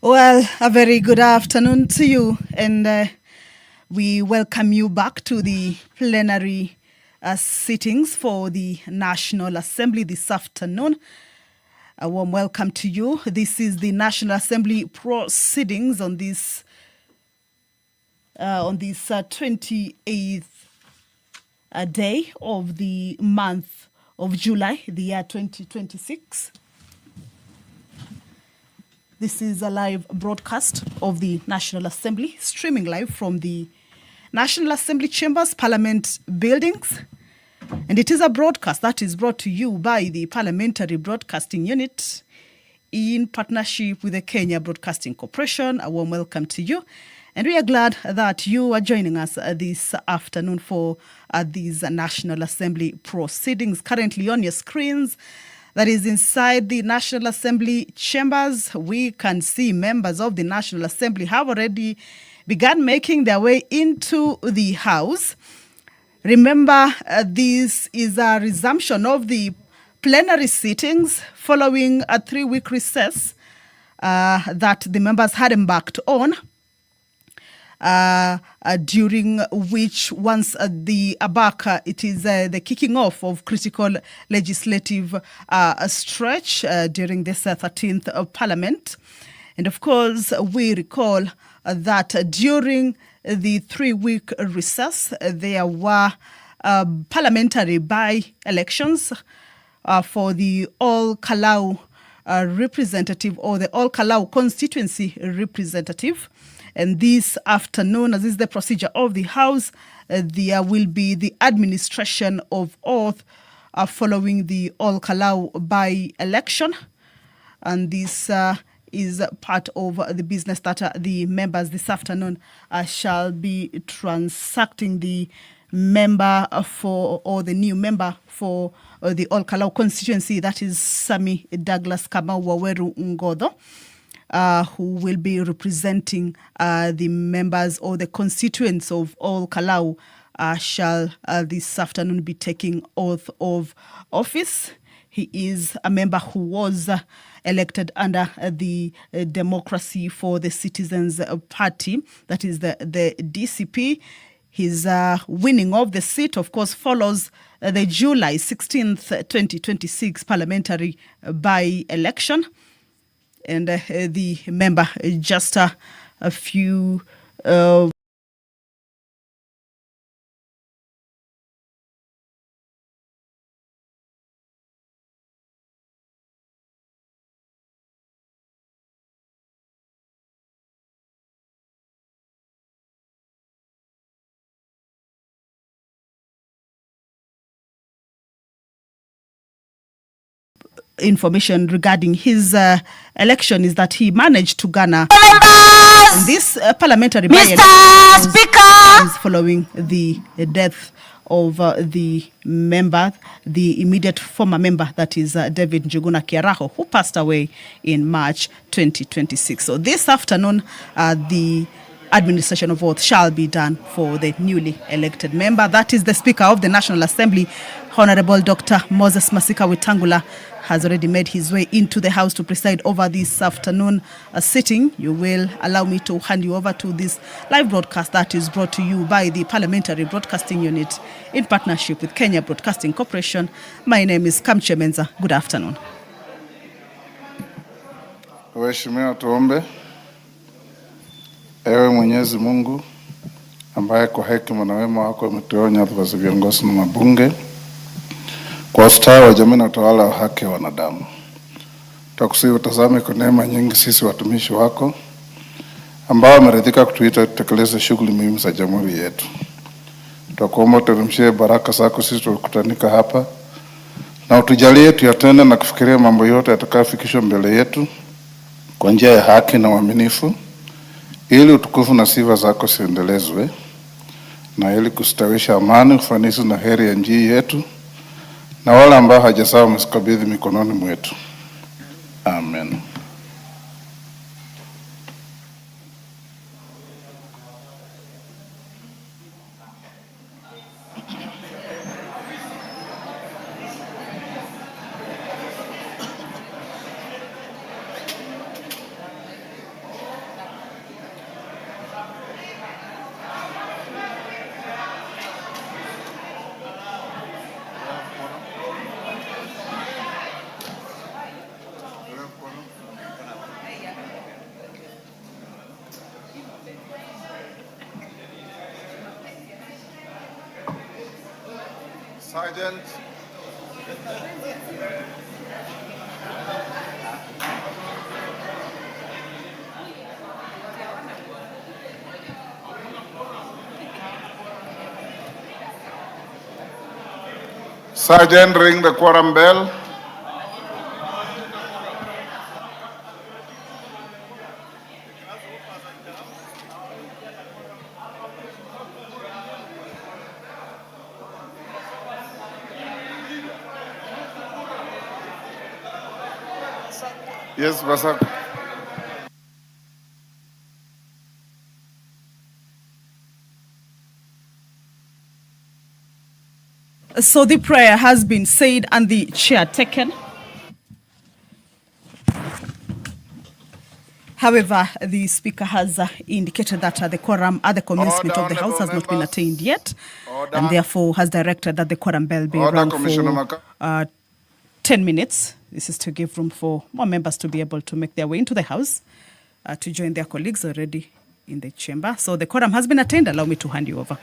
Well, a very good afternoon to you, and we welcome you back to the plenary sittings for the National Assembly this afternoon. A warm welcome to you. This is the National Assembly proceedings on this 28th day of the month of July, the year 2026. This is a live broadcast of the National Assembly, streaming live from the National Assembly Chambers, Parliament buildings. And it is a broadcast that is brought to you by the Parliamentary Broadcasting Unit in partnership with the Kenya Broadcasting Corporation. A warm welcome to you. And we are glad that you are joining us this afternoon for these National Assembly proceedings. Currently on your screens, that is inside the National Assembly chambers, we can see members of the National Assembly have already begun making their way into the House. Remember, this is a resumption of the plenary sittings following a 3-week recess that the members had embarked on. During which, once the ABAC, it is the kicking off of critical legislative stretch during this 13th of Parliament. And of course, we recall that during the 3-week recess, there were parliamentary by-elections for the All-Kalou representative, or the All-Kalou constituency representative. And this afternoon, as is the procedure of the House, there will be the administration of oath following the All-Kalou by-election. And this is part of the business that the members this afternoon shall be transacting. The member for, or the new member for the All-Kalou constituency, that is Sammy Douglas Kamau Waweru Gotho. Who will be representing the members or the constituents of All-Kalou shall this afternoon be taking oath of office. He is a member who was elected under the Democracy for the Citizens Party, that is the DCP. His winning of the seat, of course, follows the July 16th, 2026 parliamentary by-election. And the member, just a few information regarding his election is that he managed to garner this parliamentary by-election is following the death of the member, the immediate former member, that is David Njuguna Kiaraho, who passed away in March 2026. So this afternoon, the administration of oath shall be done for the newly elected member. That is the Speaker of the National Assembly, Honorable Dr. Moses Masika Wetangula, has already made his way into the House to preside over this afternoon sitting. You will allow me to hand you over to this live broadcast that is brought to you by the Parliamentary Broadcasting Unit in partnership with Kenya Broadcasting Corporation. My name is Kamche Menza. Good afternoon. Waheshimiwa, tuombe. Ewe Mwenyezi Mungu ambaye kwa hekima na wema wako umetuonya nyadhifa za viongozi na mabunge kwa ustawi wa jamii na utawala wa haki ya wanadamu. Tukusihi utazame kwa neema nyingi sisi watumishi wako ambao wameridhika kutuita tutekeleze shughuli muhimu za jamhuri yetu. Tukuomba uteremshie baraka zako sisi tukutanika hapa, na utujalie tuyatende na kufikiria mambo yote yatakayofikishwa mbele yetu kwa njia ya haki na uaminifu, ili utukufu na sifa zako siendelezwe, na ili kustawisha amani, ufanisi na heri ya nchi yetu, na wale ambao hajasawa msikabidhi mikononi mwetu. Amen. Sergeant. Sergeant, ring the quorum bell. Yes, Basak. So the prayer has been said and the chair taken. However, the Speaker has indicated that the quorum at the commencement of the House has not been attained yet, and therefore has directed that the quorum bell be rung for 10 minutes. This is to give room for more members to be able to make their way into the House to join their colleagues already in the chamber. So the quorum has been attained. Allow me to hand you over.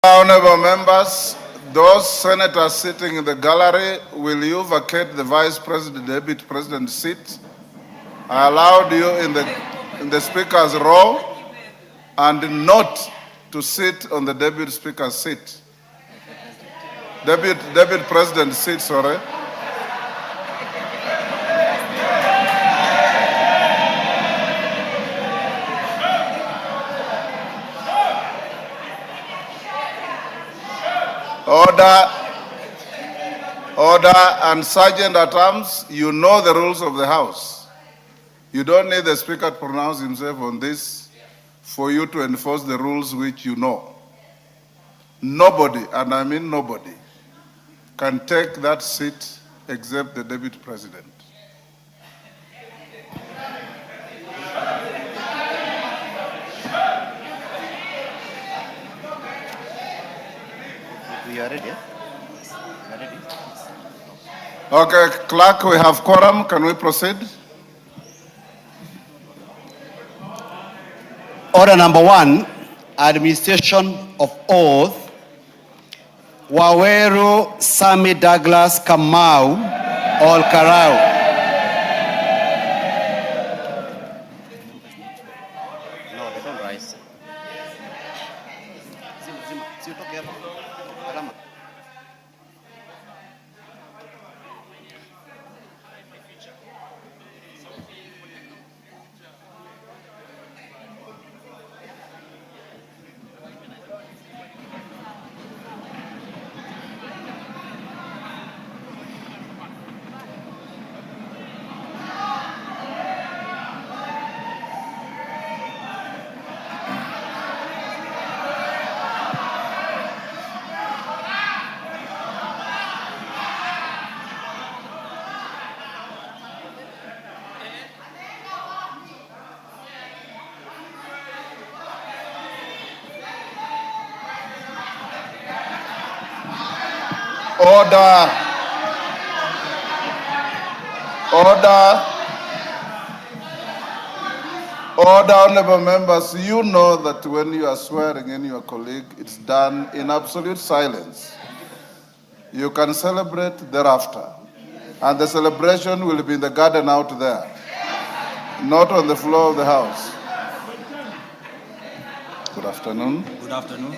Honorable members, those senators sitting in the gallery, will you vacate the Vice President, Deputy President's seat? I allowed you in the Speaker's row and not to sit on the Deputy Speaker's seat. Deputy President's seat, sorry. Order, and Sergeant at Arms, you know the rules of the House. You don't need the Speaker to pronounce himself on this for you to enforce the rules which you know. Nobody, and I mean nobody, can take that seat except the Deputy President. We are ready, yeah? We are ready. Okay, clerk, we have quorum. Can we proceed? Order number 1, administration of oath. Waweru Sammy Douglas Kamau or Kalou. No, they don't rise. Order. Honorable members, you know that when you are swearing in your colleague, it's done in absolute silence. You can celebrate thereafter. And the celebration will be in the garden out there, not on the floor of the House. Good afternoon. Good afternoon.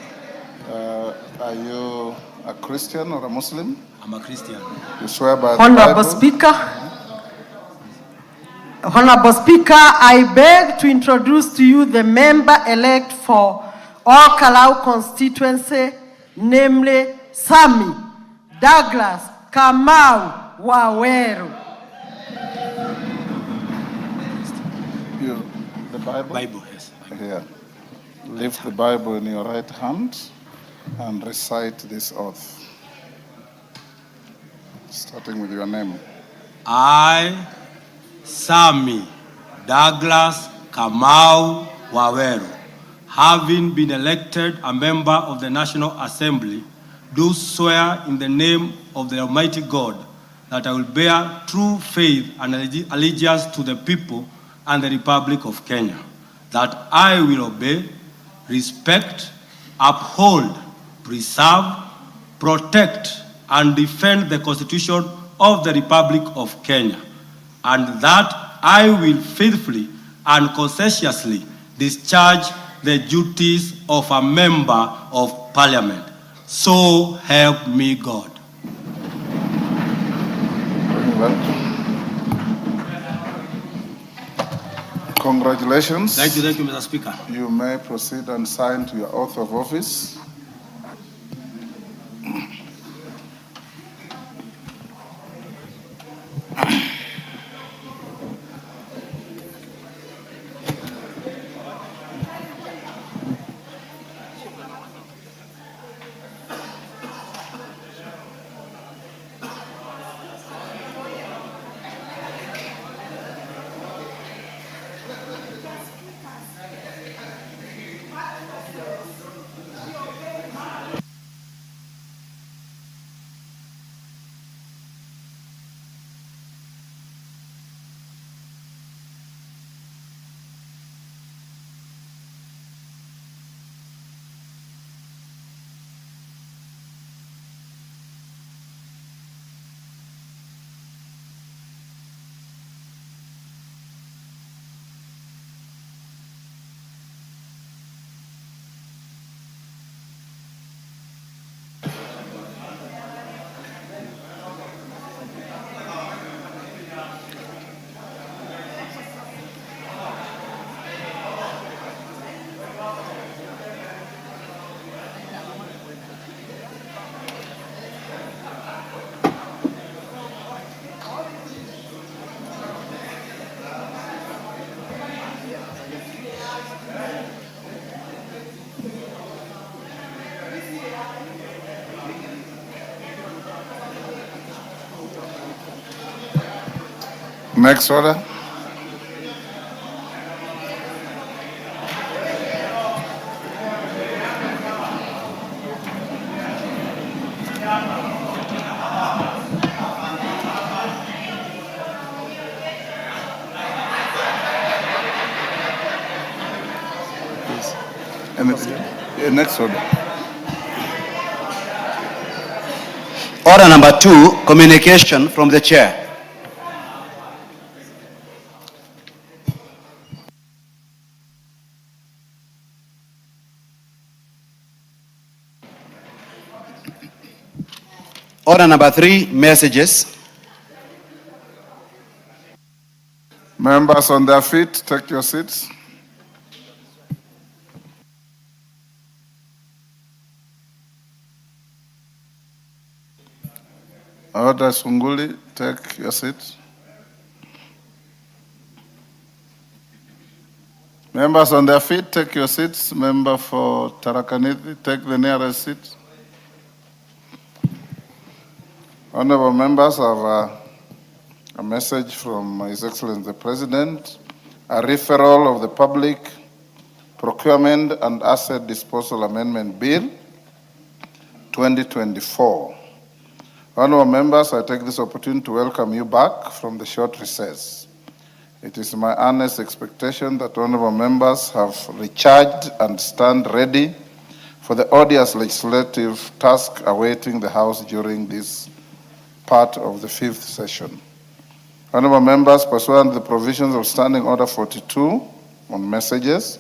Are you a Christian or a Muslim? I'm a Christian. You swear by the Honorable Bible? Speaker, I beg to introduce to you the member-elect for all Kalou constituency, namely Sammy Douglas Kamau Waweru. The Bible? Bible, yes. Here. Lift the Bible in your right hand and recite this oath. Starting with your name. I, Sammy Douglas Kamau Waweru, having been elected a member of the National Assembly, do swear in the name of the Almighty God that I will bear true faith and allegiance to the people and the Republic of Kenya, that I will obey, respect, uphold, preserve, protect, and defend the Constitution of the Republic of Kenya, and that I will faithfully and conscientiously discharge the duties of a member of Parliament. So help me God. Congratulations. Thank you, Mr. Speaker. You may proceed and sign to your oath of office. Next order. Next order. Order number 2, communication from the chair. Order number 3, messages. Members on their feet, take your seats. Order Sunguli, take your seat. Members on their feet, take your seats. Member for Tarakaniti, take the nearest seat. Honorable members, I have a message from His Excellency the President, a referral of the Public Procurement and Asset Disposal Amendment Bill 2024. Honorable members, I take this opportunity to welcome you back from the short recess. It is my earnest expectation that honorable members have recharged and stand ready for the odious legislative task awaiting the House during this part of the 5th session. Honorable members, pursuant to the provisions of Standing Order 42 on messages,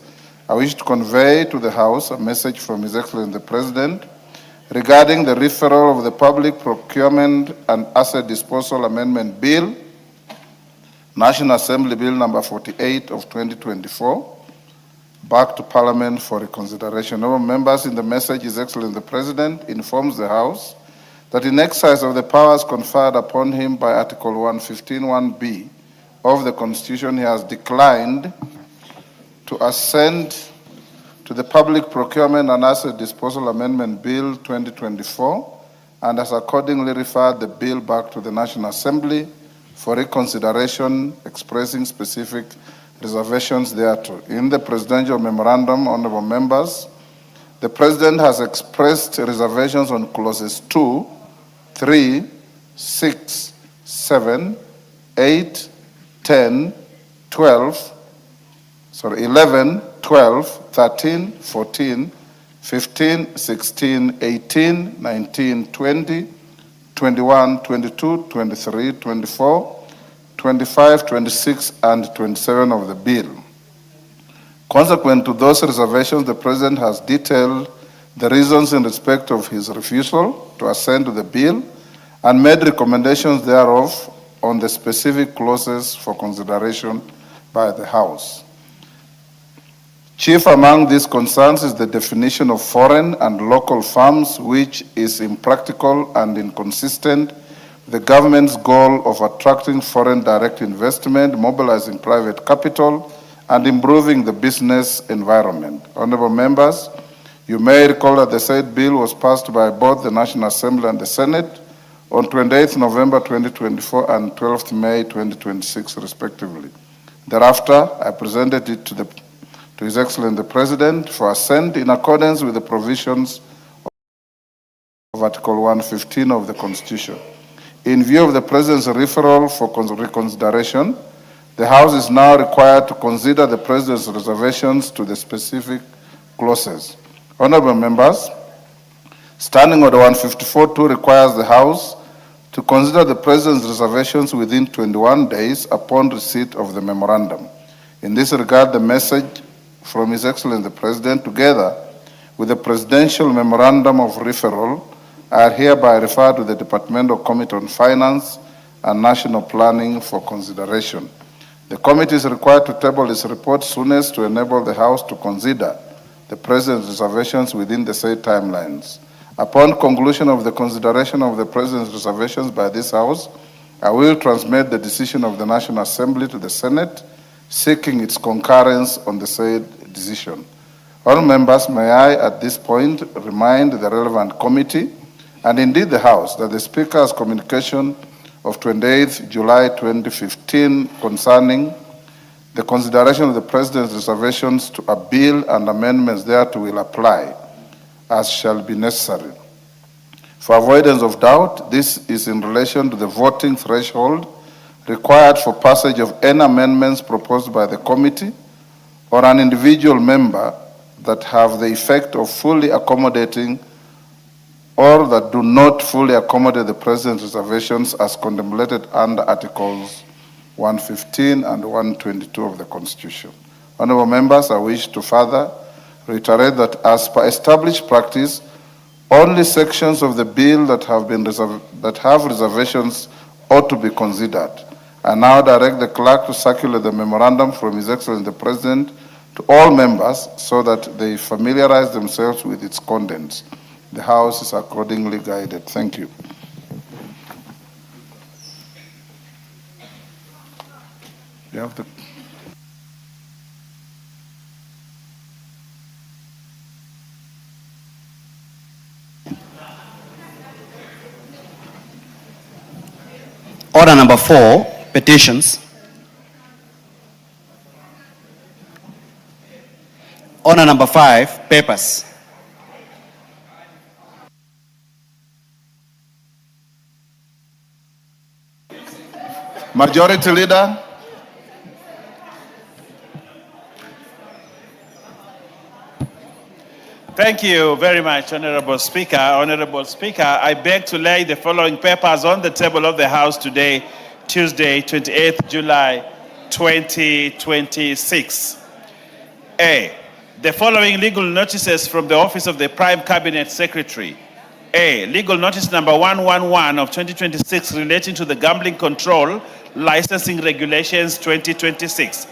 I wish to convey to the House a message from His Excellency the President regarding the referral of the Public Procurement and Asset Disposal Amendment Bill, National Assembly Bill number 48 of 2024, back to Parliament for reconsideration. Honorable members, in the message, His Excellency the President informs the House that in exercise of the powers conferred upon him by Article 115(1)(b) of the Constitution, he has declined to assent to the Public Procurement and Asset Disposal Amendment Bill 2024 and has accordingly referred the bill back to the National Assembly for reconsideration, expressing specific reservations thereto. In the presidential memorandum, honorable members, the President has expressed reservations on clauses 2, 3, 6, 7, 8, 10, 12, 11, 12, 13, 14, 15, 16, 18, 19, 20, 21, 22, 23, 24, 25, 26, and 27 of the bill. Consequent to those reservations, the President has detailed the reasons in respect of his refusal to assent to the bill and made recommendations thereof on the specific clauses for consideration by the House. Chief among these concerns is the definition of foreign and local farms, which is impractical and inconsistent with the government's goal of attracting foreign direct investment, mobilizing private capital, and improving the business environment. Honorable members, you may recall that the said bill was passed by both the National Assembly and the Senate on 28th November 2024 and 12th May 2026, respectively. Thereafter, I presented it to His Excellency the President for assent in accordance with the provisions of Article 115 of the Constitution. In view of the President's referral for reconsideration, the House is now required to consider the President's reservations to the specific clauses. Honorable members, Standing Order 154.2 requires the House to consider the President's reservations within 21 days upon receipt of the memorandum. In this regard, the message from His Excellency the President, together with the Presidential Memorandum of Referral, are hereby referred to the Departmental Committee on Finance and National Planning for consideration. The committee is required to table its report soonest to enable the House to consider the President's reservations within the said timelines. Upon conclusion of the consideration of the President's reservations by this House, I will transmit the decision of the National Assembly to the Senate, seeking its concurrence on the said decision. All members, may I at this point remind the relevant committee, and indeed the House, that the Speaker's communication of 28th July 2015 concerning the consideration of the President's reservations to a bill and amendments thereto will apply as shall be necessary. For avoidance of doubt, this is in relation to the voting threshold required for passage of any amendments proposed by the committee or an individual member that have the effect of fully accommodating or that do not fully accommodate the President's reservations as contemplated under Articles 115 and 122 of the Constitution. Honorable members, I wish to further reiterate that as per established practice, only sections of the bill that have reservations ought to be considered. I now direct the clerk to circulate the memorandum from His Excellency the President to all members so that they familiarize themselves with its contents. The House is accordingly guided. Thank you. You have the... Order number 4, petitions. Order number 5, papers. Majority Leader. Thank you very much, Honorable Speaker. Honorable Speaker, I beg to lay the following papers on the table of the House today, Tuesday, 28th July, 2026. A, the following legal notices from the Office of the Prime Cabinet Secretary. A, legal notice number 111 of 2026 relating to the Gambling Control Licensing Regulations 2026.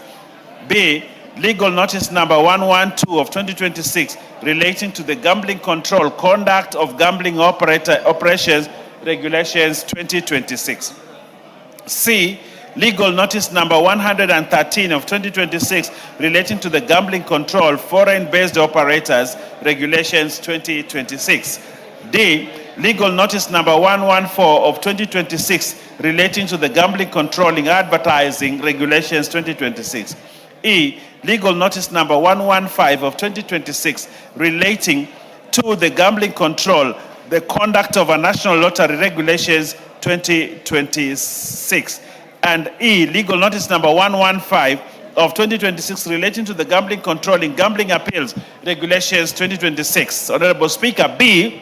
B, legal notice number 112 of 2026 relating to the Gambling Control Conduct of Gambling Operations Regulations 2026. C, legal notice number 113 of 2026 relating to the Gambling Control Foreign-Based Operators Regulations 2026. D, legal notice number 114 of 2026 relating to the Gambling Controlling Advertising Regulations 2026. E, legal notice number 115 of 2026 relating to the gambling control, the conduct of a national lottery regulations 2026. And E, legal notice number 115 of 2026 relating to the gambling control in gambling appeals regulations 2026. Honorable Speaker, B,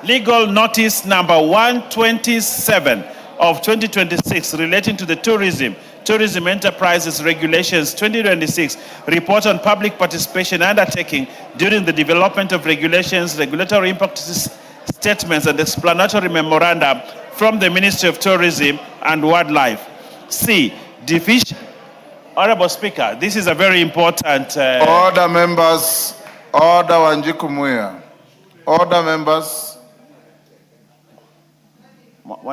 legal notice number 127 of 2026 relating to the tourism enterprises regulations 2026, report on public participation undertaking during the development of regulations, regulatory impact statements and explanatory memoranda from the Ministry of Tourism and Wildlife. C, division. Honorable Speaker, this is a very important... Order, members. Order, Wanjiku Muya. Order, members.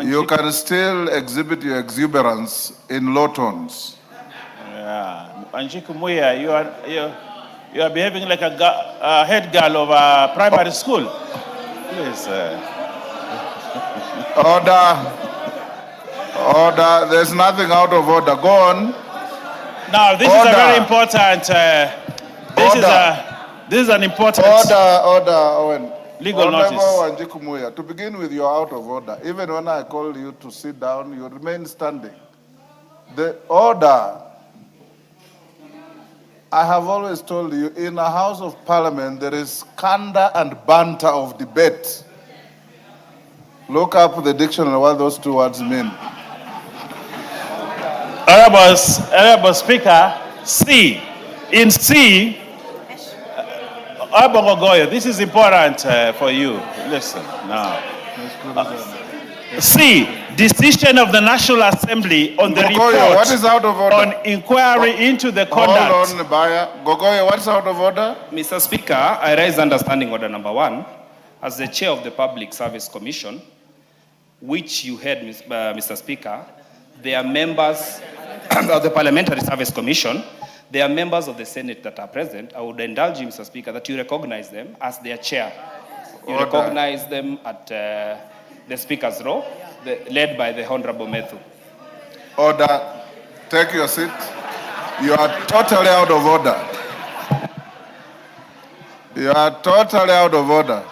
You can still exhibit your exuberance in low tones. Yeah. Wanjiku Muya, you are behaving like a head girl of a primary school. Please. Order. There's nothing out of order. Go on. Now, this is a very important. This is an important. Order, Owen. Legal notice. Wanjiku Muya, to begin with, you're out of order. Even when I call you to sit down, you remain standing. The order, I have always told you, in a House of Parliament, there is candor and banter of debate. Look up the dictionary what those two words mean. Honorable Speaker, C. In C, this is important for you. Listen now. C, decision of the National Assembly on the report what is out of order? on inquiry into the conduct. Hold on, Baya. Gogoye, what's out of order? Mr. Speaker, I raise understanding order number 1 as the chair of the Public Service Commission, which you heard, Mr. Speaker. They are members of the Parliamentary Service Commission. They are members of the Senate that are present. I would indulge you, Mr. Speaker, that you recognize them as their chair. You recognize them at the Speaker's row, led by the Honorable Methu. Order. Take your seat. You are totally out of order. You are totally out of order.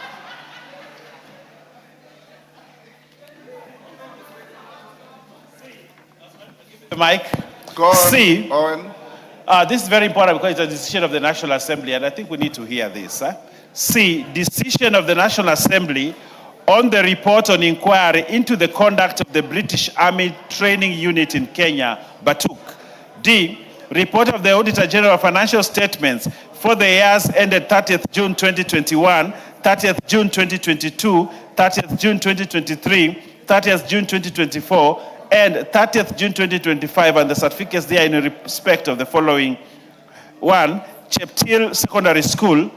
Mike. Go on, C. Owen. This is very important because it's a decision of the National Assembly, and I think we need to hear this. C, decision of the National Assembly on the report on inquiry into the conduct of the British Army Training Unit in Kenya, Batuk. D, report of the Auditor General of Financial Statements for the years ended 30th June 2021, 30th June 2022, 30th June 2023, 30th June 2024, and 30th June 2025, and the certificates there in respect of the following. 1, Cheptil Secondary School.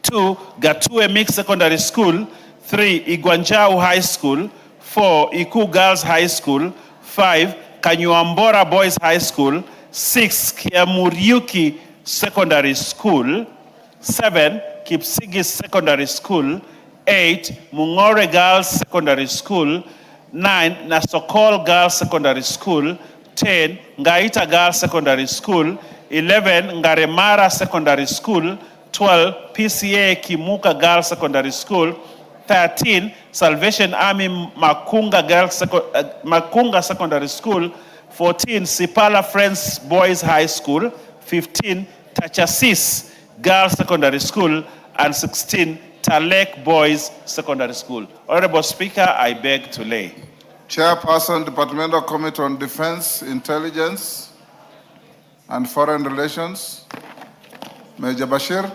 2, Gatue Mixed Secondary School. 3, Igwanjau High School. 4, Iku Girls High School. 5, Kanyuambora Boys High School. 6, Kiamuriuki Secondary School. 7, Kipsigis Secondary School. 8, Mungore Girls Secondary School. 9, Nasokol Girls Secondary School. 10, Ngaita Girls Secondary School. 11, Ngaremara Secondary School. 12, PCA Kimuka Girls Secondary School. 13, Salvation Army Makunga Secondary School. 14, Sipala Friends Boys High School. 15, Tachasis Girls Secondary School. And 16, Talek Boys Secondary School. Honorable Speaker, I beg to lay. Chairperson, Departmental Committee on Defense, Intelligence, and Foreign Relations, Major Bashir.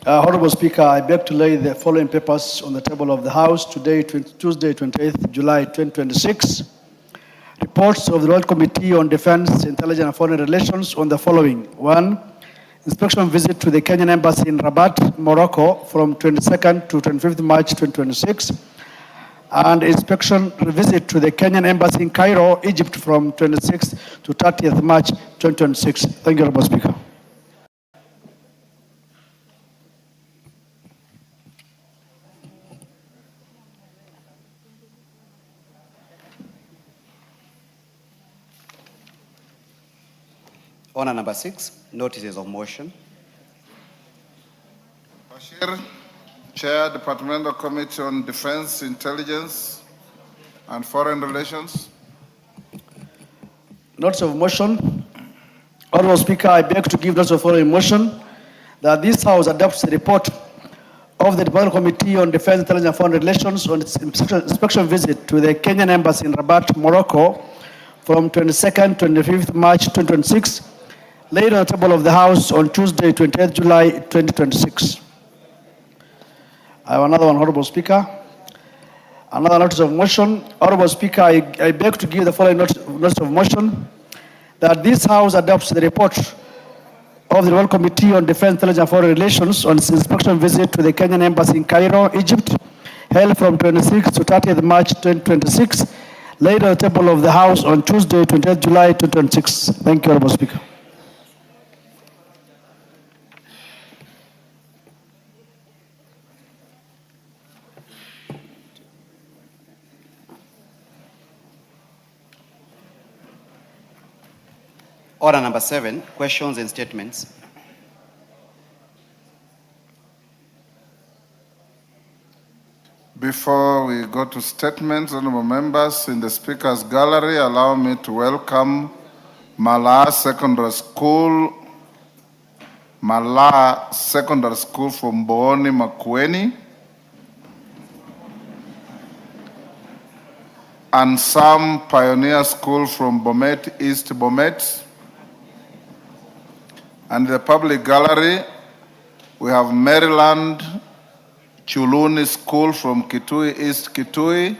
Honorable Speaker, I beg to lay the following papers on the table of the House today, Tuesday, 28th July 2026. Reports of the Royal Committee on Defense, Intelligence and Foreign Relations on the following. 1, inspection visit to the Kenyan Embassy in Rabat, Morocco from 22nd to 25th March 2026. And inspection visit to the Kenyan Embassy in Cairo, Egypt from 26th to 30th March 2026. Thank you, Honorable Speaker. Order number 6, notices of motion. Bashir, Chair, Departmental Committee on Defense, Intelligence, and Foreign Relations. Notice of motion. Honorable Speaker, I beg to give notice of following motion that this House adopts the report of the Departmental Committee on Defense, Intelligence, and Foreign Relations on its inspection visit to the Kenyan Embassy in Rabat, Morocco, from 22nd to 25th March 2026, laid on the table of the House on Tuesday, 28th July 2026. I have another one, Honorable Speaker. Another notice of motion. Honorable Speaker, I beg to give the following notice of motion that this House adopts the report of the Royal Committee on Defense, Intelligence, and Foreign Relations on its inspection visit to the Kenyan Embassy in Cairo, Egypt, held from 26th to 30th March 2026, laid on the table of the House on Tuesday, 28th July 2026. Thank you, Honorable Speaker. Order number 7, questions and statements. Before we go to statements, honorable members, in the Speaker's Gallery, allow me to welcome Malaa Secondary School from Booni Makueni, and Sam Pioneer School from Bomet, East Bomet. And the public gallery, we have Maryland Chuluni School from Kitui, East Kitui,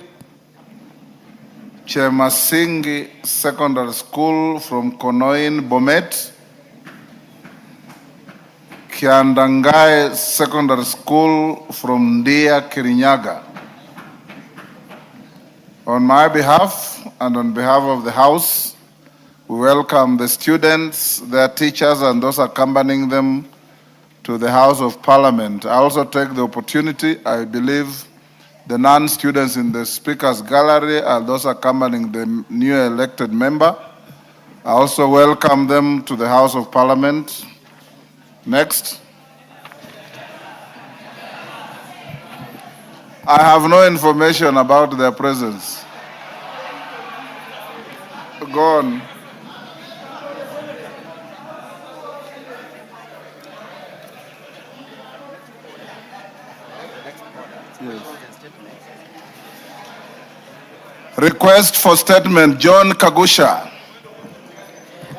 Chemasingi Secondary School from Konoin, Bomet, Kiandangai Secondary School from Ndia, Kirinyaga. On my behalf and on behalf of the House, we welcome the students, their teachers, and those accompanying them to the House of Parliament. I also take the opportunity, I believe the non-students in the Speaker's Gallery are those accompanying the new elected member. I also welcome them to the House of Parliament. Next. I have no information about their presence. Go on. Yes. Request for statement, John Kagusha.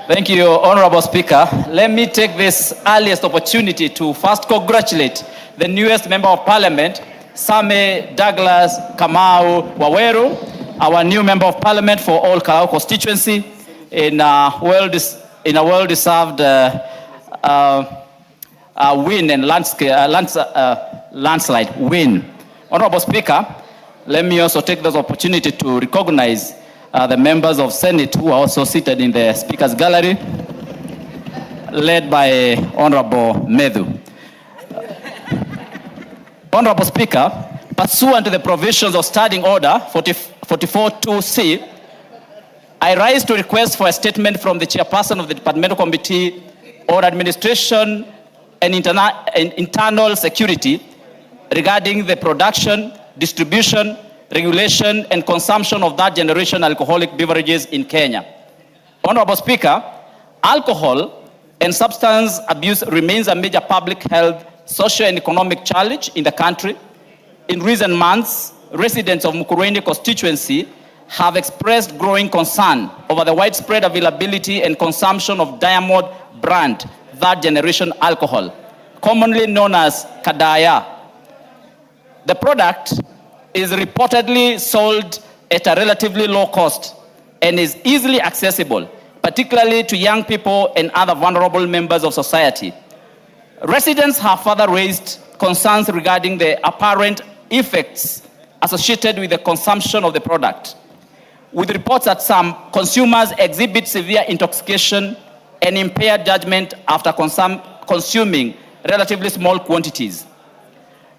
Thank you, Honorable Speaker. Let me take this earliest opportunity to first congratulate the newest Member of Parliament, Sammy Douglas Kamau Waweru, our new Member of Parliament for all Kalou constituency, in a well-deserved win and landslide win. Honorable Speaker, let me also take this opportunity to recognize the members of Senate who are also seated in the Speaker's Gallery, led by Honorable Medhu. Honorable Speaker, pursuant to the provisions of Standing Order 44.2c, I rise to request for a statement from the Chairperson of the Departmental Committee on Administration and Internal Security regarding the production, distribution, regulation, and consumption of that generation alcoholic beverages in Kenya. Honorable Speaker, alcohol and substance abuse remains a major public health, social, and economic challenge in the country. In recent months, residents of Mukurweini constituency have expressed growing concern over the widespread availability and consumption of Diamond brand third generation alcohol, commonly known as Kadaya. The product is reportedly sold at a relatively low cost and is easily accessible, particularly to young people and other vulnerable members of society. Residents have further raised concerns regarding the apparent effects associated with the consumption of the product, with reports that some consumers exhibit severe intoxication and impaired judgment after consuming relatively small quantities.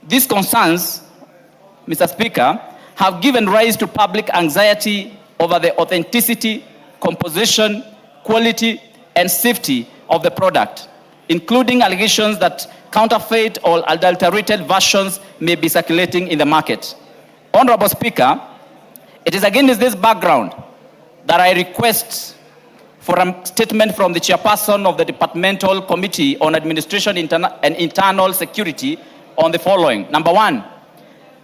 These concerns, Mr. Speaker, have given rise to public anxiety over the authenticity, composition, quality, and safety of the product, including allegations that counterfeit or adulterated versions may be circulating in the market. Honorable Speaker, it is against this background that I request for a statement from the chairperson of the Departmental Committee on Administration and Internal Security on the following. Number one,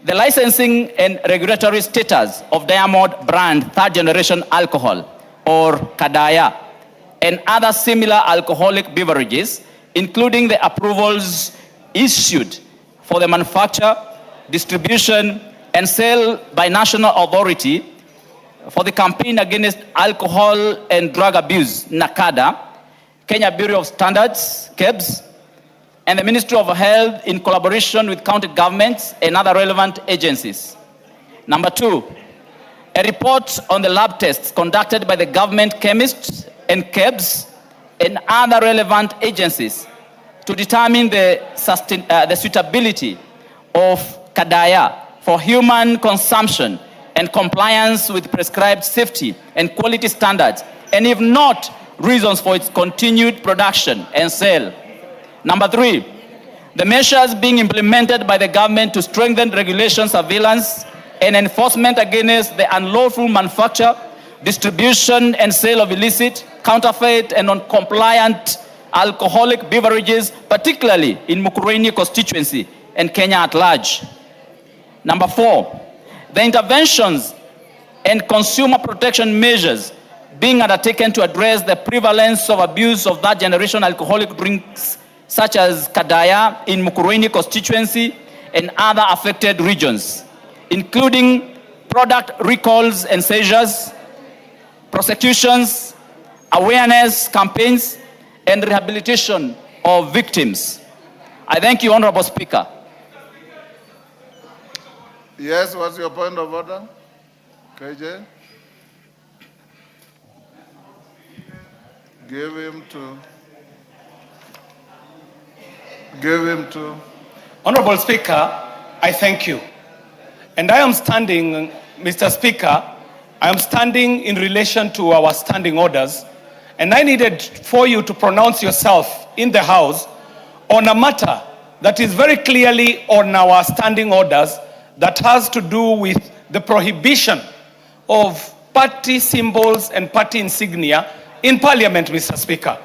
the licensing and regulatory status of Diamond brand third generation alcohol, or Kadaya, and other similar alcoholic beverages, including the approvals issued for the manufacture, distribution, and sale by national authority for the campaign against alcohol and drug abuse, NACADA, Kenya Bureau of Standards, KEBS, and the Ministry of Health in collaboration with county governments and other relevant agencies. Number two, a report on the lab tests conducted by the government chemists and KEBS and other relevant agencies to determine the suitability of Kadaya for human consumption and compliance with prescribed safety and quality standards, and if not, reasons for its continued production and sale. Number three, the measures being implemented by the government to strengthen regulation, surveillance, and enforcement against the unlawful manufacture, distribution, and sale of illicit, counterfeit, and non-compliant alcoholic beverages, particularly in Mukurweini constituency and Kenya at large. Number four, the interventions and consumer protection measures being undertaken to address the prevalence of abuse of that generation alcoholic drinks such as Kadaya in Mukurweini constituency and other affected regions, including product recalls and seizures, prosecutions, awareness campaigns, and rehabilitation of victims. I thank you, Honorable Speaker. Yes, what's your point of order? KJ? Give him to. Honorable Speaker, I thank you. And I am standing, Mr. Speaker, I am standing in relation to our standing orders, and I needed for you to pronounce yourself in the House on a matter that is very clearly on our standing orders that has to do with the prohibition of party symbols and party insignia in Parliament, Mr. Speaker.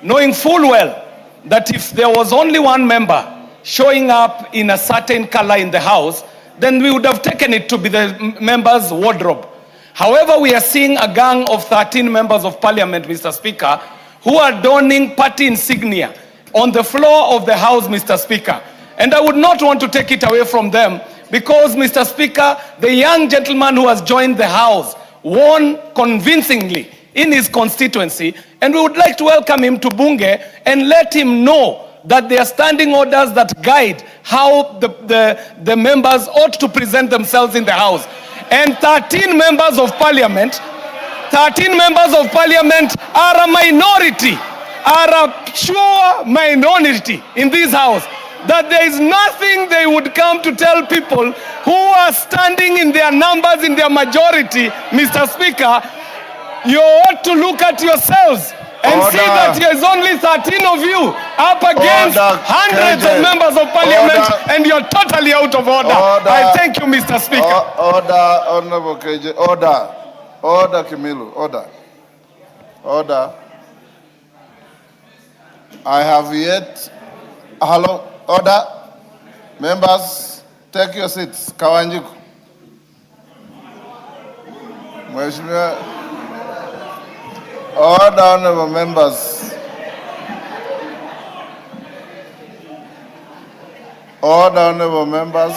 Knowing full well that if there was only one member showing up in a certain color in the House, then we would have taken it to be the member's wardrobe. However, we are seeing a gang of 13 members of Parliament, Mr. Speaker, who are donning party insignia on the floor of the House, Mr. Speaker. And I would not want to take it away from them because, Mr. Speaker, the young gentleman who has joined the House won convincingly in his constituency, and we would like to welcome him to Bunge and let him know that there are standing orders that guide how the members ought to present themselves in the House. And 13 members of Parliament are a minority, are a sure minority in this House. That there is nothing they would come to tell people who are standing in their numbers, in their majority, Mr. Speaker. You ought to look at yourselves and see that there is only 13 of you up against hundreds of members of Parliament, and you're totally out of order. I thank you, Mr. Speaker. Order, Honorable KJ. Order, Kimilu. Order. I have yet. Hello. Order. Members, take your seats. Kawanjiku. Mheshimiwa. Order, honorable members. Order, honorable members.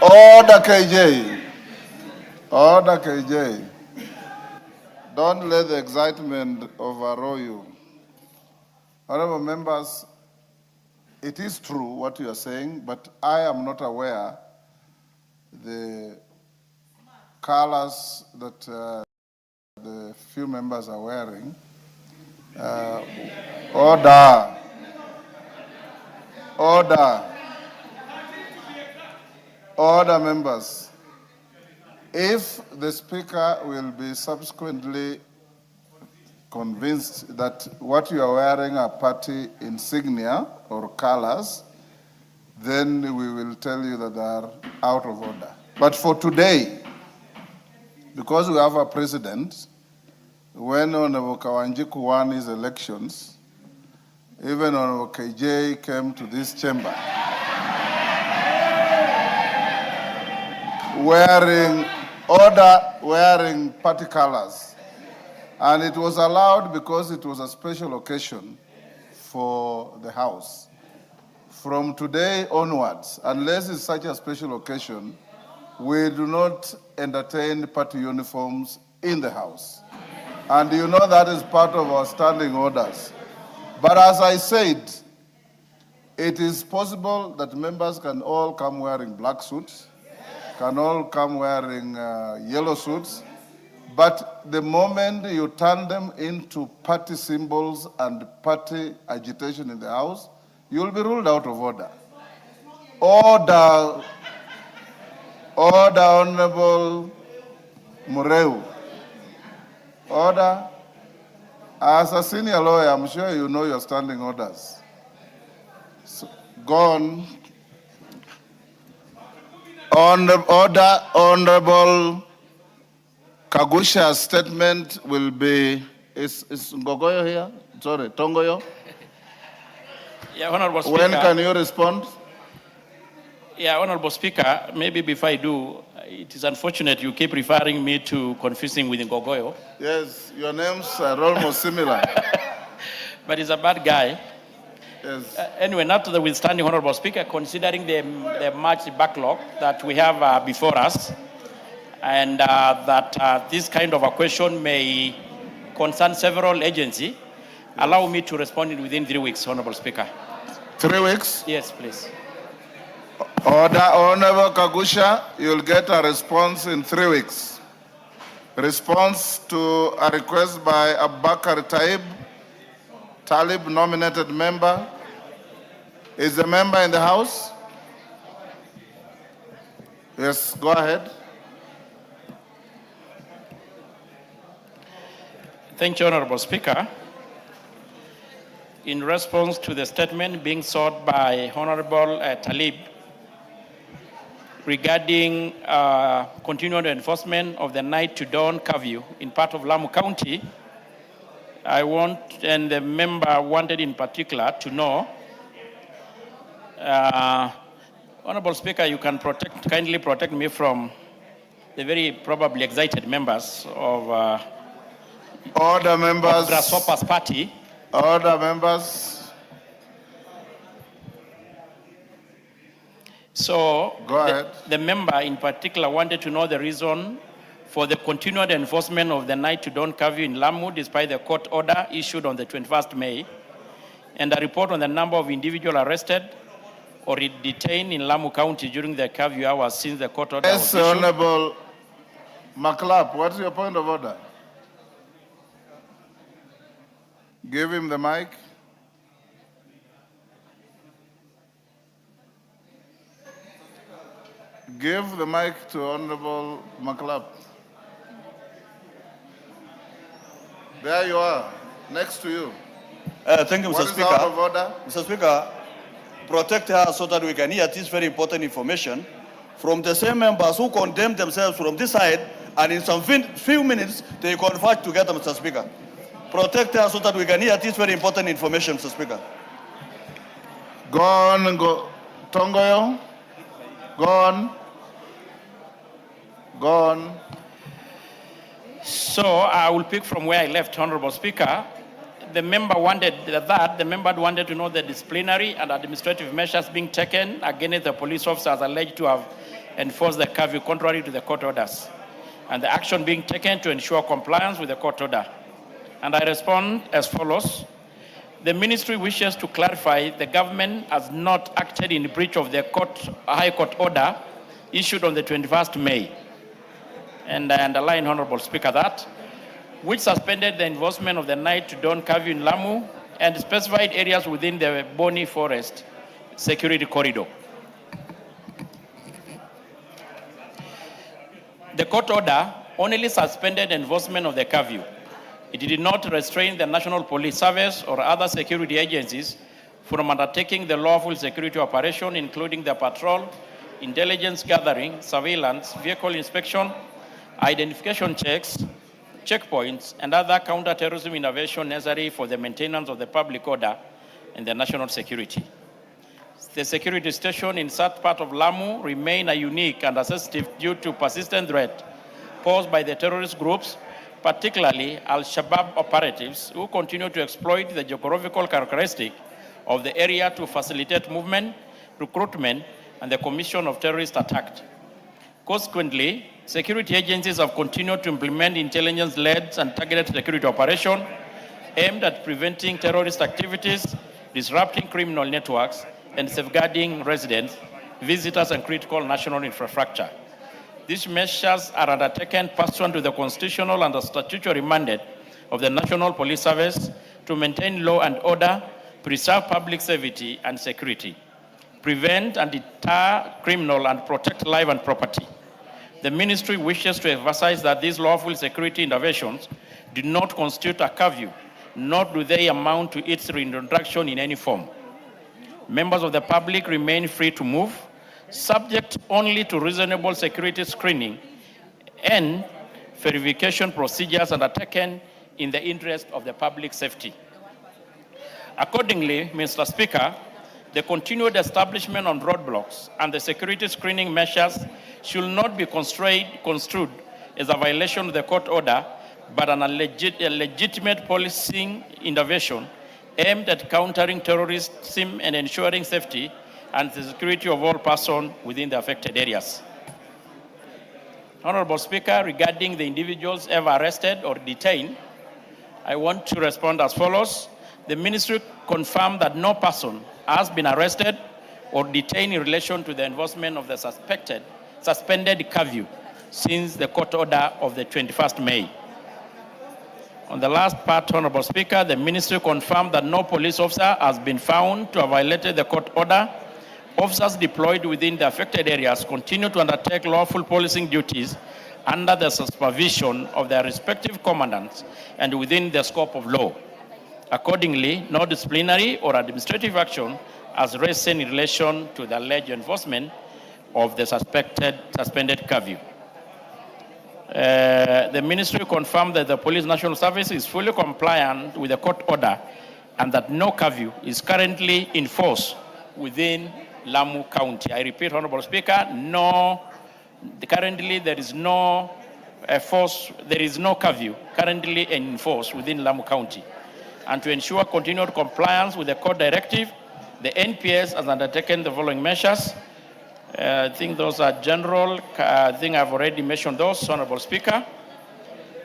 Order, KJ. Order, KJ. Don't let the excitement overrule you. Honorable members, it is true what you are saying, but I am not aware the colors that the few members are wearing. Order. Order, members. If the Speaker will be subsequently convinced that what you are wearing are party insignia or colors, then we will tell you that they are out of order. But for today, because we have a president, when Honorable Kawanjiku won his elections, even Honorable KJ came to this chamber wearing party colors. And it was allowed because it was a special occasion for the House. From today onwards, unless it's such a special occasion, we do not entertain party uniforms in the House. And you know that is part of our standing orders. But as I said, it is possible that members can all come wearing black suits, can all come wearing yellow suits, but the moment you turn them into party symbols and party agitation in the House, you will be ruled out of order. Order, Honorable Mureu. Order. As a senior lawyer, I'm sure you know your standing orders. So, go on. Order, Honorable Kagusha's statement will be, is Ngogoyo here? Sorry, Tongoyo? Yeah, Honorable Speaker. When can you respond? Yeah, Honorable Speaker, maybe before I do, it is unfortunate you keep referring me to confusing with Ngogoyo. Yes, your names are almost similar. But he's a bad guy. Yes. Anyway, notwithstanding, Honorable Speaker, considering the much backlog that we have before us, and that this kind of a question may concern several agencies, allow me to respond within 3 weeks, Honorable Speaker. 3 weeks? Yes, please. Order, Honorable Kagusha, you'll get a response in 3 weeks. Response to a request by Abubakar Talib, nominated member. Is the member in the House? Yes, go ahead. Thank you, Honorable Speaker. In response to the statement being sought by Honorable Talib regarding continued enforcement of the night to dawn curfew in part of Lamu County, I want, and the member wanted in particular to know, Honorable Speaker, you can kindly protect me from the very probably excited members of Order, members. Grasshoppers Party. Order, members. So go ahead. The member in particular wanted to know the reason for the continued enforcement of the night to dawn curfew in Lamu despite the court order issued on the 21st May, and a report on the number of individuals arrested or detained in Lamu County during the curfew hours since the court order was issued. Yes, Honorable McLap, what's your point of order? Give him the mic. Give the mic to Honorable McLap. There you are, next to you. Thank you, Mr. What Speaker. is out of order? Mr. Speaker, protect her so that we can hear this very important information from the same members who condemn themselves from this side, and in some few minutes, they converge together, Mr. Speaker. Protect her so that we can hear this very important information, Mr. Speaker. Go on, go. Tongoyo, go on. Go on. So I will pick from where I left, Honorable Speaker. The member wanted to know the disciplinary and administrative measures being taken against the police officers alleged to have enforced the curfew contrary to the court orders, and the action being taken to ensure compliance with the court order. And I respond as follows. The ministry wishes to clarify the government has not acted in breach of the High Court order issued on the 21st May. And I underline, Honorable Speaker, that which suspended the enforcement of the night to dawn curfew in Lamu and specified areas within the Boni Forest security corridor. The court order only suspended enforcement of the curfew It did not restrain the National Police Service or other security agencies from undertaking the lawful security operation, including the patrol, intelligence gathering, surveillance, vehicle inspection, identification checks, checkpoints, and other counter-terrorism innovation necessary for the maintenance of the public order and the national security. The security station in such part of Lamu remain a unique and sensitive due to persistent threat posed by the terrorist groups, particularly Al-Shabaab operatives, who continue to exploit the geographical characteristic of the area to facilitate movement, recruitment, and the commission of terrorist attacks. Consequently, security agencies have continued to implement intelligence-led and targeted security operations aimed at preventing terrorist activities, disrupting criminal networks, and safeguarding residents, visitors, and critical national infrastructure. These measures are undertaken pursuant to the constitutional and the statutory mandate of the National Police Service to maintain law and order, preserve public safety and security, prevent and deter criminal, and protect life and property. The ministry wishes to emphasize that these lawful security interventions do not constitute a curfew, nor do they amount to its reintroduction in any form. Members of the public remain free to move, subject only to reasonable security screening and verification procedures undertaken in the interest of the public safety. Accordingly, Mr. Speaker, the continued establishment of roadblocks and the security screening measures should not be construed as a violation of the court order, but a legitimate policing intervention aimed at countering terrorism and ensuring safety and the security of all persons within the affected areas. Honorable Speaker, regarding the individuals ever arrested or detained, I want to respond as follows. The ministry confirmed that no person has been arrested or detained in relation to the enforcement of the suspended curfew since the court order of the 21st May. On the last part, Honorable Speaker, the ministry confirmed that no police officer has been found to have violated the court order. Officers deployed within the affected areas continue to undertake lawful policing duties under the supervision of their respective commandants and within the scope of law. Accordingly, no disciplinary or administrative action has arisen in relation to the alleged enforcement of the suspended curfew. The ministry confirmed that the Police National Service is fully compliant with the court order and that no curfew is currently in force within Lamu County. I repeat, Honorable Speaker, currently there is no curfew currently in force within Lamu County. And to ensure continued compliance with the court directive, the NPS has undertaken the following measures. I think those are general. I think I've already mentioned those, Honorable Speaker.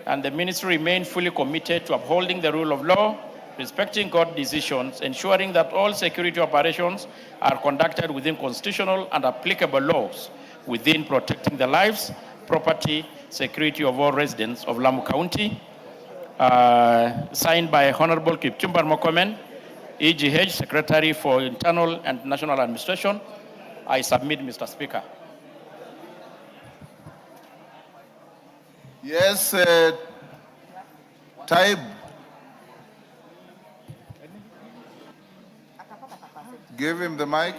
And the ministry remains fully committed to upholding the rule of law, respecting court decisions, ensuring that all security operations are conducted within constitutional and applicable laws, within protecting the lives, property, security of all residents of Lamu County. Signed by Honorable Kipchumba Murkomen, EGH, Secretary for Internal and National Administration. I submit, Mr. Speaker. Yes, Taib. Give him the mic.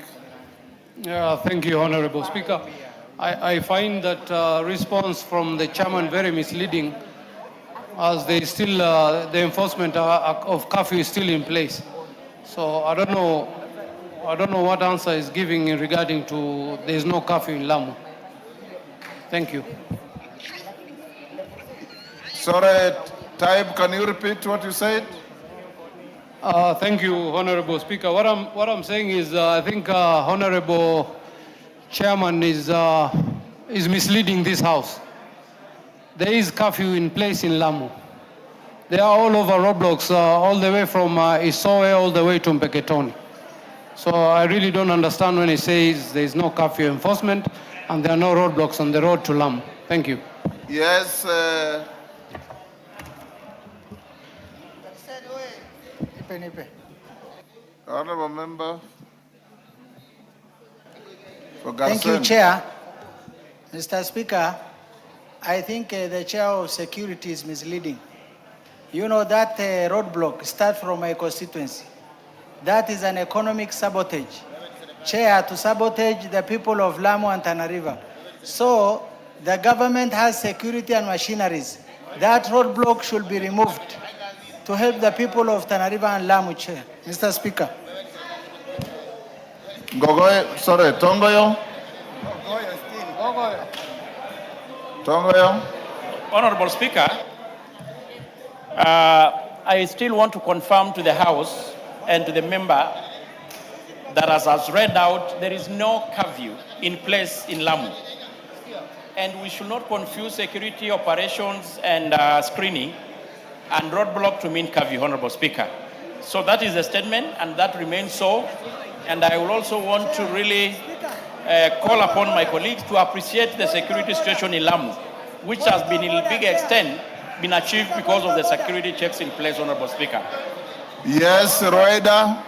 Yeah, thank you, Honorable Speaker. I find that response from the chairman very misleading, as they still the enforcement of curfew is still in place. So I don't know what answer is giving regarding to there is no curfew in Lamu. Thank you. Sorry, Taib, can you repeat what you said? Thank you, Honorable Speaker. What I'm saying is, I think Honorable Chairman is misleading this House. There is curfew in place in Lamu. They are all over roadblocks, all the way from Isoe all the way to Mpeketoni. So I really don't understand when he says there is no curfew enforcement and there are no roadblocks on the road to Lamu. Thank you. Yes. Honorable Member for Garsen. Thank you, Chair. Mr. Speaker, I think the Chair of Security is misleading. You know that roadblock start from my constituency. That is an economic sabotage. Chair, to sabotage the people of Lamu and Tana River. So the government has security and machineries. That roadblock should be removed to help the people of Tana River and Lamu, Chair. Mr. Speaker. Tongoyo. Tongoyo. Honorable Speaker, I still want to confirm to the House and to the member that as read out, there is no curfew in place in Lamu. And we should not confuse security operations and screening and roadblock to mean curfew, Honorable Speaker. So that is the statement, and that remains so. And I will also want to really call upon my colleagues to appreciate the security situation in Lamu, which has been in a big extent been achieved because of the security checks in place, Honorable Speaker. Yes, Roida.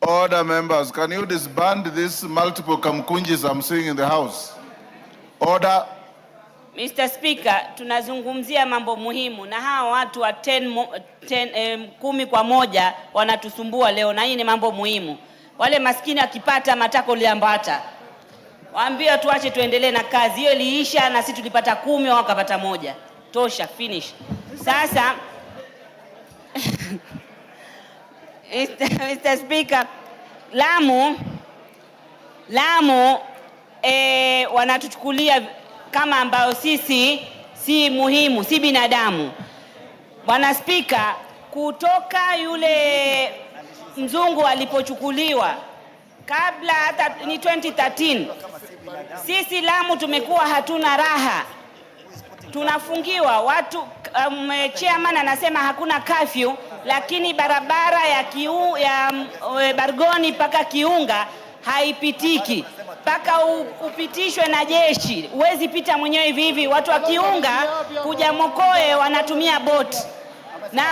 Order, members. Can you disband these multiple kamkunjis I'm seeing in the House? Order. Mr. Speaker, tunazungumzia mambo muhimu na hawa watu wa 10 kwa moja wanatusumbua leo, na hii ni mambo muhimu. Wale maskini akipata matako liambata, waambie tuache tuendelee na kazi. Hiyo iliisha na sisi tulipata 10 wao wakapata 1. Tosha, finish. Sasa Mr. Speaker, Lamu wanatuchukulia kama ambao sisi si muhimu, si binadamu. Bwana Speaker, kutoka yule mzungu alipochukuliwa kabla hata ni 2013, sisi Lamu tumekuwa hatuna raha. Tunafungiwa watu, chairman anasema hakuna curfew, lakini barabara ya Bargoni paka Kiunga haipitiki. Paka upitishwe na jeshi. Huwezi pita mwenyewe hivi hivi. Watu wa Kiunga kuja Mokoe wanatumia boat. Na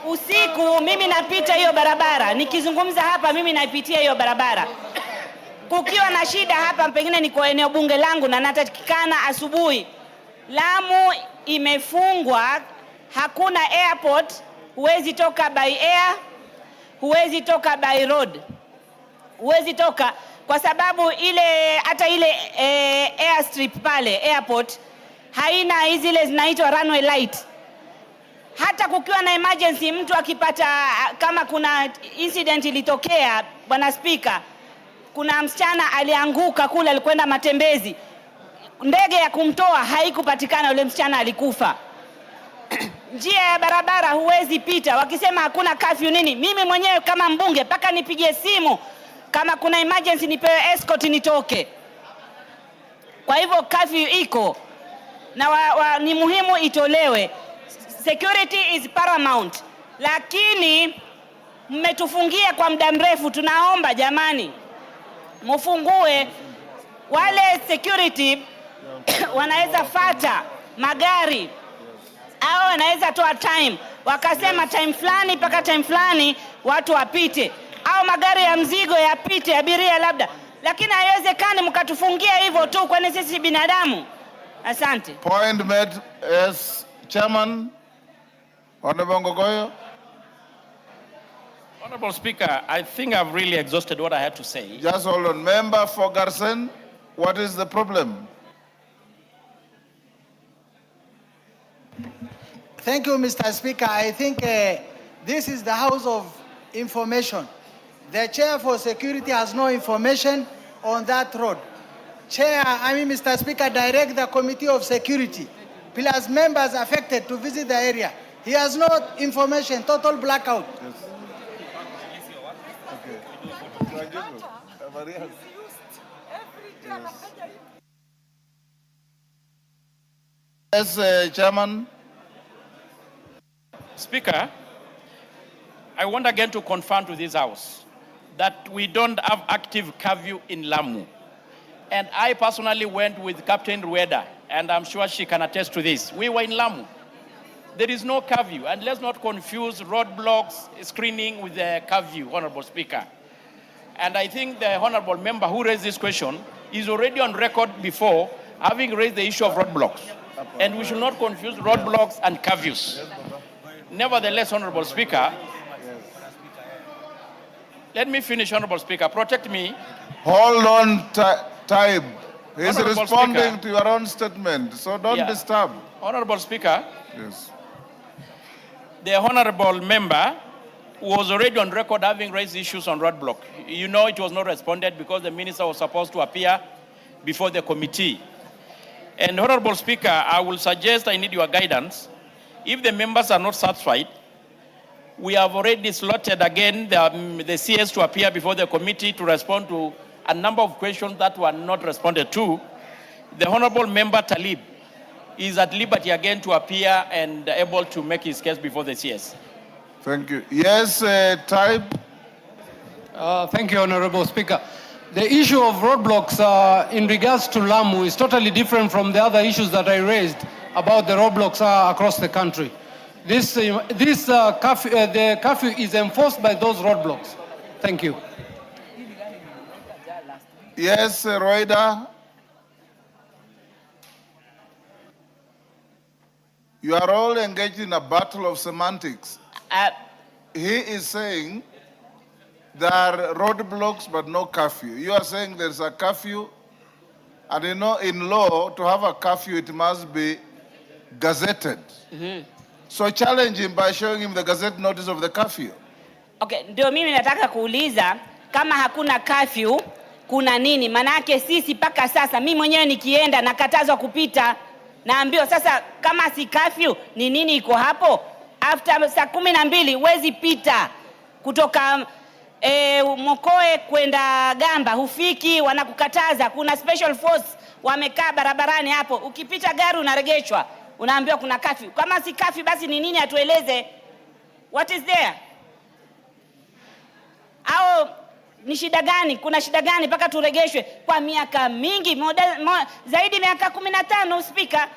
usiku mimi napita hiyo barabara. Nikizungumza hapa mimi naipitia hiyo barabara. Kukiwa na shida hapa, pengine niko eneo bunge langu na natakikana asubuhi. Lamu imefungwa, hakuna airport, huwezi toka by air, huwezi toka by road. Huwezi toka kwa sababu hata ile airstrip pale airport haina hizi zile zinaitwa runway light. Hata kukiwa na emergency, mtu akipata, kama kuna incident ilitokea, Bwana Speaker, kuna msichana alianguka kule, alikwenda matembezi, ndege ya kumtoa haikupatikana, yule msichana alikufa. Njia ya barabara huwezi pita, wakisema hakuna curfew nini. Mimi mwenyewe kama mbunge paka nipigie simu kama kuna emergency nipewe escort nitoke. Kwa hivyo curfew iko na ni muhimu itolewe. Security is paramount, lakini mmetufungia kwa muda mrefu. Tunaomba jamani, mfungue. Wale security wanaweza fata magari au wanaweza toa time, wakasema time fulani paka time fulani watu wapite, au magari ya mzigo yapite, abiria labda. Lakini haiwezekani mkatufungia hivyo tu, kwani sisi binadamu. Asante. Point made. Yes, Chairman. Honorable Ngogoyo. Honorable Speaker, I think I've really exhausted what I had to say. Just hold on. Member for Garsen, what is the problem? Thank you, Mr. Speaker. I think this is the House of Information. The Chair for Security has no information on that road. Mr. Speaker, direct the Committee of Security, plus members affected, to visit the area. He has no information, total blackout. Yes, Chairman. Speaker, I want again to confirm to this House that we don't have active curfew in Lamu. And I personally went with Captain Rueda, and I'm sure she can attest to this. We were in Lamu. There is no curfew, and let's not confuse roadblocks, screening with the curfew, Honorable Speaker. And I think the Honorable member who raised this question is already on record before having raised the issue of roadblocks. And we should not confuse roadblocks and curfews. Nevertheless, Honorable Speaker, let me finish, Honorable Speaker. Protect me. Hold on, Taib. He's Honorable responding Speaker. to your own statement, so don't disturb. Honorable Speaker. Yes. The honorable member was already on record having raised issues on roadblock. You know it was not responded because the minister was supposed to appear before the committee. And Honorable Speaker, I will suggest, I need your guidance. If the members are not satisfied, we have already slotted again the CS to appear before the committee to respond to a number of questions that were not responded to. The honorable member Talib is at liberty again to appear and able to make his case before the CS. Thank you. Yes, Taib. Thank you, Honorable Speaker. The issue of roadblocks in regards to Lamu is totally different from the other issues that I raised about the roadblocks across the country. The curfew is enforced by those roadblocks. Thank you. Yes, Roida. You are all engaged in a battle of semantics. He is saying there are roadblocks but no curfew. You are saying there's a curfew, and you know in law, to have a curfew, it must be gazetted. So challenge him by showing him the gazette notice of the curfew. Okay, ndio mimi nataka kuuliza kama hakuna curfew kuna nini? Manake sisi paka sasa mimi mwenyewe nikienda nakatazwa kupita. Naambiwa sasa kama si curfew ni nini iko hapo? After saa 12 huwezi pita kutoka Mokoe kwenda Gamba hufiki, wanakukataza. Kuna special force wamekaa barabarani hapo, ukipita gari unaregeshwa, unaambiwa kuna curfew. Kama si curfew basi ni nini? Atueleze what is there? Au ni shida gani? Kuna shida gani mpaka turegeshwe kwa miaka mingi, zaidi miaka 15? Speaker,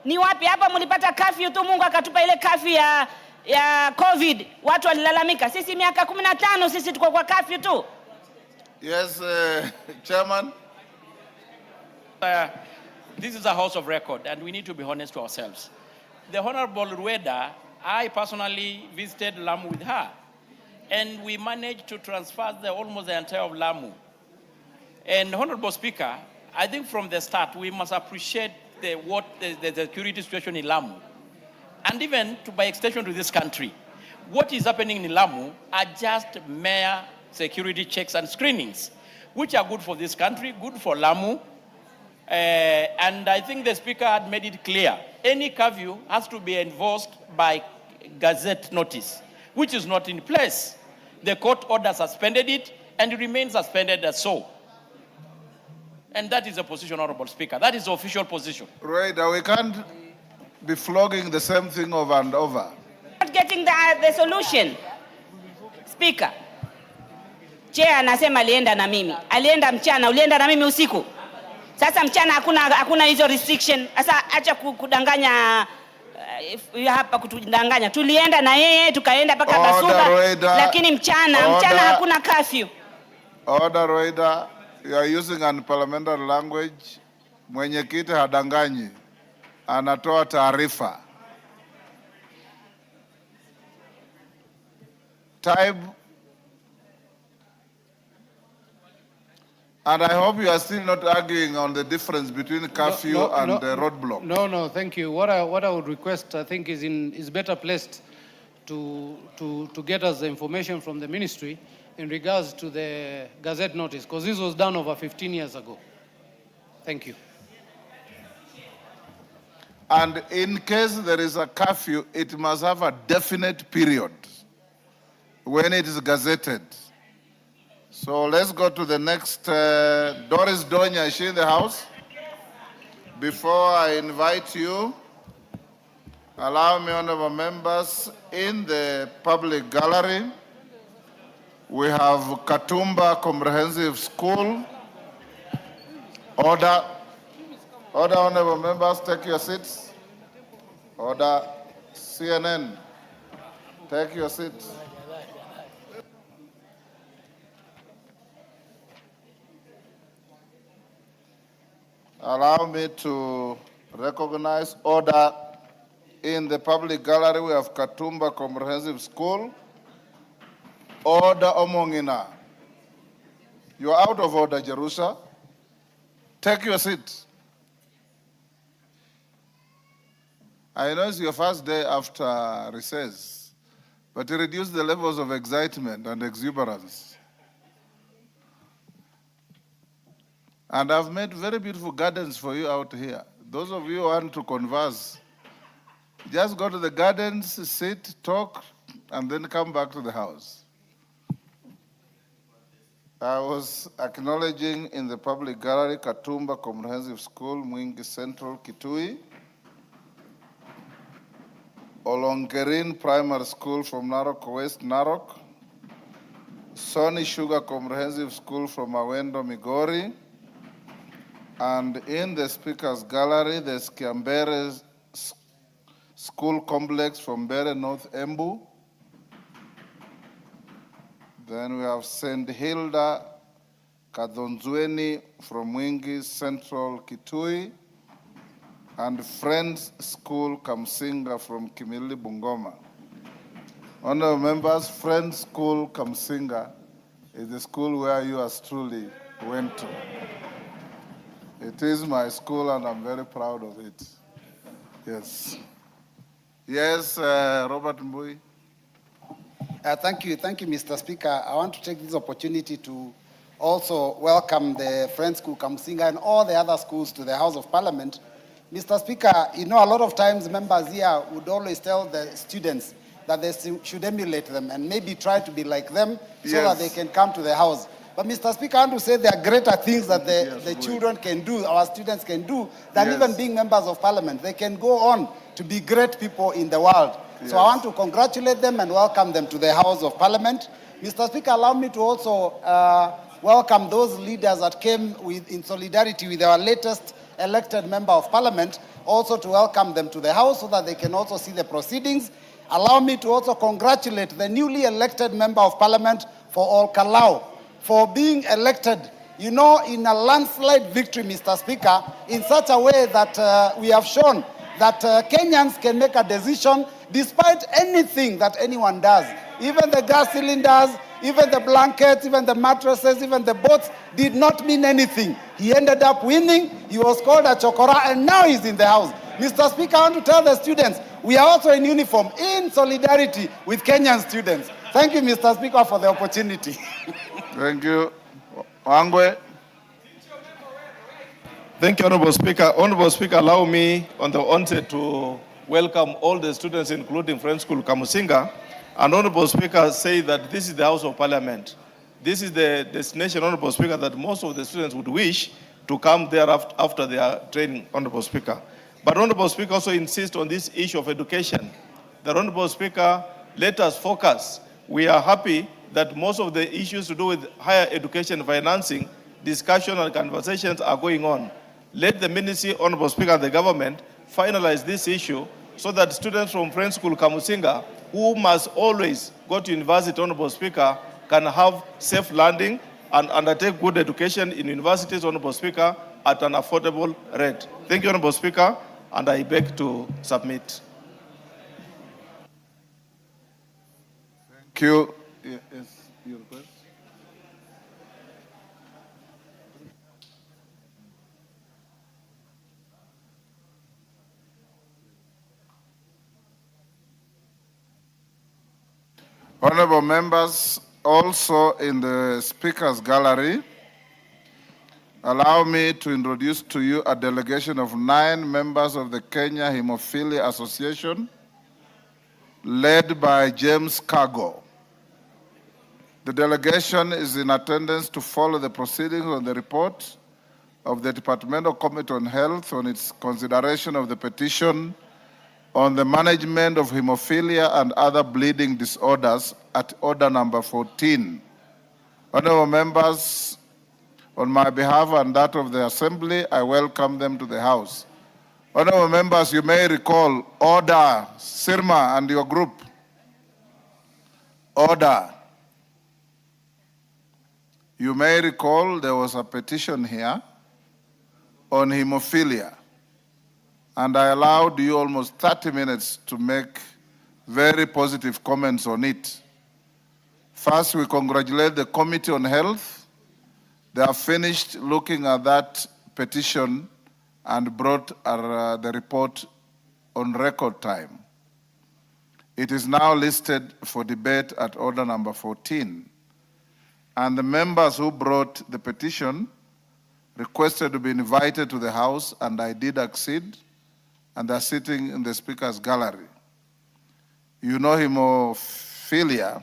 ni wapi hapa mlipata curfew tu? Mungu akatupa ile curfew ya COVID, watu walilalamika. Sisi miaka 15 sisi tuko kwa curfew tu. Yes, Chairman. This is a house of record and we need to be honest to ourselves. The Honorable Rueda, I personally visited Lamu with her and we managed to transfer almost the entire of Lamu. And Honorable Speaker, I think from the start we must appreciate the security situation in Lamu. And even by extension to this country, what is happening in Lamu are just mere security checks and screenings, which are good for this country, good for Lamu. And I think the Speaker had made it clear, any curfew has to be enforced by gazette notice, which is not in place. The court order suspended it, and it remains suspended as so. And that is the position, Honorable Speaker. That is the official position. Right, we can't be flogging the same thing over and over. Not getting the solution. Speaker, Chair anasema alienda na mimi. Alienda mchana, ulienda na mimi usiku. Sasa mchana hakuna hizo restriction. Sasa acha kudanganya hapa kutudanganya. Tulienda na yeye tukaenda paka Basuba, lakini mchana hakuna curfew. Order, Roida. You are using unparliamentary language. Mwenyekiti hadanganyi. Anatoa taarifa. Type. And I hope you are still not arguing on the difference between curfew and the roadblock. No, thank you. What I would request, I think, is better placed to get us the information from the ministry in regards to the gazette notice, because this was done over 15 years ago. Thank you. And in case there is a curfew, it must have a definite period when it is gazetted. So let's go to the next. Doris Donya, is she in the house? Before I invite you, allow me, honorable members, in the public gallery, we have Katumba Comprehensive School. Order. Order, honorable members, take your seats. Order. CNN, take your seats. Allow me to recognize order in the public gallery. We have Katumba Comprehensive School. Order Omongina. You are out of order, Jerusha. Take your seat. I know it's your first day after recess, but reduce the levels of excitement and exuberance. And I've made very beautiful gardens for you out here. Those of you who want to converse, just go to the gardens, sit, talk, and then come back to the house. I was acknowledging in the public gallery Katumba Comprehensive School, Mwingi Central, Kitui, Olongerin Primary School from Narok West, Narok, Sony Sugar Comprehensive School from Awendo, Migori, and in the Speaker's Gallery, the Skiambere School Complex from Bere North Embu. Then we have St. Hilda Kadonzweni from Mwingi Central, Kitui, and Friends School Kamsinga from Kimilili, Bungoma. Honorable members, Friends School Kamsinga is the school where you as truly went to. It is my school and I'm very proud of it. Yes. Yes, Robert Mbui. Thank you, Mr. Speaker. I want to take this opportunity to also welcome the Friends School Kamsinga and all the other schools to the House of Parliament. Mr. Speaker, you know, a lot of times members here would always tell the students that they should emulate them and maybe try to be like them so that they can come to the House. But Mr. Speaker, I want to say there are greater things that the children can do, our students can do, than even being members of Parliament. They can go on to be great people in the world. So I want to congratulate them and welcome them to the House of Parliament. Mr. Speaker, allow me to also welcome those leaders that came in solidarity with our latest elected member of Parliament, also to welcome them to the House so that they can also see the proceedings. Allow me to also congratulate the newly elected member of Parliament for all Kalou for being elected, you know, in a landslide victory, Mr. Speaker, in such a way that we have shown that Kenyans can make a decision despite anything that anyone does. Even the gas cylinders, even the blankets, even the mattresses, even the boats did not mean anything. He ended up winning, he was called a chokora, and now he's in the House. Mr. Speaker, I want to tell the students, we are also in uniform, in solidarity with Kenyan students. Thank you, Mr. Speaker, for the opportunity. Thank you. Wangwe. Thank you, Honorable Speaker. Honorable Speaker, allow me on the onset to welcome all the students, including Friends School Kamusinga. And Honorable Speaker, say that this is the House of Parliament. This is the destination, Honorable Speaker, that most of the students would wish to come there after their training, Honorable Speaker. But Honorable Speaker also insists on this issue of education. The Honorable Speaker, let us focus. We are happy that most of the issues to do with higher education financing, discussion and conversations are going on. Let the Ministry, Honorable Speaker, and the government finalize this issue so that students from Friends School Kamusinga, who must always go to university, Honorable Speaker, can have safe landing and undertake good education in universities, Honorable Speaker, at an affordable rate. Thank you, Honorable Speaker, and I beg to submit. Thank you. Yes, your request. Honorable members, also in the Speaker's Gallery, allow me to introduce to you a delegation of 9 members of the Kenya Hemophilia Association, led by James Cargo. The delegation is in attendance to follow the proceedings on the report of the Departmental Committee on Health on its consideration of the petition on the management of hemophilia and other bleeding disorders at order number 14. Honorable members, on my behalf and that of the Assembly, I welcome them to the House. Honorable members, you may recall, order, Sirma and your group. Order. You may recall there was a petition here on hemophilia, and I allowed you almost 30 minutes to make very positive comments on it. First, we congratulate the Committee on Health. They have finished looking at that petition and brought the report on record time. It is now listed for debate at order number 14. And the members who brought the petition requested to be invited to the House, and I did accede, and they're sitting in the Speaker's gallery. You know, hemophilia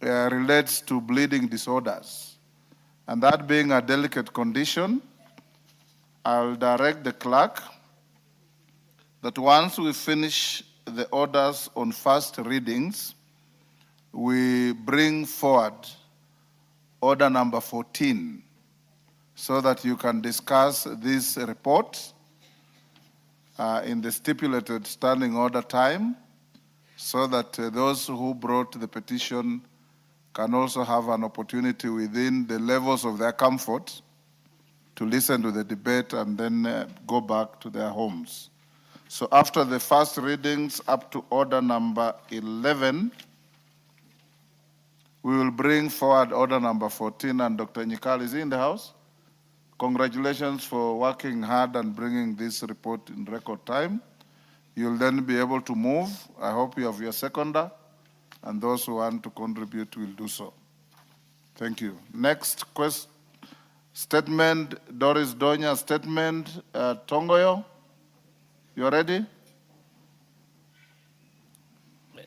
relates to bleeding disorders. And that being a delicate condition, I'll direct the clerk that once we finish the orders on first readings, we bring forward order number 14 so that you can discuss this report in the stipulated standing order time, so that those who brought the petition can also have an opportunity within the levels of their comfort to listen to the debate and then go back to their homes. So after the first readings up to order number 11, we will bring forward order number 14, and Dr. Nyikal is in the house. Congratulations for working hard and bringing this report in record time. You'll then be able to move. I hope you have your seconder, and those who want to contribute will do so. Thank you. Next statement, Doris Donya statement, Tongoyo. You ready?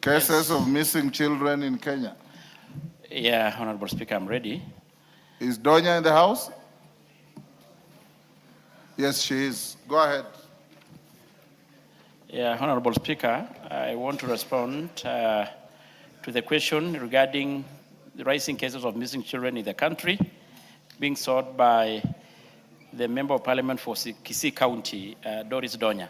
Cases of missing children in Kenya. Yeah, Honorable Speaker, I'm ready. Is Donya in the house? Yes, she is. Go ahead. Yeah, Honorable Speaker, I want to respond to the question regarding the rising cases of missing children in the country being sought by the Member of Parliament for Kisii County, Doris Donya.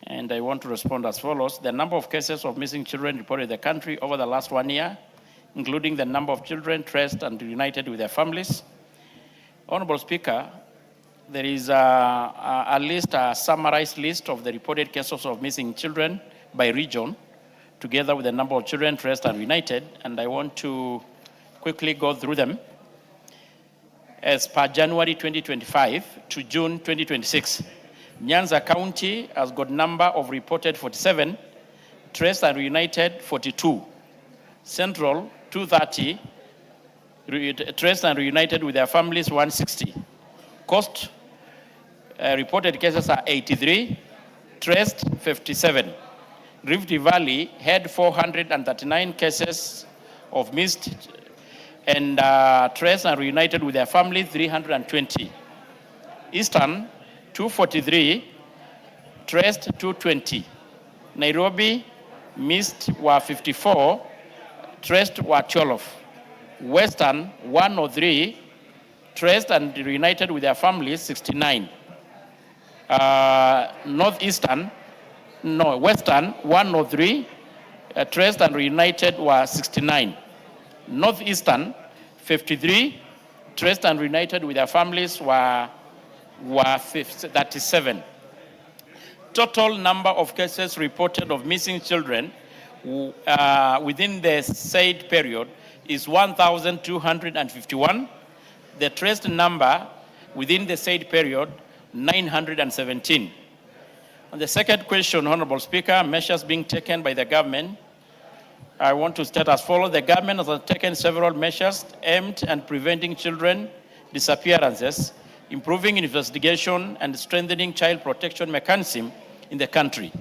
And I want to respond as follows. The number of cases of missing children reported in the country over the last 1 year, including the number of children traced and reunited with their families. Honorable Speaker, there is a summarized list of the reported cases of missing children by region, together with the number of children traced and reunited, and I want to quickly go through them. As per January 2025 to June 2026, Nyanza County has got number of reported 47, traced and reunited 42. Central 230, traced and reunited with their families 160. Coast reported cases are 83, traced 57. Rift Valley had 439 cases of missed and traced and reunited with their families 320. Eastern 243, traced 220. Nairobi missed were 54, traced were 12. Western 103, traced and reunited with their families 69. Western 103, traced and reunited were 69. Northeastern 53, traced and reunited with their families were 37. Total number of cases reported of missing children within the said period is 1,251. The traced number within the said period, 917. On the second question, Honorable Speaker, measures being taken by the government, I want to state as follows. The government has taken several measures aimed at preventing children disappearances, improving investigation, and strengthening child protection mechanism in the country.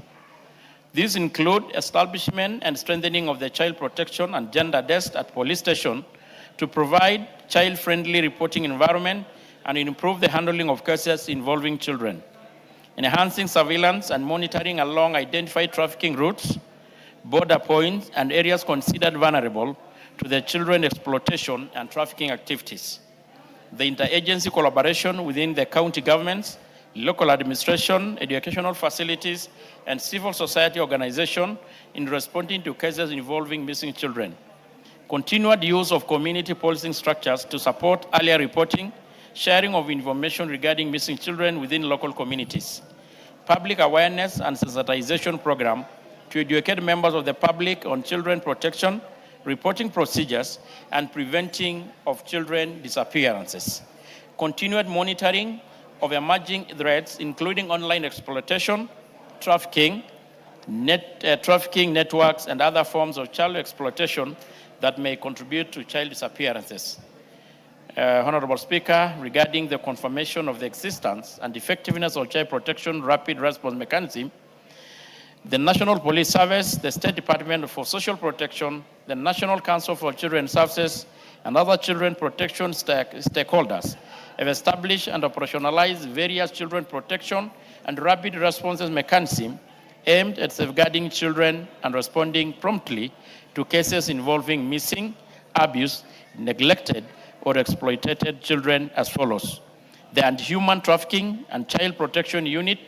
These include establishment and strengthening of the child protection and gender desk at police station to provide child-friendly reporting environment and improve the handling of cases involving children, enhancing surveillance and monitoring along identified trafficking routes, border points, and areas considered vulnerable to the children exploitation and trafficking activities. The interagency collaboration within the county governments, local administration, educational facilities, and civil society organizations in responding to cases involving missing children. Continued use of community policing structures to support earlier reporting, sharing of information regarding missing children within local communities, public awareness and sensitization program to educate members of the public on children protection, reporting procedures, and preventing of children disappearances. Continued monitoring of emerging threats, including online exploitation, trafficking, trafficking networks, and other forms of child exploitation that may contribute to child disappearances. Honorable Speaker, regarding the confirmation of the existence and effectiveness of child protection rapid response mechanism, the National Police Service, the State Department for Social Protection, the National Council for Children Services, and other children protection stakeholders have established and operationalized various children protection and rapid responses mechanisms aimed at safeguarding children and responding promptly to cases involving missing, abused, neglected, or exploited children as follows. The Anti-Human Trafficking and Child Protection Unit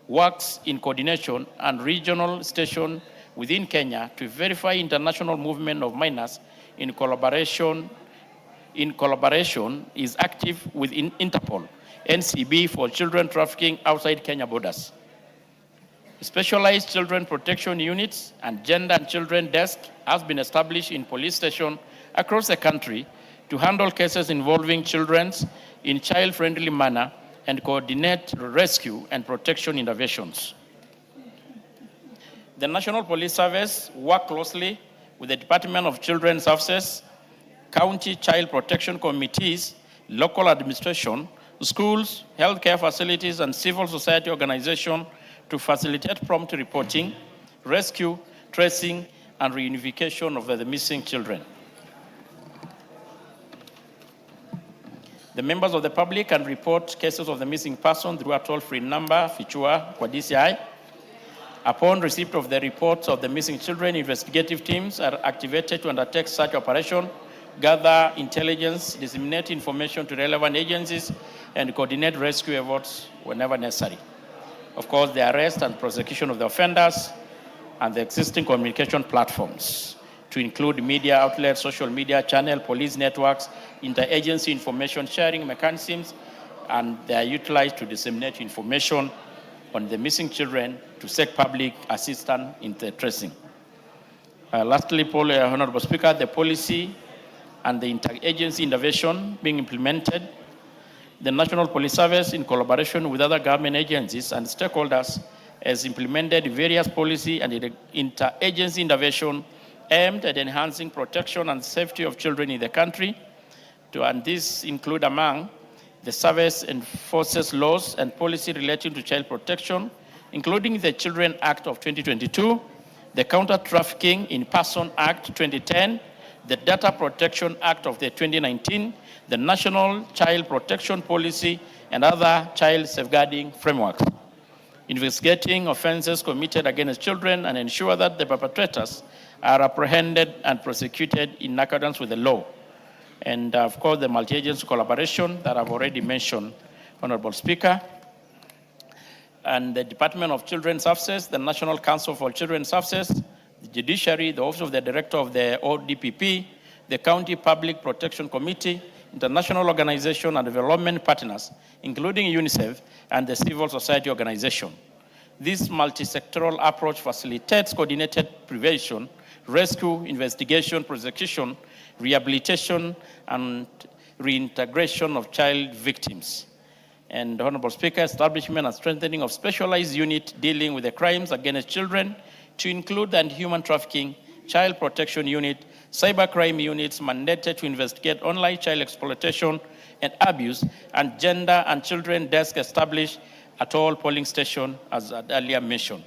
works in coordination and regional station within Kenya to verify international movement of minors in collaboration is active with Interpol, NCB for children trafficking outside Kenya borders. Specialized children protection units and gender and children desk has been established in police stations across the country to handle cases involving children in child-friendly manner and coordinate rescue and protection interventions. The National Police Service works closely with the Department of Children's Services, county child protection committees, local administration, schools, healthcare facilities, and civil society organizations to facilitate prompt reporting, rescue, tracing, and reunification of the missing children. The members of the public can report cases of the missing person through a toll-free number, Fichua, kwa DCI. Upon receipt of the reports of the missing children, investigative teams are activated to undertake such operation, gather intelligence, disseminate information to relevant agencies, and coordinate rescue efforts whenever necessary. Of course, the arrest and prosecution of the offenders and the existing communication platforms to include media outlets, social media channel, police networks, interagency information sharing mechanisms, and they are utilized to disseminate information on the missing children to seek public assistance in the tracing. Lastly, Honorable Speaker, the policy and the interagency intervention being implemented, the National Police Service, in collaboration with other government agencies and stakeholders, has implemented various policy and interagency intervention aimed at enhancing protection and safety of children in the country. And this include among the service enforces laws and policy relating to child protection, including the Children Act of 2022, the Counter Trafficking in Person Act 2010, the Data Protection Act of the 2019, the National Child Protection Policy, and other child safeguarding frameworks. Investigating offenses committed against children and ensure that the perpetrators are apprehended and prosecuted in accordance with the law. And of course, the multi-agency collaboration that I've already mentioned, Honorable Speaker, and the Department of Children's Services, the National Council for Children's Services, the Judiciary, the Office of the Director of the ODPP, the County Public Protection Committee, international organization and development partners, including UNICEF and the civil society organization. This multi-sectoral approach facilitates coordinated prevention, rescue, investigation, prosecution, rehabilitation, and reintegration of child victims. And Honorable Speaker, establishment and strengthening of specialized unit dealing with the crimes against children to include the anti-human trafficking, child protection unit, cybercrime units mandated to investigate online child exploitation and abuse, and gender and children desk established at all polling stations, as earlier mentioned.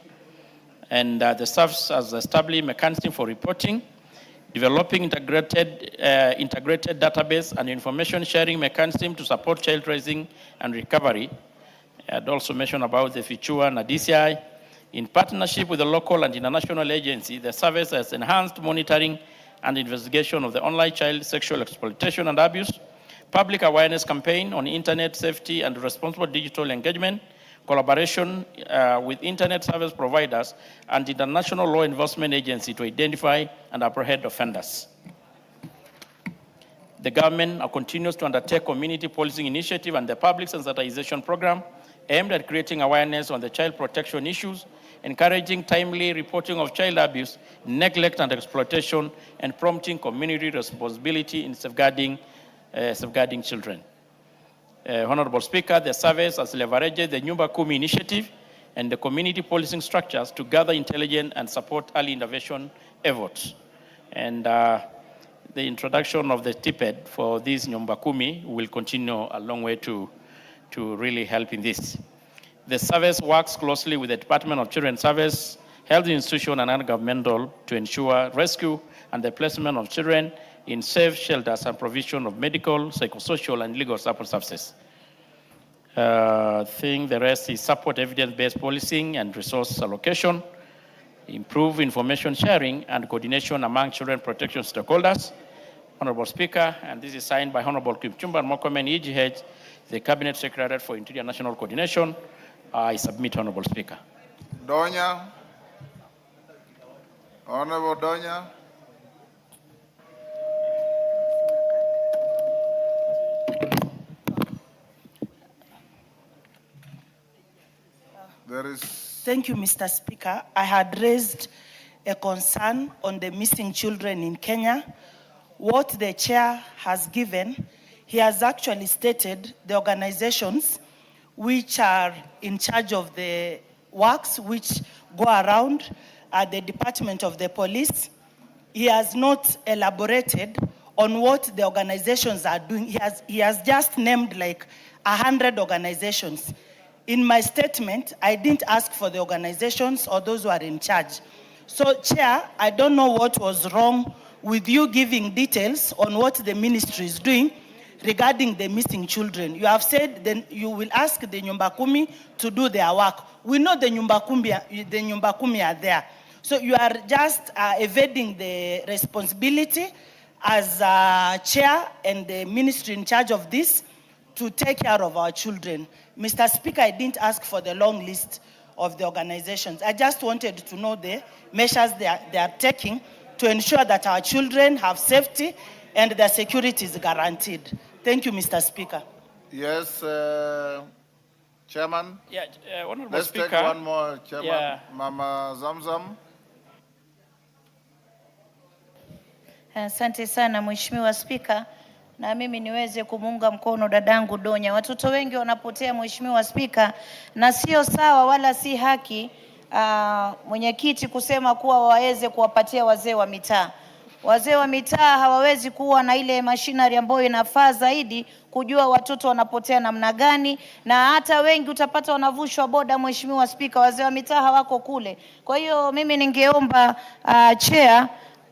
And the staff has established mechanism for reporting, developing integrated database and information sharing mechanism to support child raising and recovery. I'd also mentioned about the Fichua and DCI. In partnership with the local and international agency, the service has enhanced monitoring and investigation of the online child sexual exploitation and abuse, public awareness campaign on internet safety and responsible digital engagement, collaboration with internet service providers and international law enforcement agency to identify and apprehend offenders. The government continues to undertake community policing initiative and the public sensitization program aimed at creating awareness on the child protection issues, encouraging timely reporting of child abuse, neglect and exploitation, and prompting community responsibility in safeguarding children. Honorable Speaker, the service has leveraged the Nyumba Kumi initiative and the community policing structures to gather intelligence and support early intervention efforts. And the introduction of the TPED for this Nyumba Kumi will continue a long way to really help in this. The service works closely with the Department of Children's Service, health institution, and non-governmental to ensure rescue and the placement of children in safe shelters and provision of medical, psychosocial, and legal support services. I think the rest is support evidence-based policing and resource allocation, improve information sharing and coordination among children protection stakeholders. Honorable Speaker, and this is signed by Honorable Kipchumba Murkomen, EGH, the Cabinet Secretary for Interior National Coordination. I submit, Honorable Speaker. Donya. Honorable Donya. Thank you, Mr. Speaker. I had raised a concern on the missing children in Kenya. What the chair has given, he has actually stated the organizations which are in charge of the works which go around at the Department of the Police. He has not elaborated on what the organizations are doing. He has just named like 100 organizations. In my statement, I didn't ask for the organizations or those who are in charge. So, Chair, I don't know what was wrong with you giving details on what the ministry is doing regarding the missing children. You have said then you will ask the Nyumba Kumi to do their work. We know the Nyumba Kumi are there. So you are just evading the responsibility as chair and the ministry in charge of this to take care of our children. Mr. Speaker, I didn't ask for the long list of the organizations. I just wanted to know the measures they are taking to ensure that our children have safety and their security is guaranteed. Thank you, Mr. Speaker. Yes, Chairman. Yeah, Honorable Let's Speaker. take one more, Chairman. Yeah. Mama Zamzam. Asante sana Mheshimiwa Spika, na mimi niweze kumuunga mkono dadangu Donya. Watoto wengi wanapotea Mheshimiwa Spika, na sio sawa wala si haki mwenyekiti kusema kuwa waweze kuwapatia wazee wa mitaa. Wazee wa mitaa hawawezi kuwa na ile machinery ambayo inafaa zaidi kujua watoto wanapotea namna gani, na hata wengi utapata wanavushwa boda Mheshimiwa Spika, wazee wa mitaa hawako kule. Kwa hiyo mimi ningeomba chair,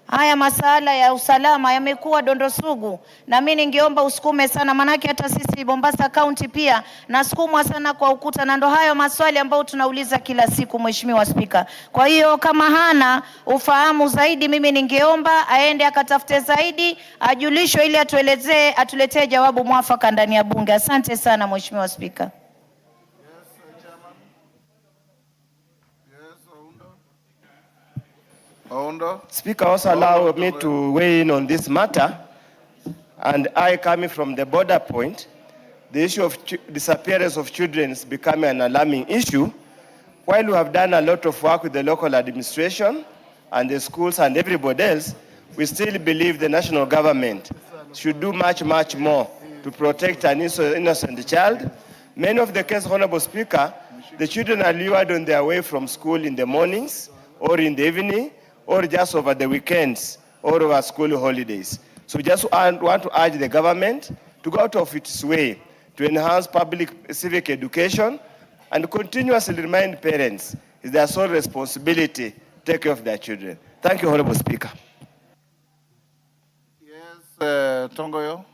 haya masala ya usalama yamekuwa dondo sugu, na mimi ningeomba usukume sana, manake hata sisi Mombasa County pia nasukumwa sana kwa ukuta, na ndo hayo maswali ambayo tunauliza kila siku Mheshimiwa Spika. Kwa hiyo kama hana ufahamu zaidi, mimi ningeomba aende akatafute zaidi, ajulishwe ili atuletee jawabu mwafaka ndani ya bunge. Asante sana Mheshimiwa Spika. Speaker, also allow me to weigh in on this matter. And I, coming from the border point, the issue of disappearance of children is becoming an alarming issue. While we have done a lot of work with the local administration and the schools and everybody else, we still believe the national government should do much, much more to protect an innocent child. Many of the cases, Honorable Speaker, the children are lured on their way from school in the mornings or in the evening, or just over the weekends or over school holidays. So we just want to urge the government to go out of its way to enhance public civic education and continuously remind parents it's their sole responsibility to take care of their children. Thank you, Honorable Speaker. Yes, Tongoyo.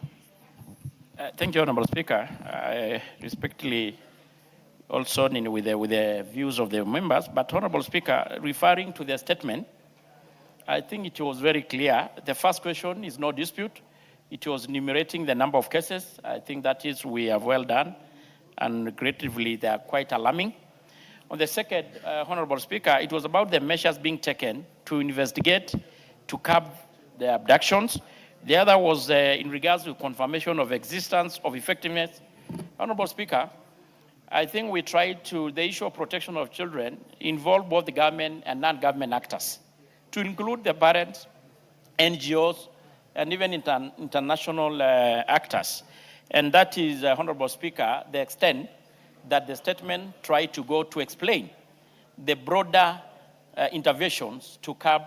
Thank you, Honorable Speaker. I respectfully also with the views of the members, but Honorable Speaker, referring to the statement, I think it was very clear. The first question is no dispute. It was enumerating the number of cases. I think that is, we have well done, and creatively they are quite alarming. On the second, Honorable Speaker, it was about the measures being taken to investigate, to curb the abductions. The other was in regards to confirmation of existence of effectiveness. Honorable Speaker, I think we tried to, the issue of protection of children involve both the government and non-government actors, to include the parents, NGOs, and even international actors. And that is, Honorable Speaker, the extent that the statement tried to go to explain the broader interventions to curb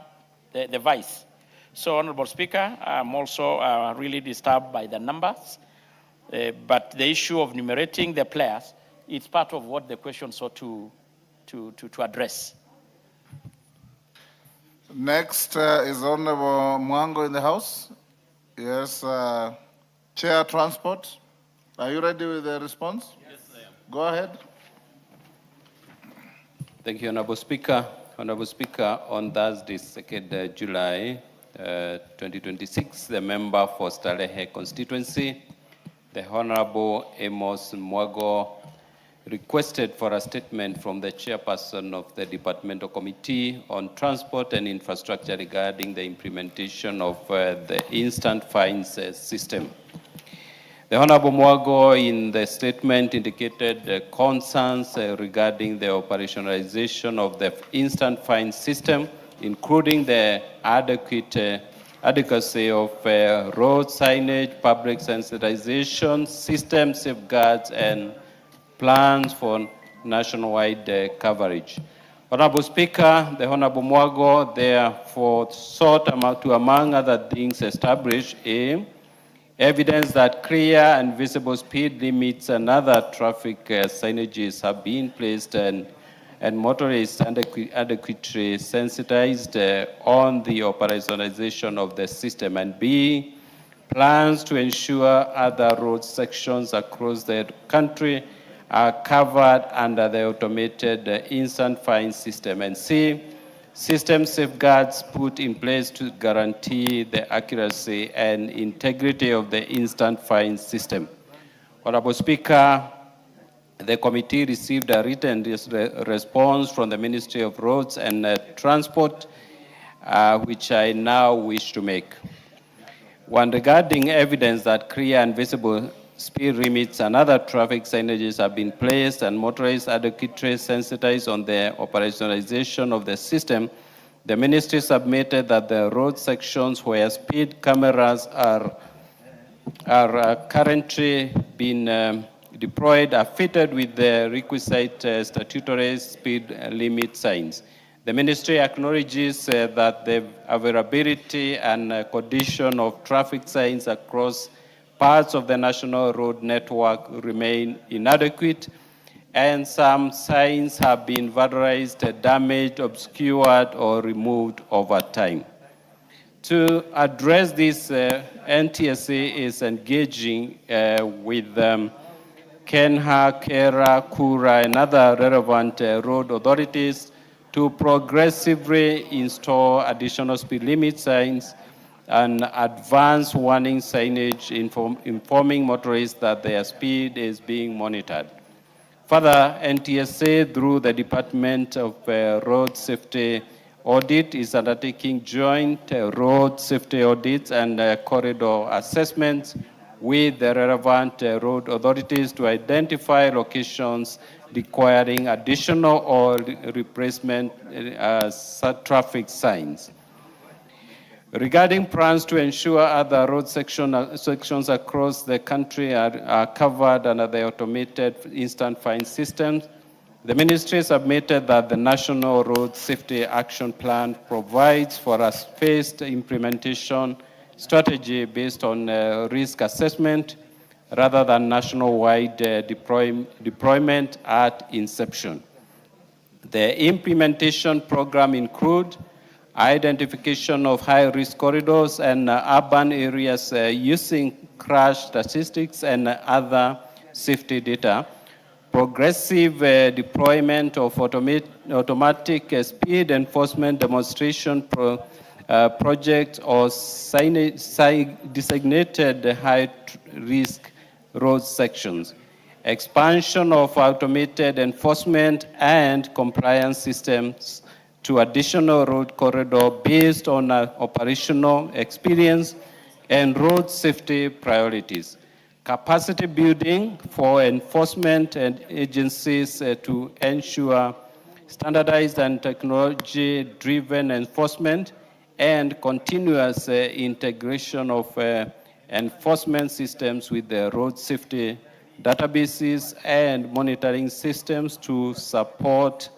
the vice. So, Honorable Speaker, I'm also really disturbed by the numbers, but the issue of numerating the players is part of what the question sought to address. Next is Honorable Mwango in the House. Yes, Chair Transport. Are you ready with the response? Yes, I am. Go ahead. Thank you, Honorable Speaker. Honorable Speaker, on Thursday, 2nd July 2026, the member for Starehe constituency, the Honorable Amos Mwago, requested for a statement from the chairperson of the Departmental Committee on Transport and Infrastructure regarding the implementation of the instant fines system. The Honorable Mwago in the statement indicated concerns regarding the operationalization of the instant fine system, including the adequacy of road signage, public sensitization, system safeguards, and plans for nationwide coverage. Honorable Speaker, the Honorable Mwago therefore sought to, among other things, establish evidence that clear and visible speed limits and other traffic signages have been placed and motorists adequately sensitized on the operationalization of the system, and B, plans to ensure other road sections across the country are covered under the automated instant fine system, and C, system safeguards put in place to guarantee the accuracy and integrity of the instant fine system. Honorable Speaker, the committee received a written response from the Ministry of Roads and Transport, which I now wish to make. One, regarding evidence that clear and visible speed limits and other traffic signages have been placed and motorists adequately sensitized on the operationalization of the system, the ministry submitted that the road sections where speed cameras are currently being deployed are fitted with the requisite statutory speed limit signs. The ministry acknowledges that the availability and condition of traffic signs across parts of the national road network remain inadequate, and some signs have been vandalized, damaged, obscured, or removed over time. To address this, NTSA is engaging with Kenha, Kera, Kura, and other relevant road authorities to progressively install additional speed limit signs and advanced warning signage informing motorists that their speed is being monitored. Further, NTSA, through the Department of Road Safety Audit, is undertaking joint road safety audits and corridor assessments with the relevant road authorities to identify locations requiring additional or replacement traffic signs. Regarding plans to ensure other road sections across the country are covered under the automated instant fine systems, the ministry submitted that the National Road Safety Action Plan provides for a phased implementation strategy based on risk assessment rather than nationwide deployment at inception. The implementation program includes identification of high-risk corridors and urban areas using crash statistics and other safety data, progressive deployment of automatic speed enforcement demonstration projects or designated high-risk road sections, expansion of automated enforcement and compliance systems to additional road corridor based on operational experience, and road safety priorities. Capacity building for enforcement and agencies to ensure standardized and technology-driven enforcement and continuous integration of enforcement systems with the road safety databases and monitoring systems to support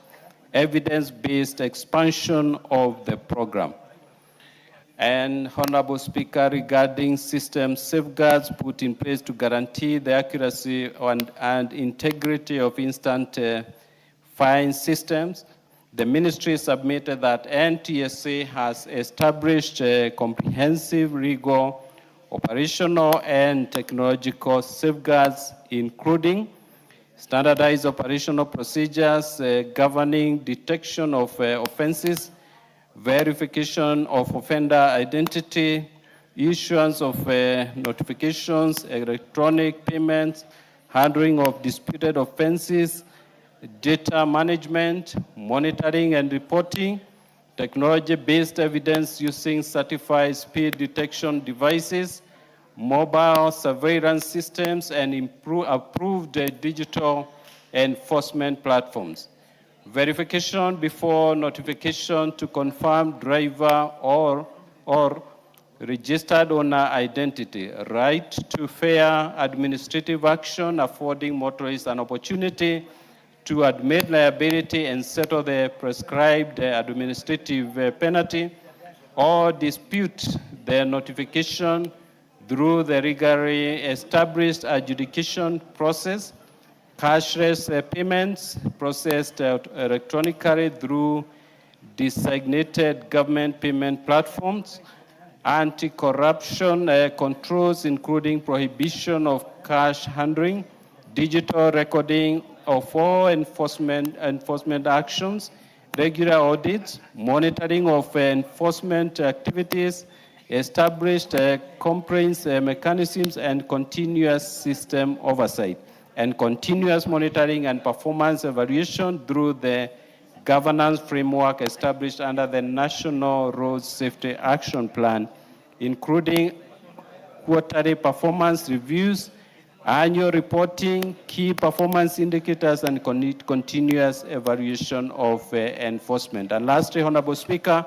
evidence-based expansion of the program. And Honorable Speaker, regarding system safeguards put in place to guarantee the accuracy and integrity of instant fine systems, the ministry submitted that NTSA has established comprehensive legal, operational, and technological safeguards, including standardized operational procedures governing detection of offenses, verification of offender identity, issuance of notifications, electronic payments, handling of disputed offenses, data management, monitoring and reporting, technology-based evidence using certified speed detection devices, mobile surveillance systems, and approved digital enforcement platforms. Verification before notification to confirm driver or registered owner identity, right to fair administrative action affording motorists an opportunity to admit liability and settle the prescribed administrative penalty or dispute the notification through the legally established adjudication process, cashless payments processed electronically through designated government payment platforms, anti-corruption controls including prohibition of cash handling, digital recording of all enforcement actions, regular audits, monitoring of enforcement activities, established complaints mechanisms, and continuous system oversight, and continuous monitoring and performance evaluation through the governance framework established under the National Road Safety Action Plan, including quarterly performance reviews, annual reporting, key performance indicators, and continuous evaluation of enforcement. And lastly, Honorable Speaker,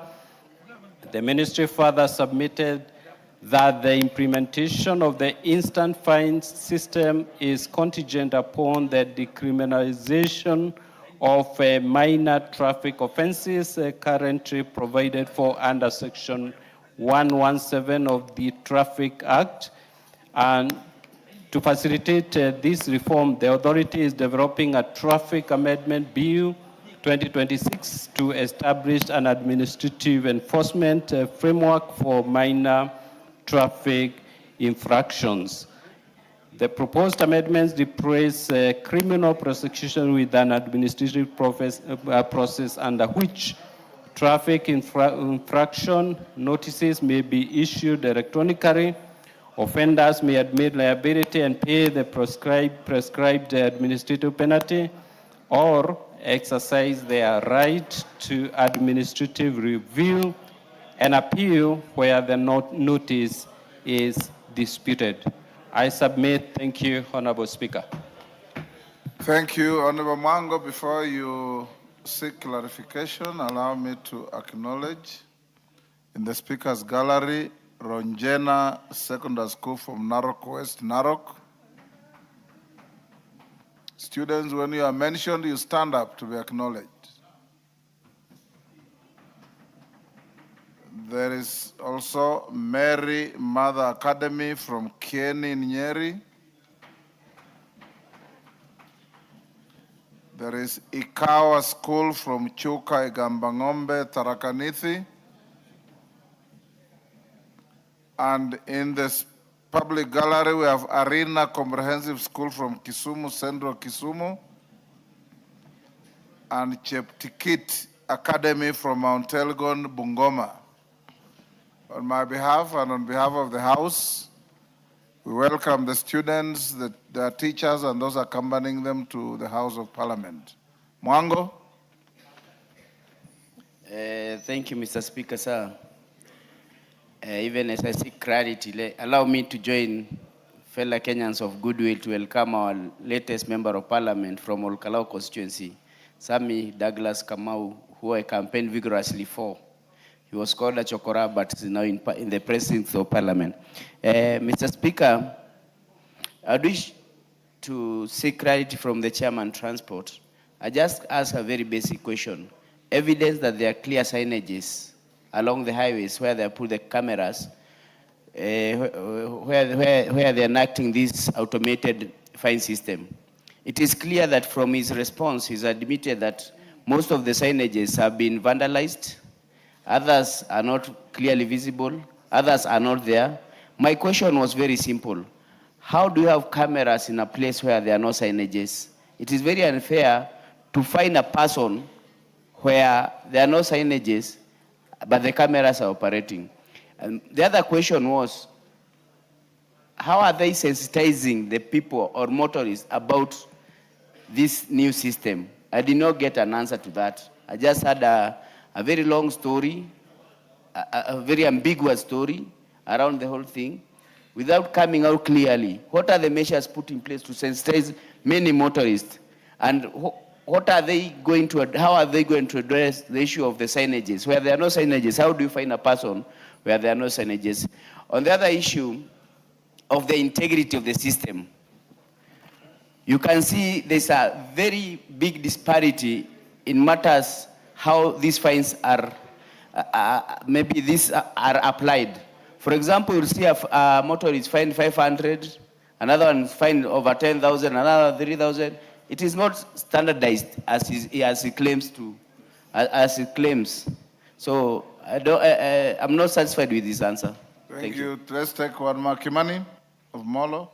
the ministry further submitted that the implementation of the instant fines system is contingent upon the decriminalization of minor traffic offenses currently provided for under Section 117 of the Traffic Act. And to facilitate this reform, the authority is developing a traffic amendment bill 2026 to establish an administrative enforcement framework for minor traffic infractions. The proposed amendments replace criminal prosecution with an administrative process under which traffic infraction notices may be issued electronically. Offenders may admit liability and pay the prescribed administrative penalty or exercise their right to administrative review and appeal where the notice is disputed. I submit. Thank you, Honorable Speaker. Thank you, Honorable Mango. Before you seek clarification, allow me to acknowledge in the Speaker's Gallery, Ronjena Secondary School from Narok West, Narok. Students, when you are mentioned, you stand up to be acknowledged. There is also Mary Mother Academy from Kieni, Nyeri. There is Ikawa School from Chuka, Igambangombe, Tharaka-Nithi. And in this public gallery, we have Arena Comprehensive School from Kisumu, Central Kisumu, and Cheptikit Academy from Mount Elgon, Bungoma. On my behalf and on behalf of the House, we welcome the students, their teachers, and those accompanying them to the House of Parliament. Mwango? Thank you, Mr. Speaker, sir. even as I seek clarity, allow me to join fellow Kenyans of goodwill to welcome our latest member of parliament from Kalou constituency, Sammy Douglas Kamau, who I campaigned vigorously for. He was called a chokora, but is now in the precincts of parliament. Mr. Speaker, I wish to seek clarity from the chairman transport. I just ask a very basic question. Evidence that there are clear signages along the highways where they put the cameras, where they're enacting this automated fine system. It is clear that from his response, he's admitted that most of the signages have been vandalized, others are not clearly visible, others are not there. My question was very simple. How do you have cameras in a place where there are no signages? It is very unfair to find a person where there are no signages, but the cameras are operating. And the other question was, how are they sensitizing the people or motorists about this new system? I did not get an answer to that. I just had a very long story, a very ambiguous story around the whole thing, without coming out clearly. What are the measures put in place to sensitize many motorists? And what are they going to, how are they going to address the issue of the signages? Where there are no signages, how do you find a person where there are no signages? On the other issue of the integrity of the system, you can see there's a very big disparity in matters how these fines are, maybe these are applied. For example, you'll see a motorist fined 500, another one is fined over 10,000, another 3,000. It is not standardized as he claims to, as he claims. So I'm not satisfied with this answer. Thank you. Let's take one more. Kimani of Molo.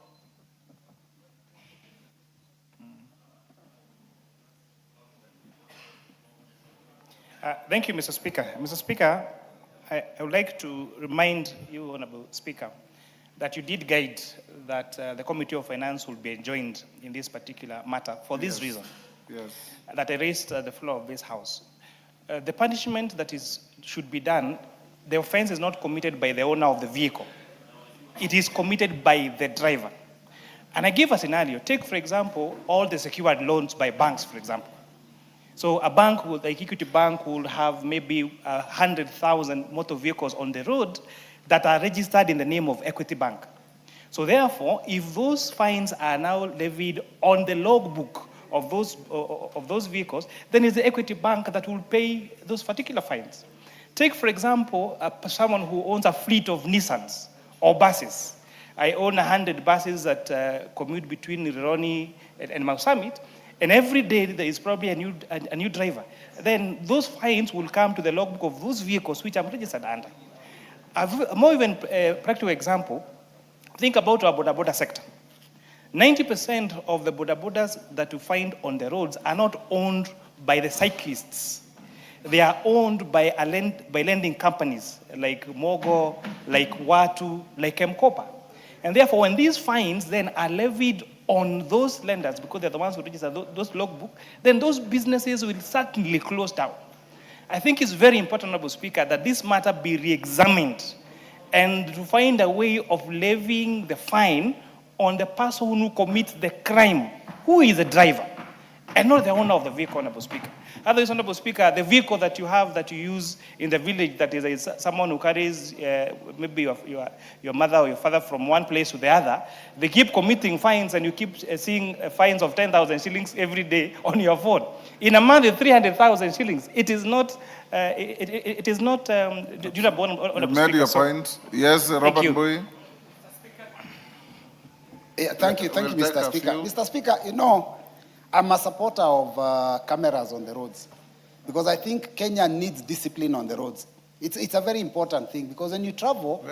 Thank you, Mr. Speaker. Mr. Speaker, I would like to remind you, Honorable Speaker, that you did guide that the Committee of Finance will be enjoined in this particular matter for this reason. Yes. That I raised the floor of this House. The punishment that should be done, the offense is not committed by the owner of the vehicle. It is committed by the driver. And I give a scenario. Take, for example, all the secured loans by banks, for example. So a bank, like Equity Bank, will have maybe 100,000 motor vehicles on the road that are registered in the name of Equity Bank. So therefore, if those fines are now levied on the logbook of those vehicles, then it's the Equity Bank that will pay those particular fines. Take, for example, someone who owns a fleet of Nissans or buses. I own 100 buses that commute between Rironi and Mau Summit, and every day there is probably a new driver. Then those fines will come to the logbook of those vehicles which I'm registered under. A more even practical example, think about our boda sector. 90% of the bodas that you find on the roads are not owned by the cyclists. They are owned by lending companies like Mogo, like Watu, like Mkopa. And therefore, when these fines then are levied on those lenders, because they're the ones who register those logbook, then those businesses will certainly close down. I think it's very important, Honorable Speaker, that this matter be re-examined and to find a way of levying the fine on the person who commits the crime, who is the driver, and not the owner of the vehicle, Honorable Speaker. Otherwise, Honorable Speaker, the vehicle that you have, that you use in the village, that is someone who carries maybe your mother or your father from one place to the other, they keep committing fines and you keep seeing fines of 10,000 shillings every day on your phone. In a month, 300,000 shillings. It is not, it is not durable, Honorable Speaker. Made your point. Yes, Robert Boy. Yeah, thank you, Mr. Speaker. Mr. Speaker, you know, I'm a supporter of cameras on the roads because I think Kenya needs discipline on the roads. It's a very important thing because when you travel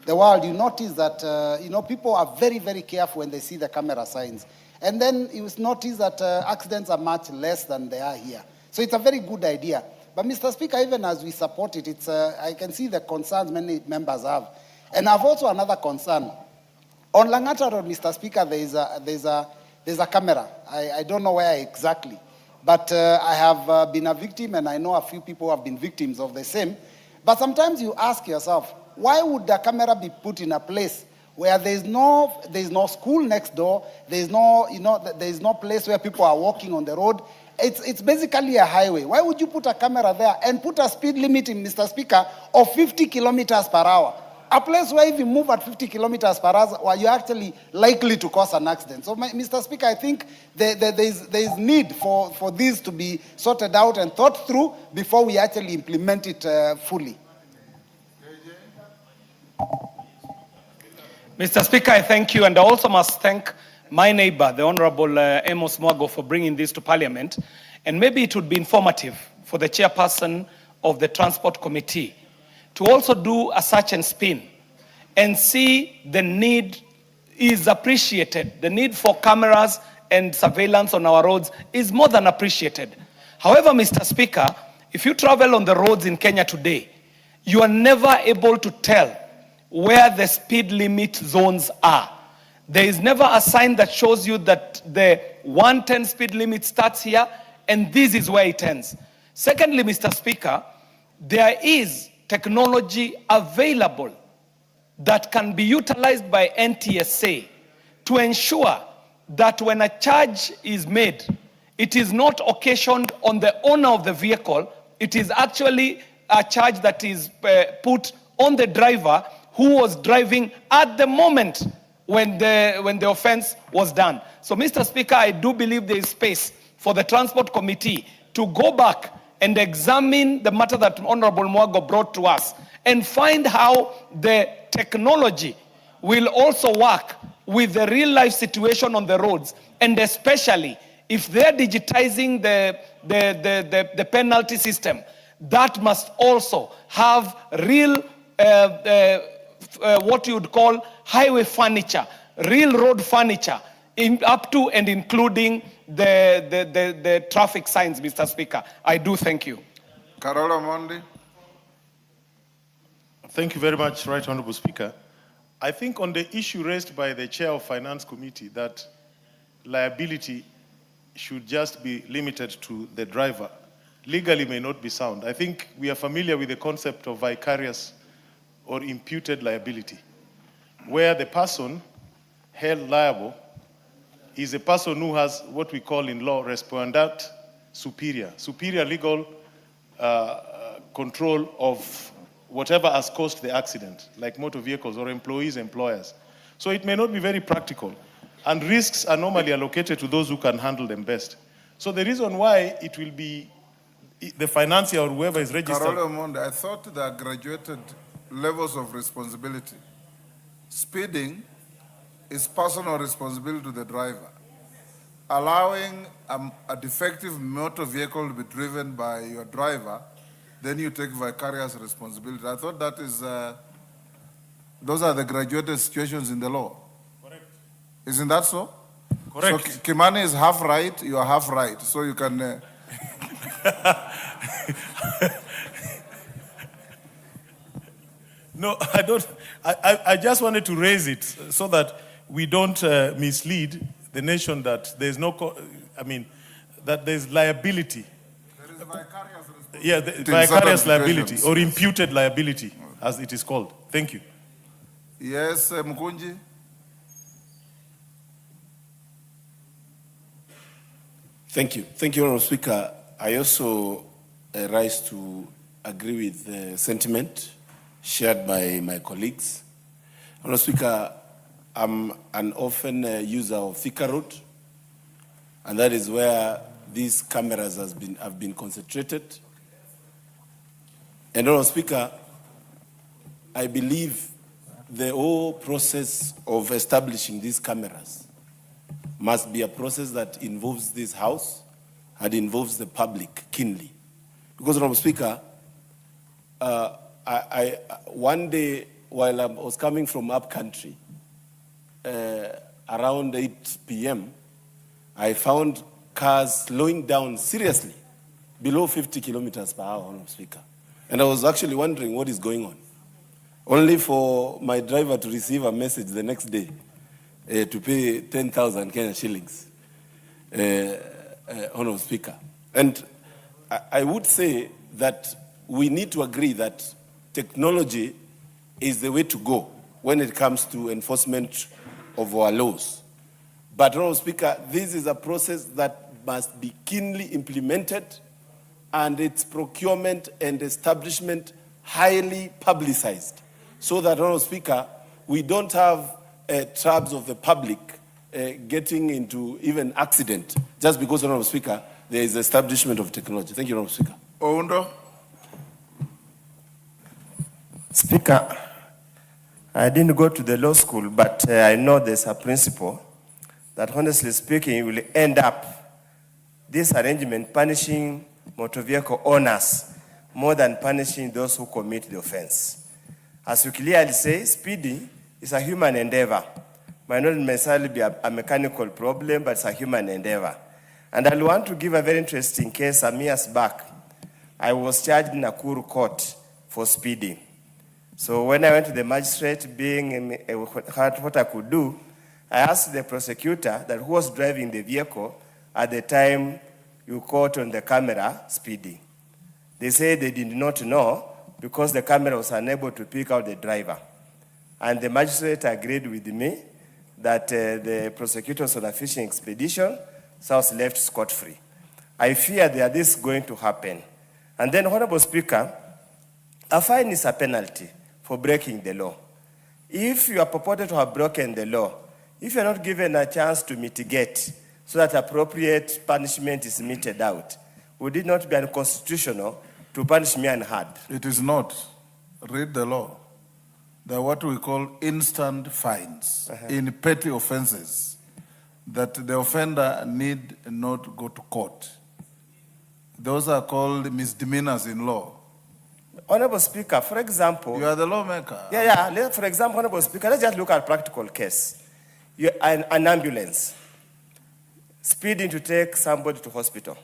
the world, you notice that, you know, people are very, very careful when they see the camera signs. And then you notice that accidents are much less than they are here. So it's a very good idea. But Mr. Speaker, even as we support it, I can see the concerns many members have. And I have also another concern. On Langata Road, Mr. Speaker, there's a camera. I don't know where exactly. But I have been a victim, and I know a few people have been victims of the same. But sometimes you ask yourself, why would the camera be put in a place where there is no school next door, there is no place where people are walking on the road? It's basically a highway. Why would you put a camera there and put a speed limit in, Mr. Speaker, of 50 kilometers per hour? A place where if you move at 50 kilometers per hour, you're actually likely to cause an accident. So, Mr. Speaker, I think there is need for this to be sorted out and thought through before we actually implement it fully. Mr. Speaker, I thank you, and I also must thank my neighbor, the Honorable Amos Mwago, for bringing this to Parliament. And maybe it would be informative for the chairperson of the Transport Committee to also do a search and spin and see the need is appreciated. The need for cameras and surveillance on our roads is more than appreciated. However, Mr. Speaker, if you travel on the roads in Kenya today, you are never able to tell where the speed limit zones are. There is never a sign that shows you that the 110 speed limit starts here and this is where it ends. Secondly, Mr. Speaker, there is technology available that can be utilized by NTSA to ensure that when a charge is made, it is not occasioned on the owner of the vehicle, it is actually a charge that is put on the driver who was driving at the moment when the offense was done. So, Mr. Speaker, I do believe there is space for the Transport Committee to go back and examine the matter that Honorable Mwago brought to us and find how the technology will also work with the real-life situation on the roads, and especially if they're digitizing the penalty system, that must also have real what you would call highway furniture, real road furniture, up to and including the traffic signs, Mr. Speaker. I do thank you. Carola Mondi. Thank you very much, Right Honorable Speaker. I think on the issue raised by the Chair of Finance Committee that liability should just be limited to the driver, legally may not be sound. I think we are familiar with the concept of vicarious or imputed liability, where the person held liable is a person who has what we call in law respondeat superior legal control of whatever has caused the accident, like motor vehicles or employees, employers. So it may not be very practical, and risks are normally allocated to those who can handle them best. So the reason why it will be the financier or whoever is registered. Carola Mondi, I thought there are graduated levels of responsibility. Speeding is personal responsibility to the driver. Allowing a defective motor vehicle to be driven by your driver, then you take vicarious responsibility. I thought that is, those are the graduated situations in the law. Correct. Isn't that so? Correct. So Kimani is half right, you are half right. So you can... No, I don't. I just wanted to raise it so that we don't mislead the nation that there's no, that there's liability. There is a vicarious responsibility. Yeah, vicarious liability or imputed liability, as it is called. Thank you. Yes, Mkunji. Thank you. Thank you, Honourable Speaker. I also rise to agree with the sentiment shared by my colleagues. Honourable Speaker, I'm an often user of Thika Road, and that is where these cameras have been concentrated. And Honourable Speaker, I believe the whole process of establishing these cameras must be a process that involves this House and involves the public keenly. Because, Honourable Speaker, one day while I was coming from up country, around 8 p.m., I found cars slowing down seriously below 50 kilometers per hour, Honourable Speaker. And I was actually wondering what is going on. Only for my driver to receive a message the next day to pay 10,000 Kenya shillings, Honourable Speaker. And I would say that we need to agree that technology is the way to go when it comes to enforcement of our laws. But, Honorable Speaker, this is a process that must be keenly implemented and its procurement and establishment highly publicized so that, Honorable Speaker, we don't have tribes of the public getting into even accident just because, Honorable Speaker, there is establishment of technology. Thank you, Honorable Speaker. Oundo. Speaker, I didn't go to the law school, but I know there's a principle that, honestly speaking, will end up this arrangement punishing motor vehicle owners more than punishing those who commit the offense. As you clearly say, speeding is a human endeavor. Might not necessarily be a mechanical problem, but it's a human endeavor. And I want to give a very interesting case. Some years back, I was charged in Nakuru court for speeding. So when I went to the magistrate, being what I could do, I asked the prosecutor that who was driving the vehicle at the time you caught on the camera speeding. They said they did not know because the camera was unable to pick out the driver. And the magistrate agreed with me that the prosecutor was on a fishing expedition, so I was left scot-free. I fear that this is going to happen. And then, Honorable Speaker, a fine is a penalty for breaking the law. If you are purported to have broken the law, if you are not given a chance to mitigate so that appropriate punishment is meted out, would it not be unconstitutional to punish me unheard? It is not. Read the law. There are what we call instant fines in petty offenses that the offender need not go to court. Those are called misdemeanors in law. Honorable Speaker, for example... You are the lawmaker. Yeah. For example, Honorable Speaker, let's just look at a practical case. An ambulance speeding to take somebody to hospital.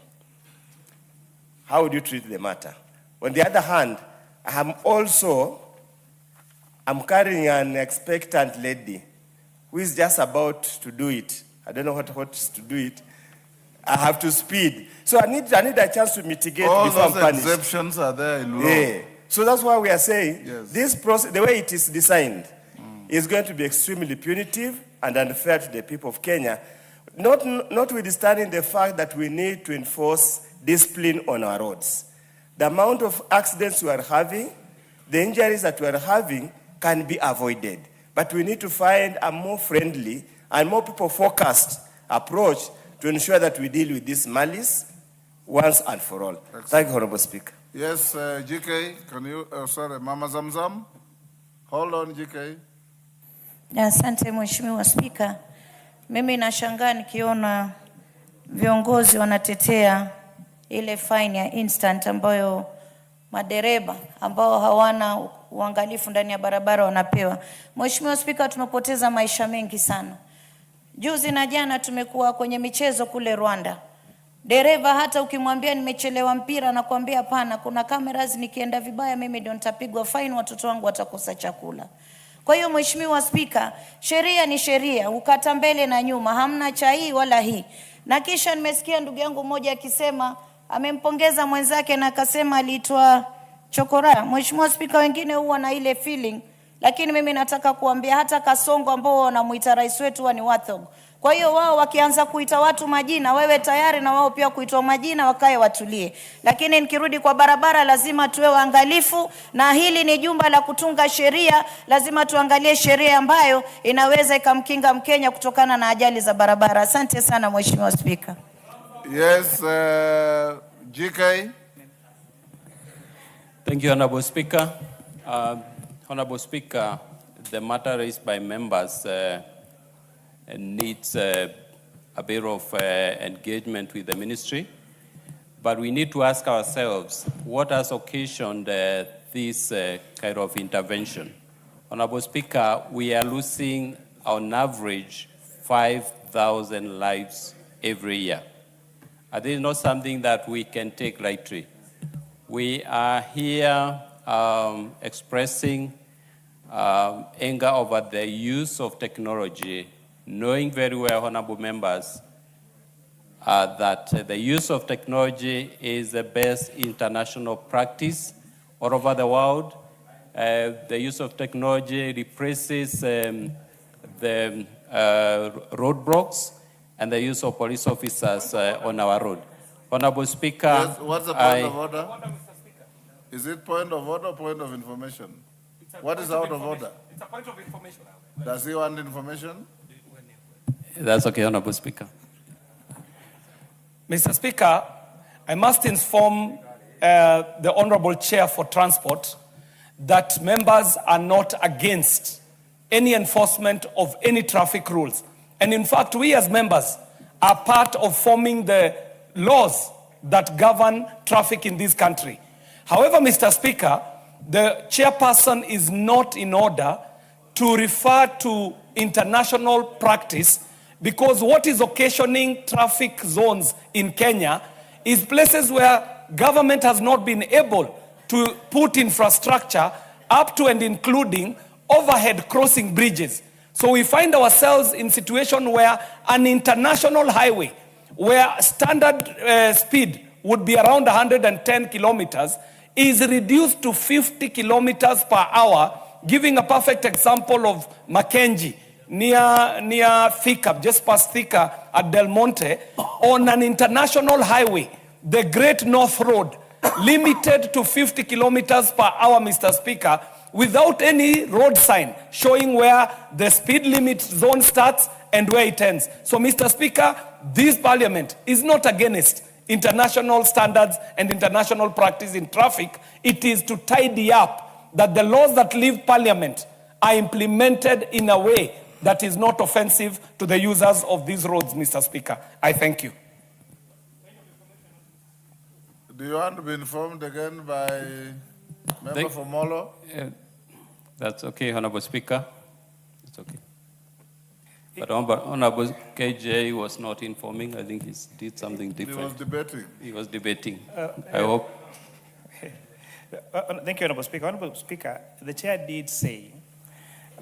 How would you treat the matter? On the other hand, I'm carrying an expectant lady who is just about to do it. I don't know what is to do it. I have to speed. So I need a chance to mitigate before I'm punished. All those exemptions are there in law. Yeah. So that's why we are saying this process, the way it is designed, is going to be extremely punitive and unfair to the people of Kenya, notwithstanding the fact that we need to enforce discipline on our roads. The amount of accidents we are having, the injuries that we are having can be avoided. But we need to find a more friendly and more people-focused approach to ensure that we deal with this malice once and for all. Thank you, Honorable Speaker. Yes, GK, can you, sorry, Mama Zamzam? Hold on, GK. Asante Mheshimiwa Spika. Mimi nashangaa nikiona viongozi wanatetea ile fine ya instant ambayo madereba ambao hawana uangalifu ndani ya barabara wanapewa. Mheshimiwa Spika, tumepoteza maisha mengi sana. Juzi na jana tumekuwa kwenye michezo kule Rwanda. Dereva hata ukimwambia nimechelewa mpira na kuambia hapana, kuna cameras, nikienda vibaya mimi ndio nitapigwa fine, watoto wangu watakosa chakula. Kwa hiyo Mheshimiwa Spika, sheria ni sheria, ukata mbele na nyuma, hamna cha hii wala hii. Na kisha nimesikia ndugu yangu mmoja akisema amempongeza mwenzake na akasema aliitwa chokora. Mheshimiwa Spika, wengine huwa na ile feeling, lakini mimi nataka kuambia hata Kasongo ambao wanamuita rais wetu wa ni Wathog. Kwa hiyo wao wakianza kuita watu majina, wewe tayari na wao pia kuitwa majina, wakae watulie. Lakini nikirudi kwa barabara lazima tuwe waangalifu, na hili ni jumba la kutunga sheria, lazima tuangalie sheria ambayo inaweza ikamkinga Mkenya kutokana na ajali za barabara. Asante sana Mheshimiwa Spika. Yes, GK. Thank you, Honorable Speaker. Honorable Speaker, the matter raised by members needs a bit of engagement with the ministry, but we need to ask ourselves what has occasioned this kind of intervention. Honorable Speaker, we are losing on average 5,000 lives every year. This is not something that we can take lightly. We are here expressing anger over the use of technology, knowing very well, honorable members, that the use of technology is the best international practice all over the world. The use of technology replaces the roadblocks and the use of police officers on our road. Honorable Speaker, Yes, what's the point of order? Is it point of order or point of information? What is out of order? It's a point of information. Does he want information? That's okay, Honorable Speaker. Mr. Speaker, I must inform the Honorable Chair for Transport that members are not against any enforcement of any traffic rules. And in fact, we as members are part of forming the laws that govern traffic in this country. However, Mr. Speaker, the chairperson is not in order to refer to international practice, because what is occasioning traffic zones in Kenya is places where government has not been able to put infrastructure up to and including overhead crossing bridges. So we find ourselves in a situation where an international highway, where standard speed would be around 110 kilometers, is reduced to 50 kilometers per hour, giving a perfect example of Mackenzie, near Thika, just past Thika at Del Monte, on an international highway, the Great North Road, limited to 50 kilometers per hour, Mr. Speaker, without any road sign showing where the speed limit zone starts and where it ends. So, Mr. Speaker, this parliament is not against international standards and international practice in traffic. It is to tidy up that the laws that leave parliament are implemented in a way that is not offensive to the users of these roads, Mr. Speaker. I thank you. Do you want to be informed again by member for Molo? That's okay, Honorable Speaker. It's okay. But Honorable KJ was not informing. I think he did something different. He was debating. He was debating. I hope. Thank you, Honorable Speaker. Honorable Speaker, the chair did say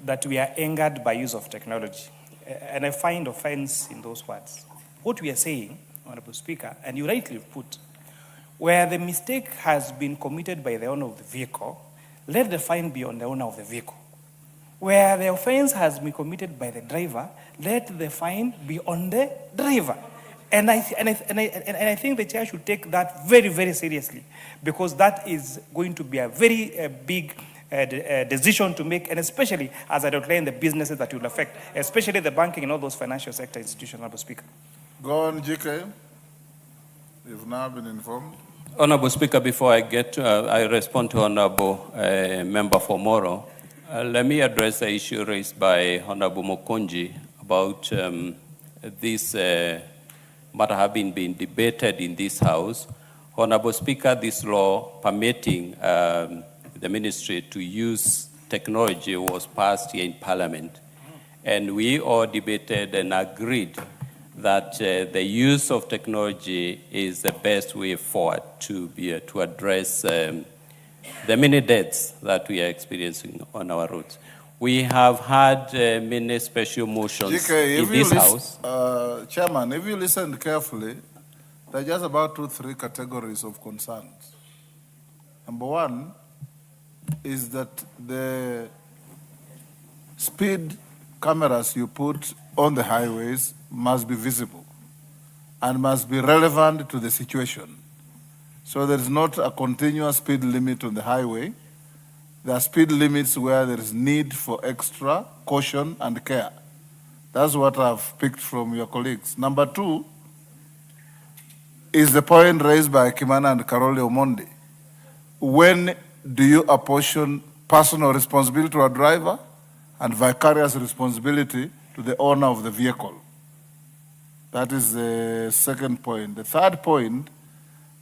that we are angered by use of technology. And I find offense in those words. What we are saying, Honorable Speaker, and you rightly put, where the mistake has been committed by the owner of the vehicle, let the fine be on the owner of the vehicle. Where the offense has been committed by the driver, let the fine be on the driver. And I think the chair should take that very, very seriously, because that is going to be a very big decision to make, and especially as I outline the businesses that will affect, especially the banking and all those financial sector institutions, Honorable Speaker. Go on, GK. You've now been informed. Honorable Speaker, before I respond to Honorable Member for Moro, let me address the issue raised by Honorable Mokonji about this matter having been debated in this House. Honorable Speaker, this law permitting the ministry to use technology was passed here in Parliament. And we all debated and agreed that the use of technology is the best way forward to address the many deaths that we are experiencing on our roads. We have had many special motions GK, in this House. Chairman, if you listen carefully, there are just about 2-3 categories of concerns. Number one is that the speed cameras you put on the highways must be visible and must be relevant to the situation. So there is not a continuous speed limit on the highway. There are speed limits where there is need for extra caution and care. That's what I've picked from your colleagues. Number two is the point raised by Kimana and Karoli Omondi. When do you apportion personal responsibility to a driver and vicarious responsibility to the owner of the vehicle? That is the second point. The third point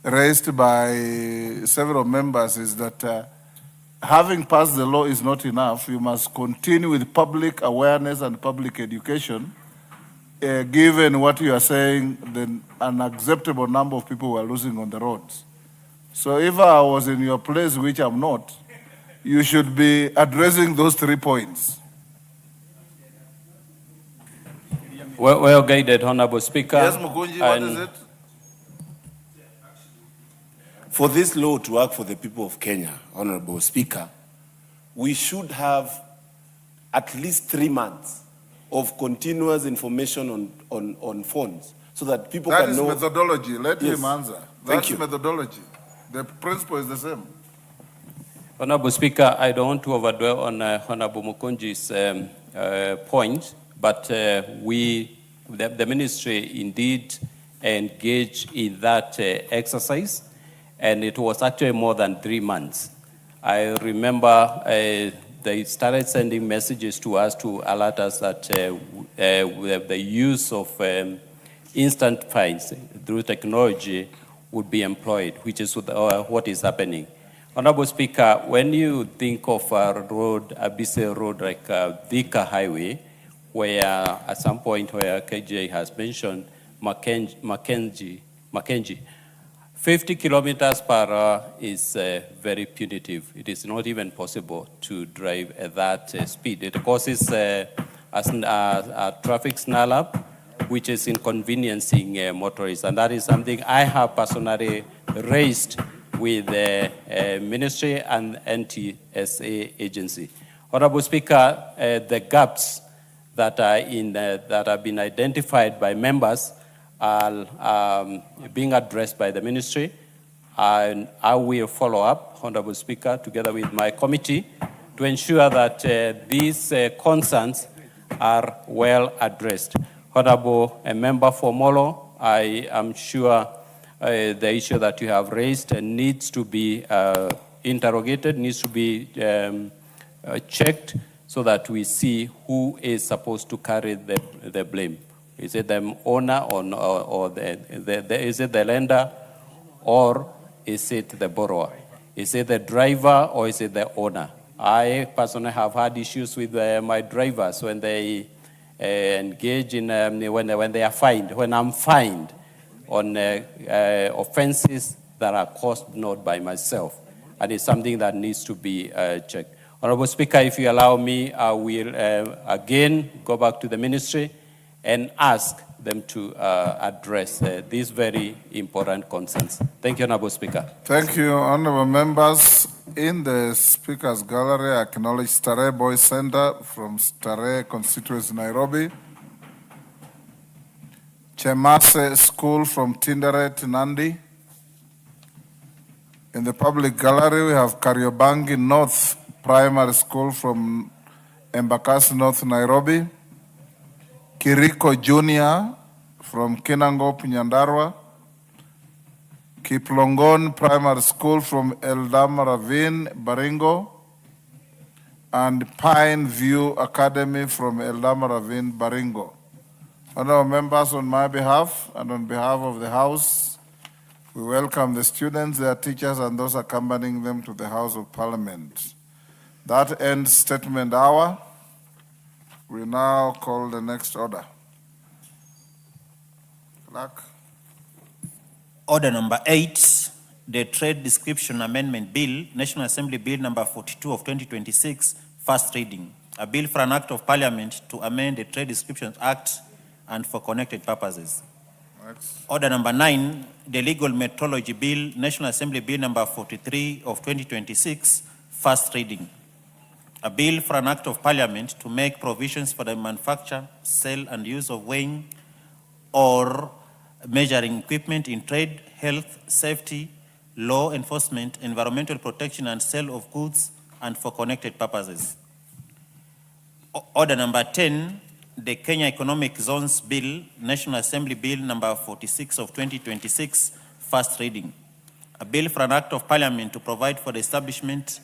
raised by several members is that having passed the law is not enough. You must continue with public awareness and public education. Given what you are saying, then an unacceptable number of people were losing on the roads. So if I was in your place, which I'm not, you should be addressing those 3 points. Well guided, Honorable Speaker. Yes, Mukunji, what is it? For this law to work for the people of Kenya, Honorable Speaker, we should have at least 3 months of continuous information on phones so that people That can is know. methodology. Let Yes. him answer. Thank That's you. methodology. The principle is the same. Honorable Speaker, I don't want to overdwell on Honorable Mukunji's point, but the ministry indeed engaged in that exercise, and it was actually more than 3 months. I remember they started sending messages to us to alert us that the use of instant fines through technology would be employed, which is what is happening. Honorable Speaker, when you think of a busy road like Thika Highway, where at some point where KJ has mentioned Mackenzie, 50 kilometers per hour is very punitive. It is not even possible to drive at that speed. It causes a traffic snarl-up, which is inconveniencing motorists. And that is something I have personally raised with the ministry and NTSA agency. Honorable Speaker, the gaps that are that have been identified by members are being addressed by the ministry, and I will follow up, Honorable Speaker, together with my committee to ensure that these concerns are well addressed. Honorable Member for Molo, I am sure the issue that you have raised needs to be interrogated, needs to be checked so that we see who is supposed to carry the blame. Is it the owner or is it the lender, or is it the borrower? Is it the driver or is it the owner? I personally have had issues with my drivers when they engage in, when they are fined, when I'm fined on offenses that are caused not by myself. And it's something that needs to be checked. Honorable Speaker, if you allow me, I will again go back to the ministry and ask them to address these very important concerns. Thank you, Honorable Speaker. Thank you, honorable members. In the Speaker's Gallery, I acknowledge Starehe Boys Center from Starehe constituency, Nairobi. Chemase School from Tinderet, Nandi. In the public gallery, we have Kariobangi North Primary School from Embakasi North, Nairobi. Kiriko Junior from Kinangop, Nyandarua. Kiplongon Primary School from Eldama Ravine, Baringo. And Pine View Academy from Eldama Ravine, Baringo. Honorable members, on my behalf and on behalf of the House, we welcome the students, their teachers, and those accompanying them to the House of Parliament. That ends statement hour. We now call the next order. Clerk. Order number 8, the Trade Description Amendment Bill, National Assembly Bill number 42 of 2026, first reading. A bill for an act of parliament to amend the Trade Description Act and for connected purposes. Next. Order number 9, the Legal Metrology Bill, National Assembly Bill number 43 of 2026, first reading. A bill for an act of parliament to make provisions for the manufacture, sale, and use of weighing or measuring equipment in trade, health, safety, law enforcement, environmental protection, and sale of goods, and for connected purposes. Order number 10, the Kenya Economic Zones Bill, National Assembly Bill number 46 of 2026, first reading. A bill for an act of parliament to provide for the establishment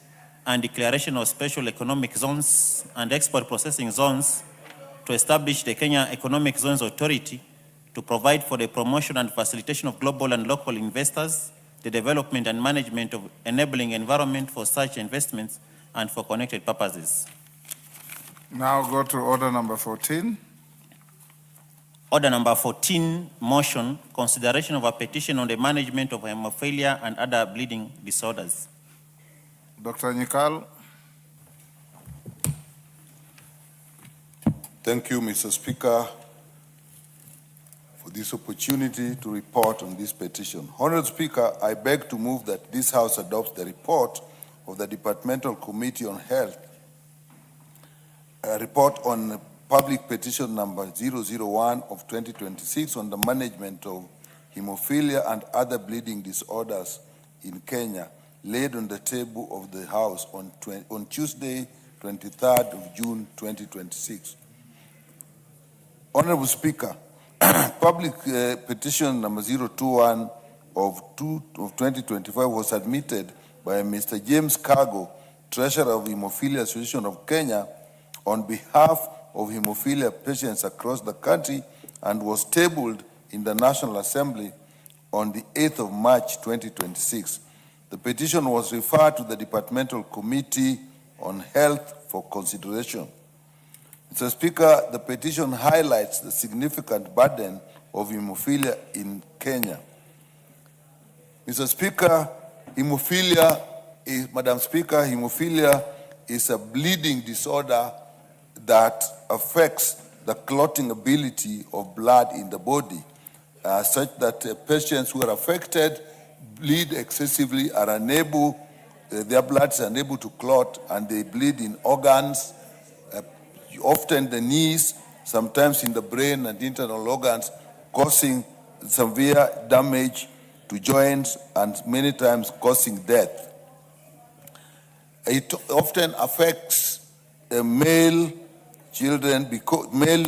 and declaration of special economic zones and export processing zones, to establish the Kenya Economic Zones Authority, to provide for the promotion and facilitation of global and local investors, the development and management of enabling environment for such investments, and for connected purposes. Now go to order number 14. Order number 14, motion, consideration of a petition on the management of hemophilia and other bleeding disorders. Dr. Nyikal. Thank you, Mr. Speaker, for this opportunity to report on this petition. Honourable Speaker, I beg to move that this House adopts the report of the Departmental Committee on Health, a report on public petition number 001 of 2026 on the management of hemophilia and other bleeding disorders in Kenya, laid on the table of the House on Tuesday, 23rd of June 2026. Honorable Speaker, public petition number 021 of 2025 was submitted by Mr. James Cargo, Treasurer of Hemophilia Association of Kenya, on behalf of hemophilia patients across the country and was tabled in the National Assembly on the 8th of March 2026. The petition was referred to the Departmental Committee on Health for consideration. Mr. Speaker, the petition highlights the significant burden of hemophilia in Kenya. Mr. Speaker, Madam Speaker, hemophilia is a bleeding disorder that affects the clotting ability of blood in the body, such that patients who are affected bleed excessively, are unable, their blood is unable to clot, and they bleed in organs, often the knees, sometimes in the brain and internal organs, causing severe damage to joints and many times causing death. It often affects male children, male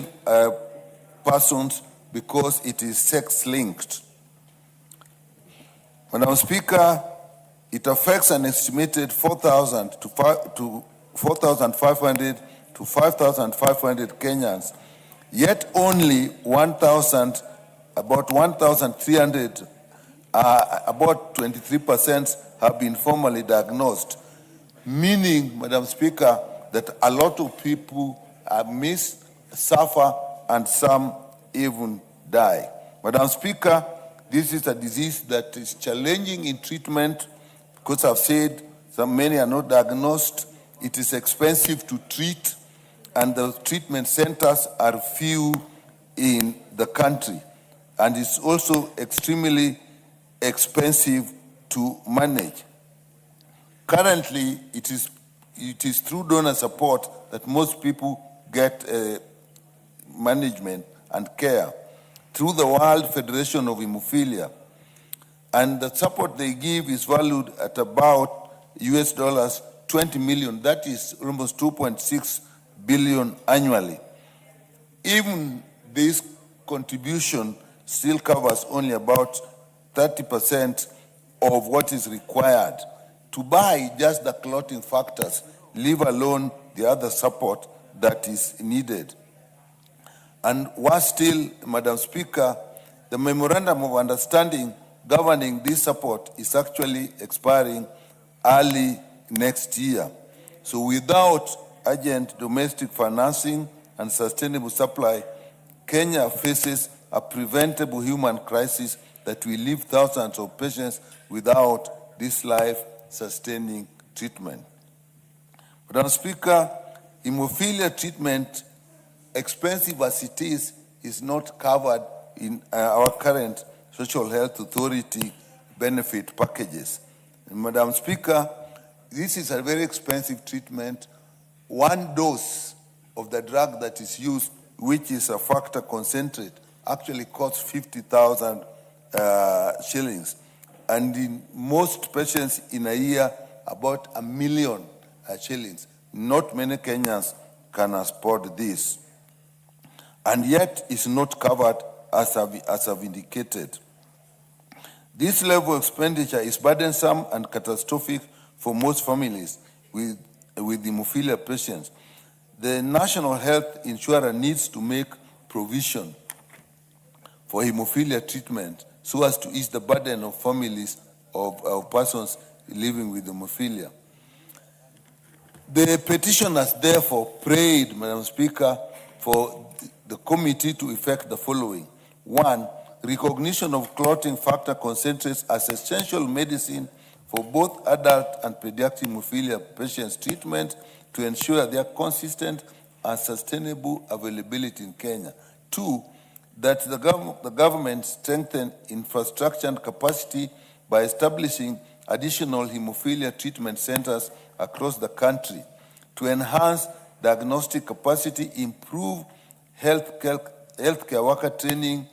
persons, because it is sex-linked. Madam Speaker, it affects an estimated 4,000 to 4,500 to 5,500 Kenyans, yet only about 1,300, about 23% have been formally diagnosed, meaning, Madam Speaker, that a lot of people suffer and some even die. Madam Speaker, this is a disease that is challenging in treatment because I've said many are not diagnosed. It is expensive to treat, and the treatment centers are few in the country. And it's also extremely expensive to manage. Currently, it is through donor support that most people get management and care through the World Federation of Hemophilia. And the support they give is valued at about US dollars 20 million. That is almost 2.6 billion annually. Even this contribution still covers only about 30% of what is required to buy just the clotting factors, leave alone the other support that is needed. And worse still, Madam Speaker, the memorandum of understanding governing this support is actually expiring early next year. So without urgent domestic financing and sustainable supply, Kenya faces a preventable human crisis that will leave thousands of patients without this life-sustaining treatment. Madam Speaker, hemophilia treatment, expensive as it is not covered in our current Social Health Authority benefit packages. And Madam Speaker, this is a very expensive treatment. One dose of the drug that is used, which is a factor concentrate, actually costs 50,000 shillings. And in most patients in a year, about 1 million shillings. Not many Kenyans can afford this. And yet it's not covered as I've indicated. This level of expenditure is burdensome and catastrophic for most families with hemophilia patients. The National Health Insurer needs to make provision for hemophilia treatment so as to ease the burden of families of persons living with hemophilia. The petitioners therefore prayed, Madam Speaker, for the committee to effect the following. 1, recognition of clotting factor concentrates as essential medicine for both adult and pediatric hemophilia patients' treatment to ensure their consistent and sustainable availability in Kenya. 2, that the government strengthen infrastructure and capacity by establishing additional hemophilia treatment centers across the country to enhance diagnostic capacity, improve healthcare worker training,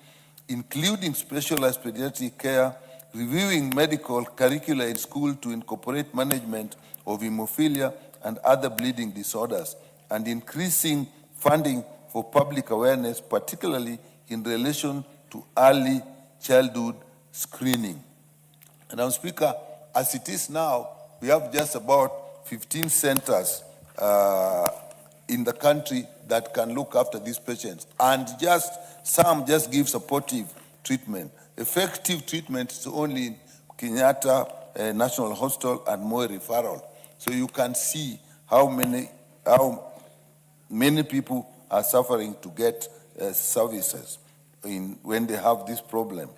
including specialized pediatric care, reviewing medical curricula in school to incorporate management of hemophilia and other bleeding disorders, and increasing funding for public awareness, particularly in relation to early childhood screening. Madam Speaker, as it is now, we have just about 15 centers in the country that can look after these patients, and some just give supportive treatment. Effective treatment is only in Kenyatta National Hospital and Moi Referral. So you can see how many people are suffering to get services when they have this problem.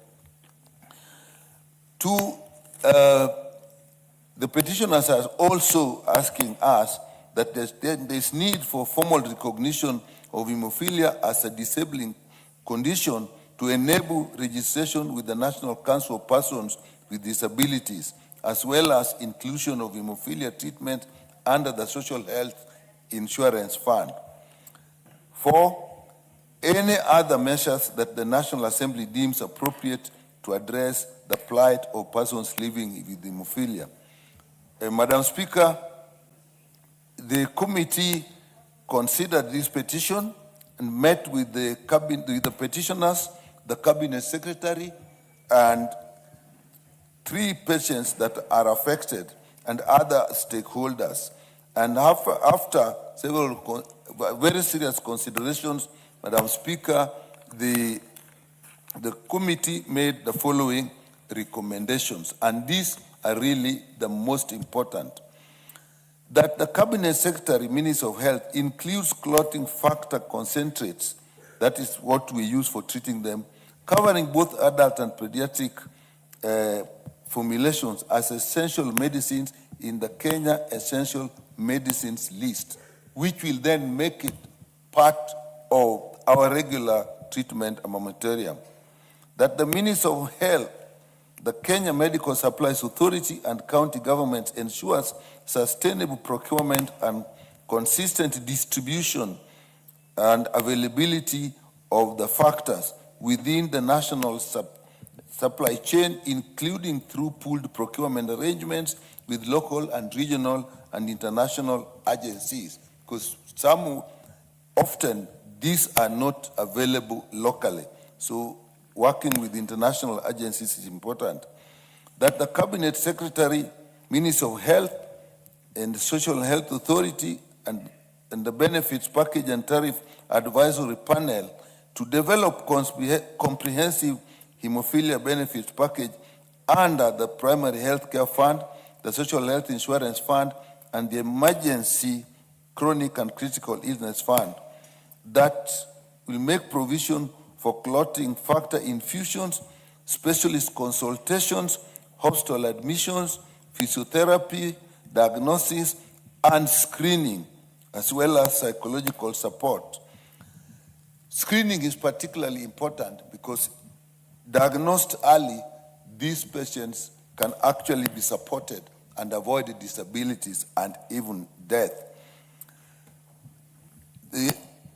The petitioners are also asking us that there's need for formal recognition of hemophilia as a disabling condition to enable registration with the National Council of Persons with Disabilities, as well as inclusion of hemophilia treatment under the Social Health Insurance Fund. 4, any other measures that the National Assembly deems appropriate to address the plight of persons living with hemophilia. Madam Speaker, the committee considered this petition and met with the petitioners, the cabinet secretary, and 3 patients that are affected and other stakeholders. And after several very serious considerations, Madam Speaker, the committee made the following recommendations, and these are really the most important. That the Cabinet Secretary, Minister of Health, includes clotting factor concentrates, that is what we use for treating them, covering both adult and pediatric formulations as essential medicines in the Kenya Essential Medicines list, which will then make it part of our regular treatment armamentarium. That the Minister of Health, the Kenya Medical Supplies Authority, and county governments ensures sustainable procurement and consistent distribution and availability of the factors within the national supply chain, including through pooled procurement arrangements with local and regional and international agencies, because often these are not available locally. So working with international agencies is important. That the Cabinet Secretary, Minister of Health, and the Social Health Authority, and the Benefits Package and Tariff Advisory Panel to develop comprehensive hemophilia benefits package under the Primary Health Care Fund, the Social Health Insurance Fund, and the Emergency Chronic and Critical Illness Fund that will make provision for clotting factor infusions, specialist consultations, hospital admissions, physiotherapy, diagnosis, and screening, as well as psychological support. Screening is particularly important because diagnosed early, these patients can actually be supported and avoid disabilities and even death.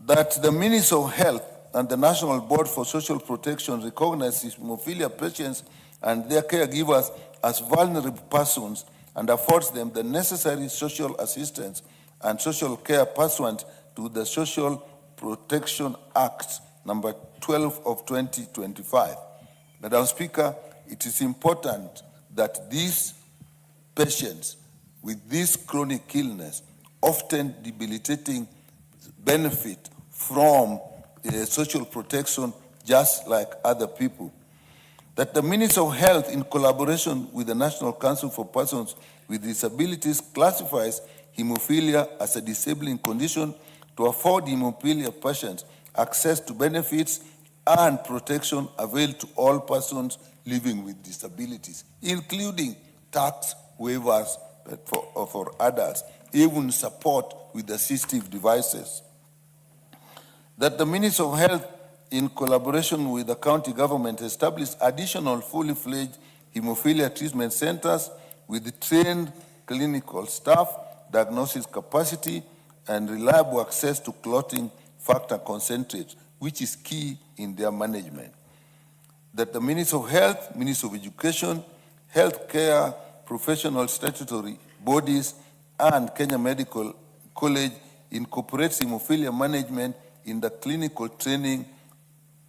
That the Minister of Health and the National Board for Social Protection recognizes hemophilia patients and their caregivers as vulnerable persons and affords them the necessary social assistance and social care pursuant to the Social Protection Act number 12 of 2025. Madam Speaker, it is important that these patients with this chronic illness, often debilitating, benefit from social protection just like other people. That the Minister of Health, in collaboration with the National Council for Persons with Disabilities, classifies hemophilia as a disabling condition to afford hemophilia patients access to benefits and protection available to all persons living with disabilities, including tax waivers for adults, even support with assistive devices. That the Minister of Health, in collaboration with the county government, established additional fully fledged hemophilia treatment centers with trained clinical staff, diagnosis capacity, and reliable access to clotting factor concentrate, which is key in their management. That the Ministry of Health, Ministry of Education, Healthcare, professional statutory bodies, and Kenya Medical College incorporates hemophilia management in the clinical training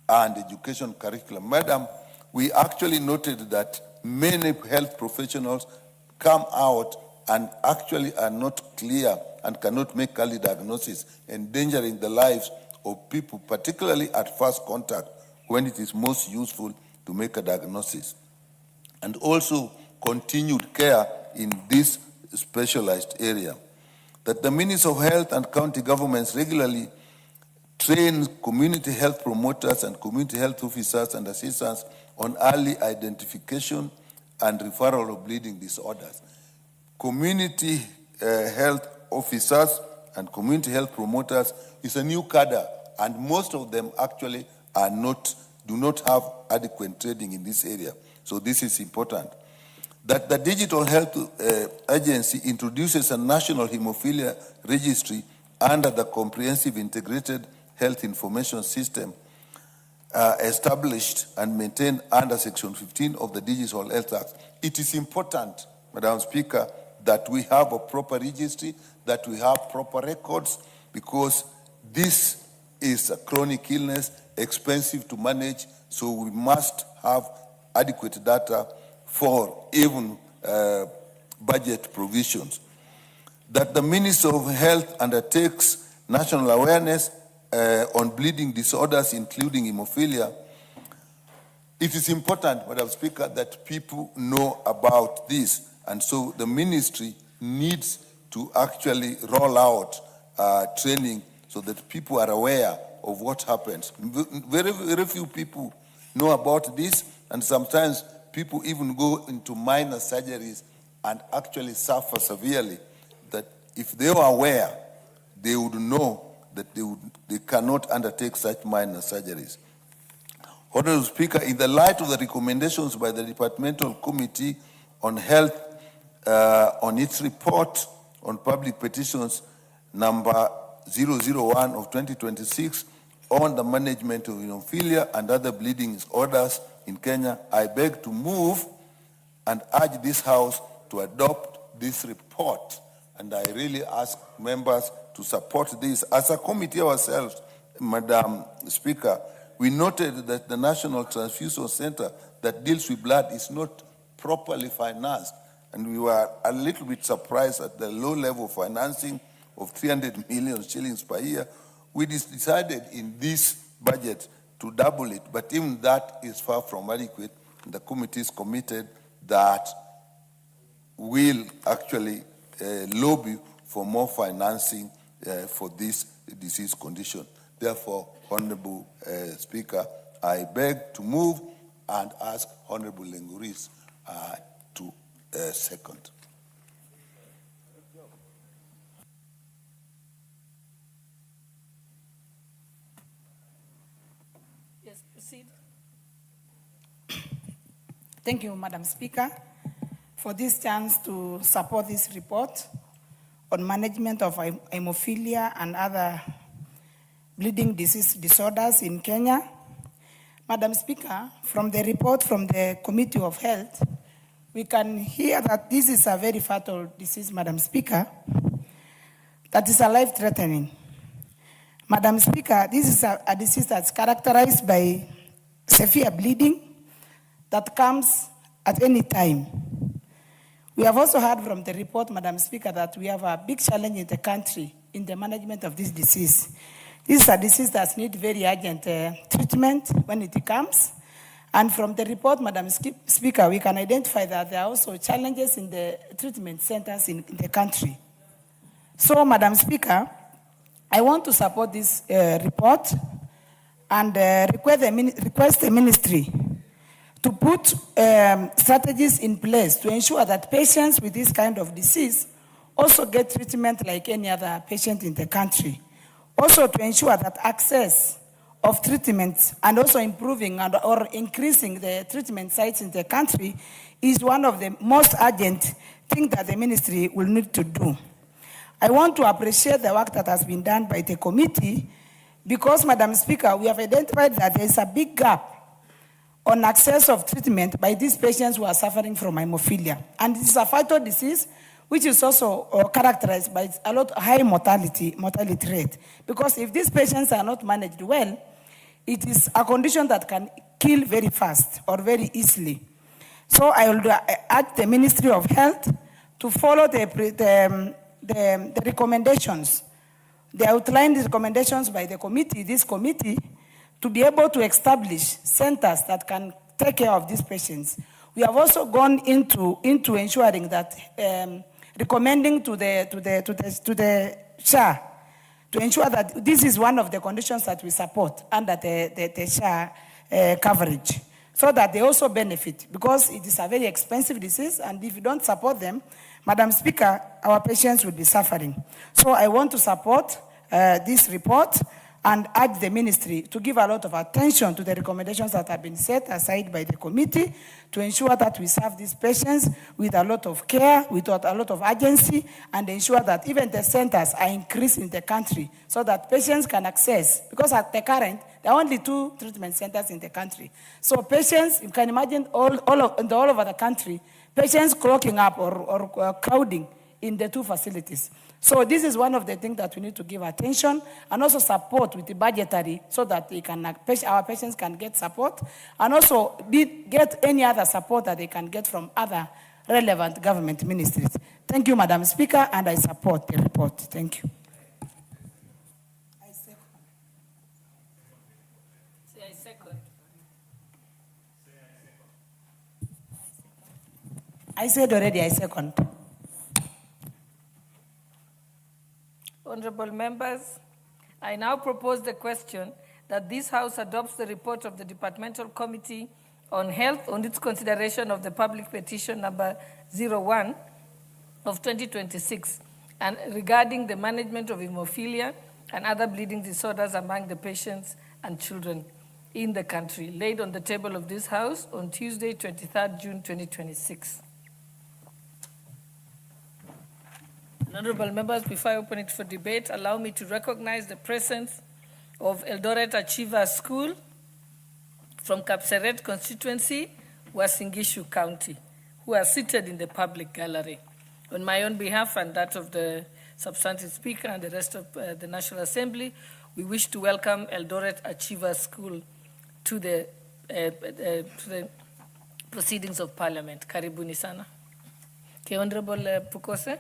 and education curriculum. Madam, we actually noted that many health professionals come out and actually are not clear and cannot make early diagnosis, endangering the lives of people, particularly at first contact, when it is most useful to make a diagnosis. And also continued care in this specialized area. That the Ministry of Health and county governments regularly train community health promoters and community health officers and assistants on early identification and referral of bleeding disorders. Community health officers and community health promoters is a new cadre, and most of them actually do not have adequate training in this area. So this is important. That the Digital Health Agency introduces a national hemophilia registry under the Comprehensive Integrated Health Information System established and maintained under Section 15 of the Digital Health Act. It is important, Madam Speaker, that we have a proper registry, that we have proper records, because this is a chronic illness, expensive to manage, so we must have adequate data for even budget provisions. That the Ministry of Health undertakes national awareness on bleeding disorders, including hemophilia. It is important, Madam Speaker, that people know about this, and so the ministry needs to actually roll out training so that people are aware of what happens. Very, very few people know about this, and sometimes people even go into minor surgeries and actually suffer severely. That if they were aware, they would know that they cannot undertake such minor surgeries. Honorable Speaker, in the light of the recommendations by the Departmental Committee on Health on its report on public petitions number 001 of 2026 on the management of hemophilia and other bleeding disorders in Kenya, I beg to move and urge this House to adopt this report. And I really ask members to support this. As a committee ourselves, Madam Speaker, we noted that the National Transfusion Center that deals with blood is not properly financed. And we were a little bit surprised at the low level of financing of 300 million shillings per year. We decided in this budget to double it, but even that is far from adequate. The committee is committed that we'll actually lobby for more financing for this disease condition. Therefore, Honorable Speaker, I beg to move and ask Honorable Lenguris to second. Yes, proceed. Thank you, Madam Speaker, for this chance to support this report on management of hemophilia and other bleeding disease disorders in Kenya. Madam Speaker, from the report from the Committee of Health, we can hear that this is a very fatal disease, Madam Speaker, that is a life-threatening. Madam Speaker, this is a disease that's characterized by severe bleeding that comes at any time. We have also heard from the report, Madam Speaker, that we have a big challenge in the country in the management of this disease. This is a disease that needs very urgent treatment when it comes. And from the report, Madam Speaker, we can identify that there are also challenges in the treatment centers in the country. So, Madam Speaker, I want to support this report and request the ministry to put strategies in place to ensure that patients with this kind of disease also get treatment like any other patient in the country. Also to ensure that access of treatments and also improving or increasing the treatment sites in the country is one of the most urgent things that the ministry will need to do. I want to appreciate the work that has been done by the committee because, Madam Speaker, we have identified that there is a big gap on access of treatment by these patients who are suffering from hemophilia. And this is a fatal disease which is also characterized by a lot of high mortality rate. Because if these patients are not managed well, it is a condition that can kill very fast or very easily. So I will urge the Ministry of Health to follow the recommendations, the outlined recommendations by the committee, this committee, to be able to establish centers that can take care of these patients. We have also gone into ensuring that, recommending to the SHA to ensure that this is one of the conditions that we support under the SHA coverage, so that they also benefit, because it is a very expensive disease, and if you don't support them, Madam Speaker, our patients will be suffering. So I want to support this report and urge the ministry to give a lot of attention to the recommendations that have been set aside by the committee to ensure that we serve these patients with a lot of care, with a lot of urgency, and ensure that even the centers are increased in the country so that patients can access, because at the current, there are only 2 treatment centers in the country. So patients, you can imagine all over the country, patients clogging up or crowding in the 2 facilities. So this is one of the things that we need to give attention and also support with the budgetary so that our patients can get support and also get any other support that they can get from other relevant government ministries. Thank you, Madam Speaker, and I support the report. Thank you. I said already, I second. Honorable members, I now propose the question that this House adopts the report of the Departmental Committee on Health on its consideration of the public petition number 01 of 2026 and regarding the management of hemophilia and other bleeding disorders among the patients and children in the country, laid on the table of this House on Tuesday, 23rd June 2026. Honorable members, before I open it for debate, allow me to recognize the presence of Eldoret Achiever School from Kapseret constituency, Uasin Gishu County, who are seated in the public gallery. On my own behalf and that of the substantive speaker and the rest of the National Assembly, we wish to welcome Eldoret Achiever School to the proceedings of Parliament. Karibuni sana. Honorable Pukose.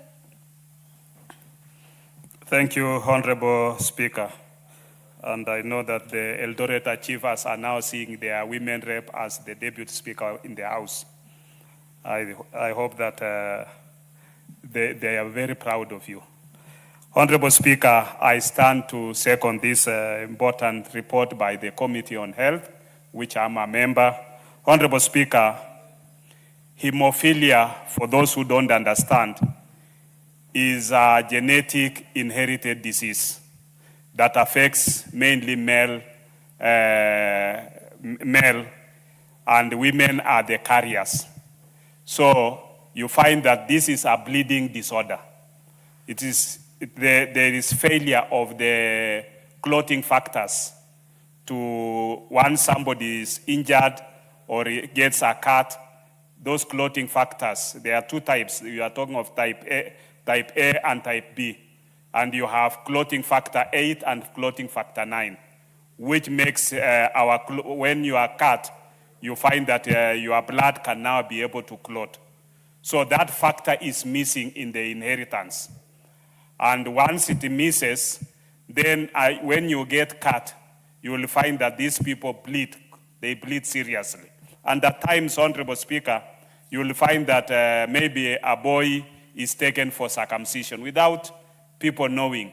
Thank you, Honorable Speaker. And I know that the Eldoret Achievers are now seeing their women rep as the deputy speaker in the House. I hope that they are very proud of you. Honorable Speaker, I stand to second this important report by the Committee on Health, which I'm a member. Honorable Speaker, hemophilia, for those who don't understand, is a genetic inherited disease that affects mainly male, and women are the carriers. So you find that this is a bleeding disorder. There is failure of the clotting factors to, once somebody is injured or gets a cut, those clotting factors, there are 2 types. You are talking of type A and type B. And you have clotting factor 8 and clotting factor 9, which makes when you are cut, you find that your blood can now be able to clot. So that factor is missing in the inheritance. And once it misses, then when you get cut, you will find that these people bleed. They bleed seriously. And at times, Honorable Speaker, you will find that maybe a boy is taken for circumcision without people knowing.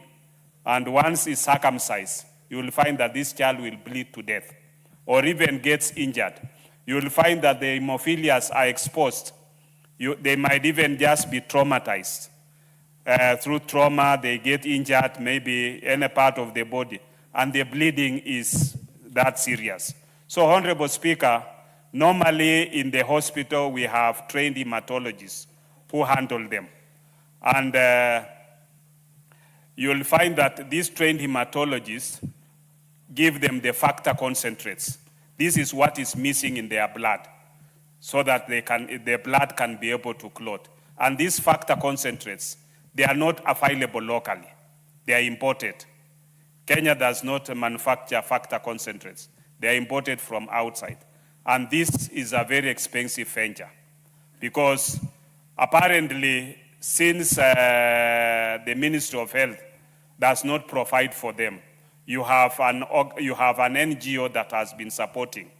And once he's circumcised, you will find that this child will bleed to death or even gets injured. You will find that the hemophilias are exposed. They might even just be traumatized. Through trauma, they get injured, maybe any part of the body, and the bleeding is that serious. So, Honorable Speaker, normally in the hospital we have trained hematologists who handle them. And you'll find that these trained hematologists give them the factor concentrates. This is what is missing in their blood, so that their blood can be able to clot. And these factor concentrates, they are not available locally. They are imported. Kenya does not manufacture factor concentrates. They are imported from outside. And this is a very expensive venture, because apparently, since the Ministry of Health does not provide for them, you have an NGO that has been supporting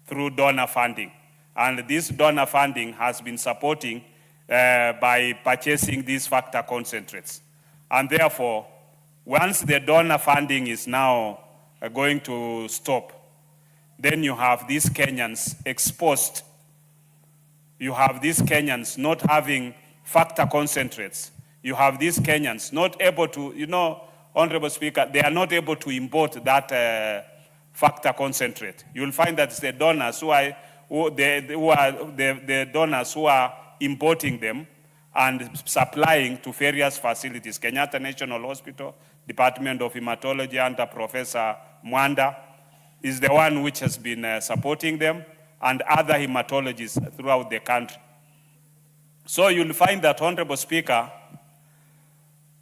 through donor funding. And this donor funding has been supporting by purchasing these factor concentrates. And therefore, once the donor funding is now going to stop, then you have these Kenyans exposed. You have these Kenyans not having factor concentrates. You have these Kenyans not able to, Honorable Speaker, they are not able to import that factor concentrate. You'll find that it's the donors the donors who are importing them and supplying to various facilities. Kenyatta National Hospital, Department of Hematology under Professor Mwanda is the one which has been supporting them, and other hematologists throughout the country. So you'll find that, Honorable Speaker,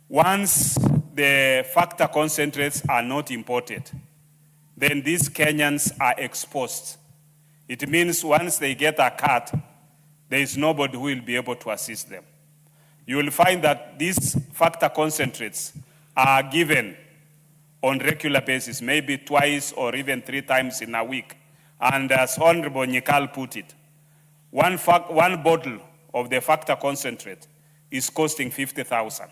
once the factor concentrates are not imported, then these Kenyans are exposed. It means once they get a cut, there is nobody who will be able to assist them. You will find that these factor concentrates are given on regular basis, maybe twice or even 3 times in a week. And as Honorable Nyikal put it, one bottle of the factor concentrate is costing 50,000.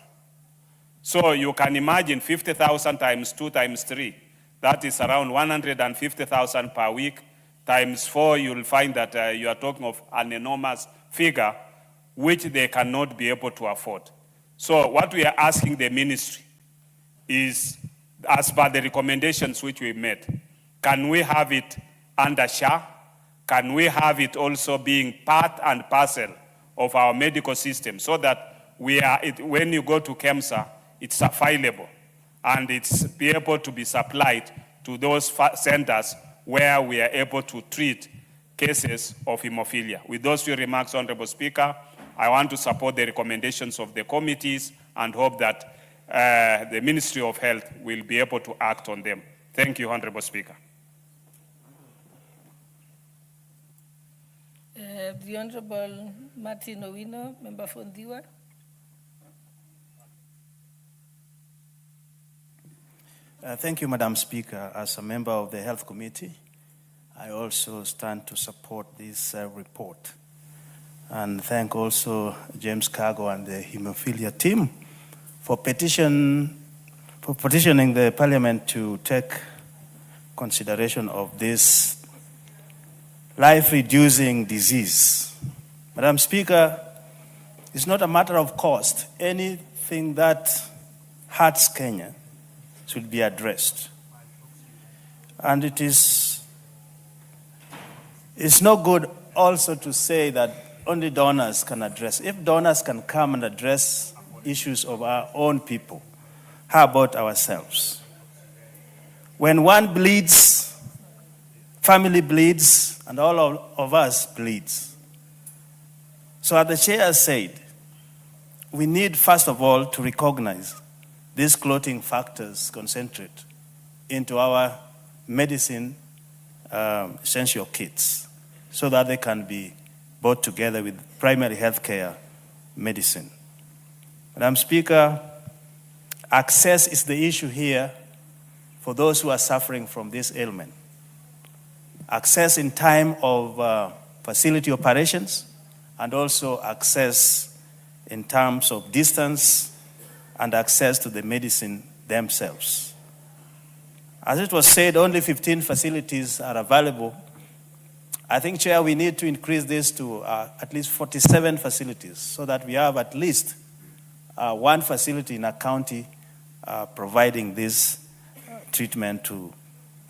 So you can imagine 50,000 times 2 times 3, that is around 150,000 per week. Times 4, you'll find that you are talking of an enormous figure which they cannot be able to afford. So what we are asking the ministry is, as per the recommendations which we made, can we have it under SHA? Can we have it also being part and parcel of our medical system, so that when you go to KEMSA, it's available and it's be able to be supplied to those centers where we are able to treat cases of hemophilia. With those few remarks, Honorable Speaker, I want to support the recommendations of the committees and hope that the Ministry of Health will be able to act on them. Thank you, Honorable Speaker. The Honorable Martin Owino, Member for Ndiwa. Thank you, Madam Speaker. As a member of the Health Committee, I also stand to support this report. And thank also James Cargo and the hemophilia team for petitioning the Parliament to take consideration of this life-reducing disease. Madam Speaker, it's not a matter of cost. Anything that hurts Kenya should be addressed. And it's no good also to say that only donors can address. If donors can come and address issues of our own people, how about ourselves? When one bleeds, family bleeds, and all of us bleeds. So as the chair said, we need first of all to recognize these clotting factors concentrate into our medicine essential kits so that they can be brought together with primary health care medicine. Madam Speaker, access is the issue here for those who are suffering from this ailment. Access in time of facility operations, and also access in terms of distance and access to the medicine themselves. As it was said, only 15 facilities are available. I think, Chair, we need to increase this to at least 47 facilities so that we have at least one facility in a county providing this treatment to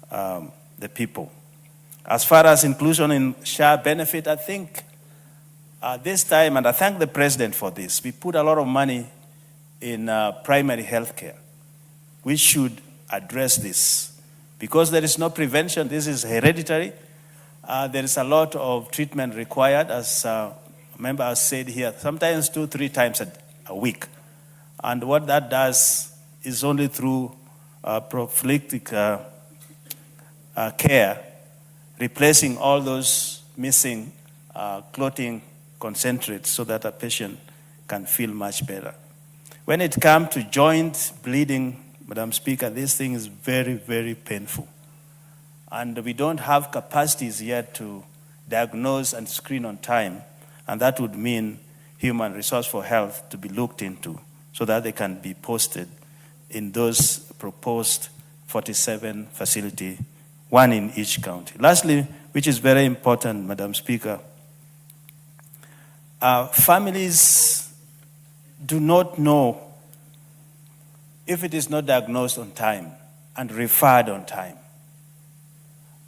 the the people. As far as inclusion in share benefit, I think this time, and I thank the president for this, we put a lot of money in primary health care. We should address this. Because there is no prevention, this is hereditary. There is a lot of treatment required, as a member has said here, sometimes 2-3 times a week. And what that does is only through prophylactic care, replacing all those missing clotting concentrates so that a patient can feel much better. When it comes to joint bleeding, Madam Speaker, this thing is very, very painful. And we don't have capacities yet to diagnose and screen on time. And that would mean human resource for health to be looked into so that they can be posted in those proposed 47 facilities, one in each county. Lastly, which is very important, Madam Speaker, families do not know if it is not diagnosed on time and referred on time.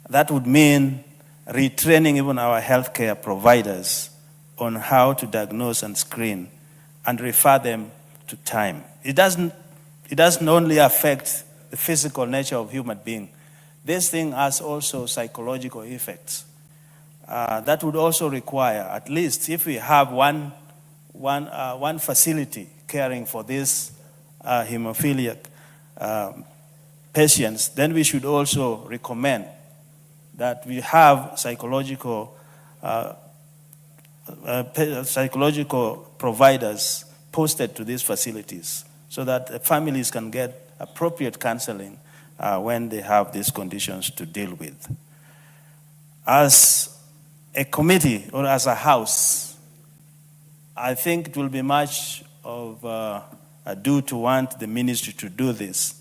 That would mean retraining even our healthcare providers on how to diagnose and screen and refer them to time. It doesn't only affect the physical nature of human being. This thing has also psychological effects. That would also require, at least if we have one facility caring for these hemophiliac patients, then we should also recommend that we have psychological providers posted to these facilities so that the families can get appropriate counseling when they have these conditions to deal with. As a committee or as a house, I think it will be much of a do to want the ministry to do this.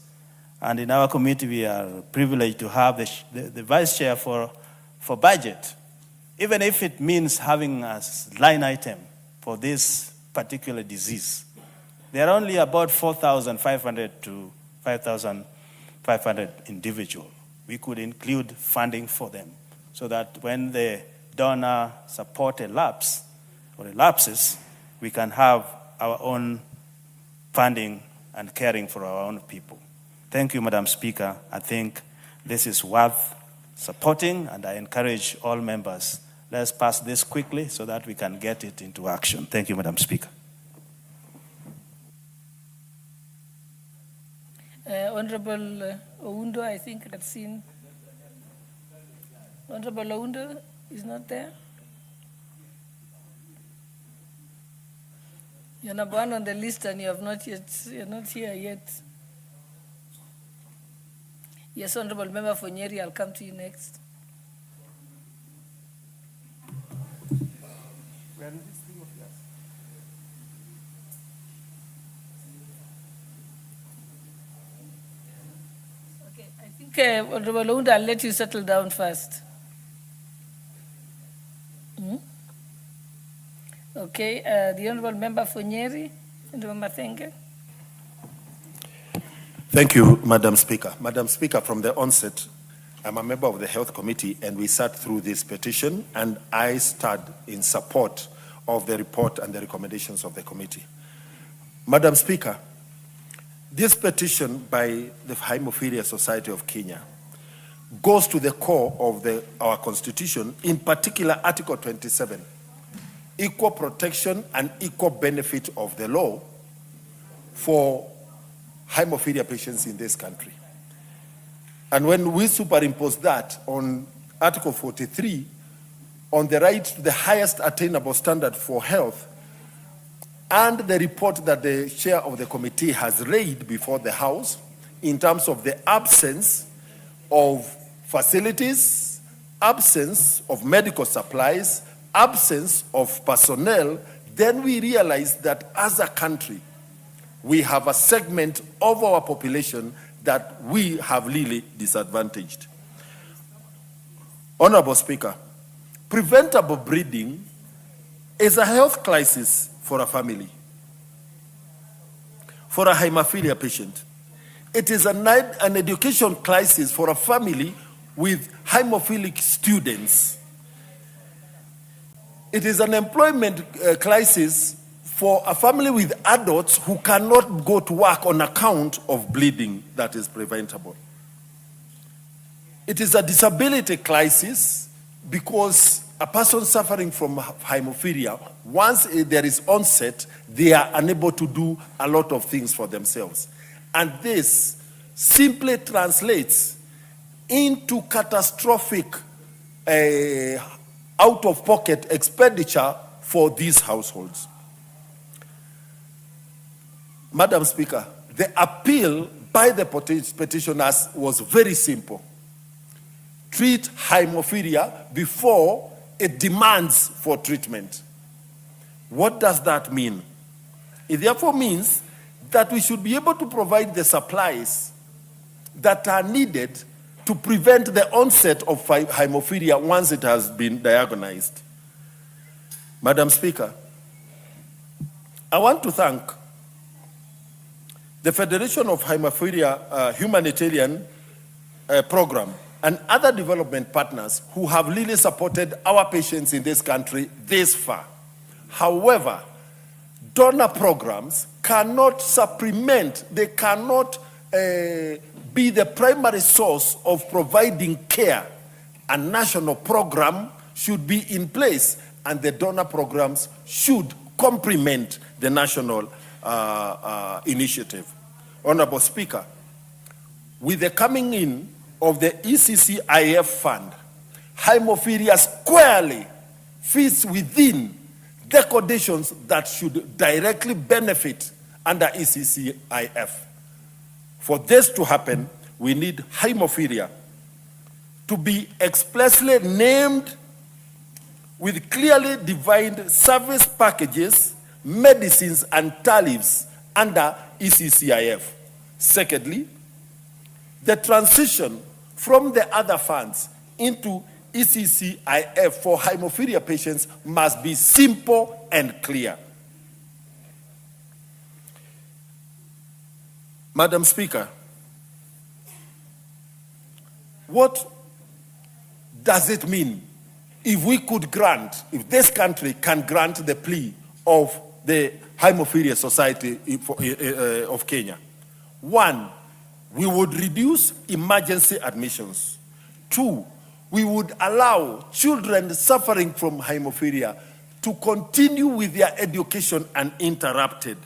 And in our committee, we are privileged to have the vice chair for budget, even if it means having a line item for this particular disease. There are only about 4,500 to 5,500 individuals. We could include funding for them so that when the donor support elapses, we can have our own funding and caring for our own people. Thank you, Madam Speaker. I think this is worth supporting, and I encourage all members, let's pass this quickly so that we can get it into action. Thank you, Madam Speaker. Honorable Oundo, I think I've seen. Honorable Oundo is not there. You're number one on the list and you're not here yet. Yes, Honorable Member for Nyeri, I'll come to you next. Okay, I think Honorable Oundo, I'll let you settle down first. Okay, the Honorable Member for Nyeri, Honorable Mathenge. Thank you, Madam Speaker. Madam Speaker, from the onset, I'm a member of the Health Committee, and we sat through this petition, and I stood in support of the report and the recommendations of the committee. Madam Speaker, this petition by the Hemophilia Society of Kenya goes to the core of our Constitution, in particular Article 27, equal protection and equal benefit of the law for hemophilia patients in this country. And when we superimpose that on Article 43, on the right to the highest attainable standard for health, and the report that the chair of the committee has read before the House in terms of the absence of facilities, absence of medical supplies, absence of personnel, then we realize that as a country, we have a segment of our population that we have really disadvantaged. Honorable Speaker, preventable breeding is a health crisis for a family, for a hemophilia patient. It is an education crisis for a family with hemophilic students. It is an employment crisis for a family with adults who cannot go to work on account of bleeding that is preventable. It is a disability crisis because a person suffering from hemophilia, once there is onset, they are unable to do a lot of things for themselves. And this simply translates into catastrophic out-of-pocket expenditure for these households. Madam Speaker, the appeal by the petitioners was very simple. Treat hemophilia before it demands for treatment. What does that mean? It therefore means that we should be able to provide the supplies that are needed to prevent the onset of hemophilia once it has been diagnosed. Madam Speaker, I want to thank the Federation of Hemophilia Humanitarian Program and other development partners who have really supported our patients in this country this far. However, donor programs cannot supplement, they cannot be the primary source of providing care. A national program should be in place, and the donor programs should complement the national initiative. Honorable Speaker, with the coming in of the ECCIF fund, hemophilia squarely fits within the conditions that should directly benefit under ECCIF. For this to happen, we need hemophilia to be expressly named with clearly defined service packages, medicines, and tariffs under ECCIF. Secondly, the transition from the other funds into ECCIF for hemophilia patients must be simple and clear. Madam Speaker, what does it mean if we could grant, if this country can grant the plea of the Hemophilia Society of Kenya? One, we would reduce emergency admissions. Two, we would allow children suffering from hemophilia to continue with their education uninterrupted.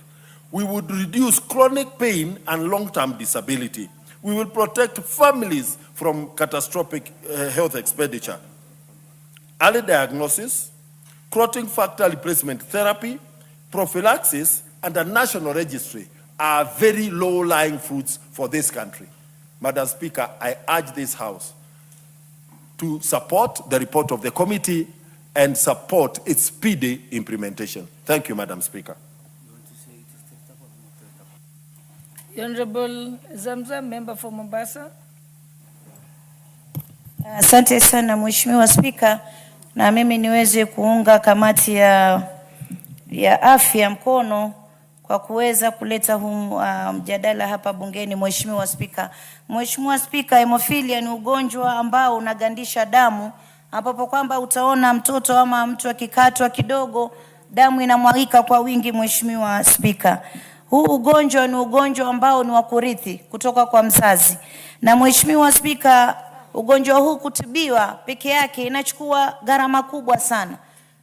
We would reduce chronic pain and long-term disability. We will protect families from catastrophic health expenditure. Early diagnosis, clotting factor replacement therapy, prophylaxis, and a national registry are very low-lying fruits for this country. Madam Speaker, I urge this House to support the report of the committee and support its speedy implementation. Thank you, Madam Speaker. The Honorable Zamza, member for Mombasa. Asante sana Mheshimiwa Spika, na mimi niweze kuunga kamati ya afya mkono kwa kuweza kuleta mjadala hapa bungeni. Mheshimiwa Spika, Mheshimiwa Spika, hemophilia ni ugonjwa ambao unagandisha damu, ambapo kwamba utaona mtoto ama mtu akikatwa kidogo damu inamwagika kwa wingi. Mheshimiwa Spika, huu ugonjwa ni ugonjwa ambao ni wa kurithi kutoka kwa mzazi, na Mheshimiwa Spika, ugonjwa huu kutibiwa peke yake inachukua gharama kubwa sana.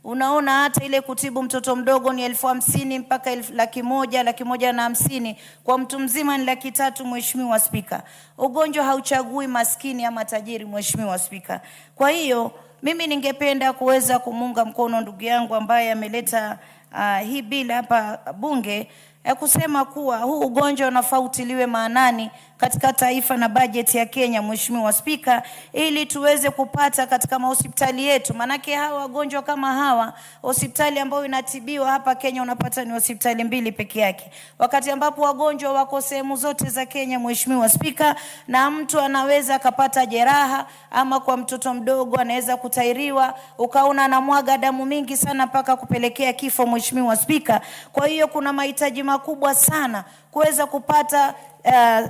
Unaona hata ile kutibu mtoto mdogo ni 50,000 mpaka 100,000, 150,000. Kwa mtu mzima ni 300,000. Mheshimiwa Spika, ugonjwa hauchagui maskini ama tajiri. Mheshimiwa Spika, kwa hiyo mimi ningependa kuweza kumunga mkono ndugu yangu ambaye ameleta hii bila hapa bunge, kusema kuwa huu ugonjwa unafaa utiliwe maanani katika taifa na bajeti ya Kenya. Mheshimiwa Spika, ili tuweze kupata katika mahospitali yetu, manake hawa wagonjwa kama hawa, hospitali ambayo inatibiwa hapa Kenya unapata ni hospitali 2 peke yake, wakati ambapo wagonjwa wako sehemu zote za Kenya. Mheshimiwa Spika, na mtu anaweza akapata jeraha, ama kwa mtoto mdogo anaweza kutairiwa ukaona anamwaga damu mingi sana mpaka kupelekea kifo. Mheshimiwa Spika, kwa hiyo kuna mahitaji gharama kubwa sana kuweza kupata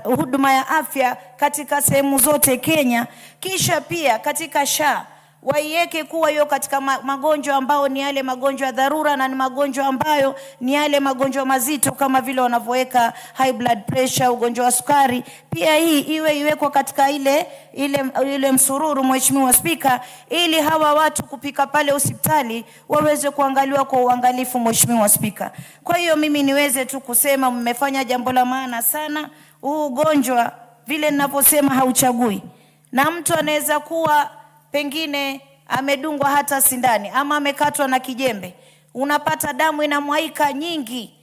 huduma ya afya katika sehemu zote Kenya. Kisha pia katika SHA waiweke kuwa hiyo katika magonjwa ambao ni yale magonjwa ya dharura na ni magonjwa ambayo ni yale magonjwa mazito kama vile wanavyoweka high blood pressure, ugonjwa wa sukari. Pia hii iwekwa katika ile msururu, Mheshimiwa Spika, ili hawa watu kupika pale hospitali waweze kuangaliwa kwa uangalifu, Mheshimiwa Spika. Kwa hiyo mimi niweze tu kusema mmefanya jambo la maana sana. Huu ugonjwa vile ninavyosema hauchagui, na mtu anaweza kuwa pengine amedungwa hata sindani ama amekatwa na kijembe, unapata damu inamwaika nyingi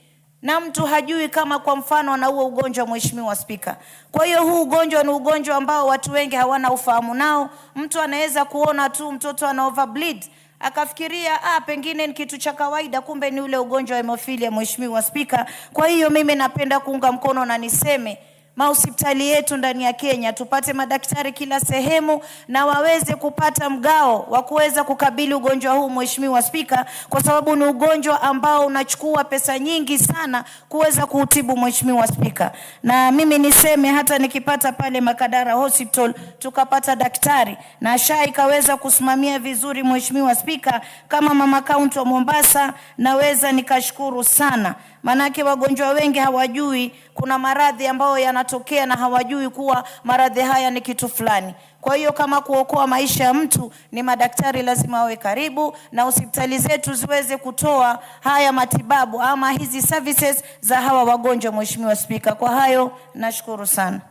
na mtu hajui kama kwa mfano ana huo ugonjwa, Mheshimiwa Spika. Kwa hiyo huu ugonjwa ni ugonjwa ambao watu wengi hawana ufahamu nao. Mtu anaweza kuona tu mtoto ana overbleed akafikiria pengine ni kitu cha kawaida, kumbe ni ule ugonjwa wa hemophilia, Mheshimiwa Spika. Kwa hiyo mimi napenda kuunga mkono na niseme mahospitali yetu ndani ya Kenya tupate madaktari kila sehemu na waweze kupata mgao wa kuweza kukabili ugonjwa huu, Mheshimiwa Spika, kwa sababu ni ugonjwa ambao unachukua pesa nyingi sana kuweza kuutibu, Mheshimiwa Spika. Na mimi niseme hata nikipata pale Makadara Hospital tukapata daktari na SHA ikaweza kusimamia vizuri, Mheshimiwa Spika, kama mama kaunti wa Mombasa, naweza nikashukuru sana. Manake wagonjwa wengi hawajui kuna maradhi ambayo yanatokea na hawajui kuwa maradhi haya ni kitu fulani. Kwa hiyo kama kuokoa maisha ya mtu, ni madaktari lazima wawe karibu na hospitali zetu ziweze kutoa haya matibabu ama hizi services za hawa wagonjwa, Mheshimiwa Spika. Kwa hayo nashukuru sana.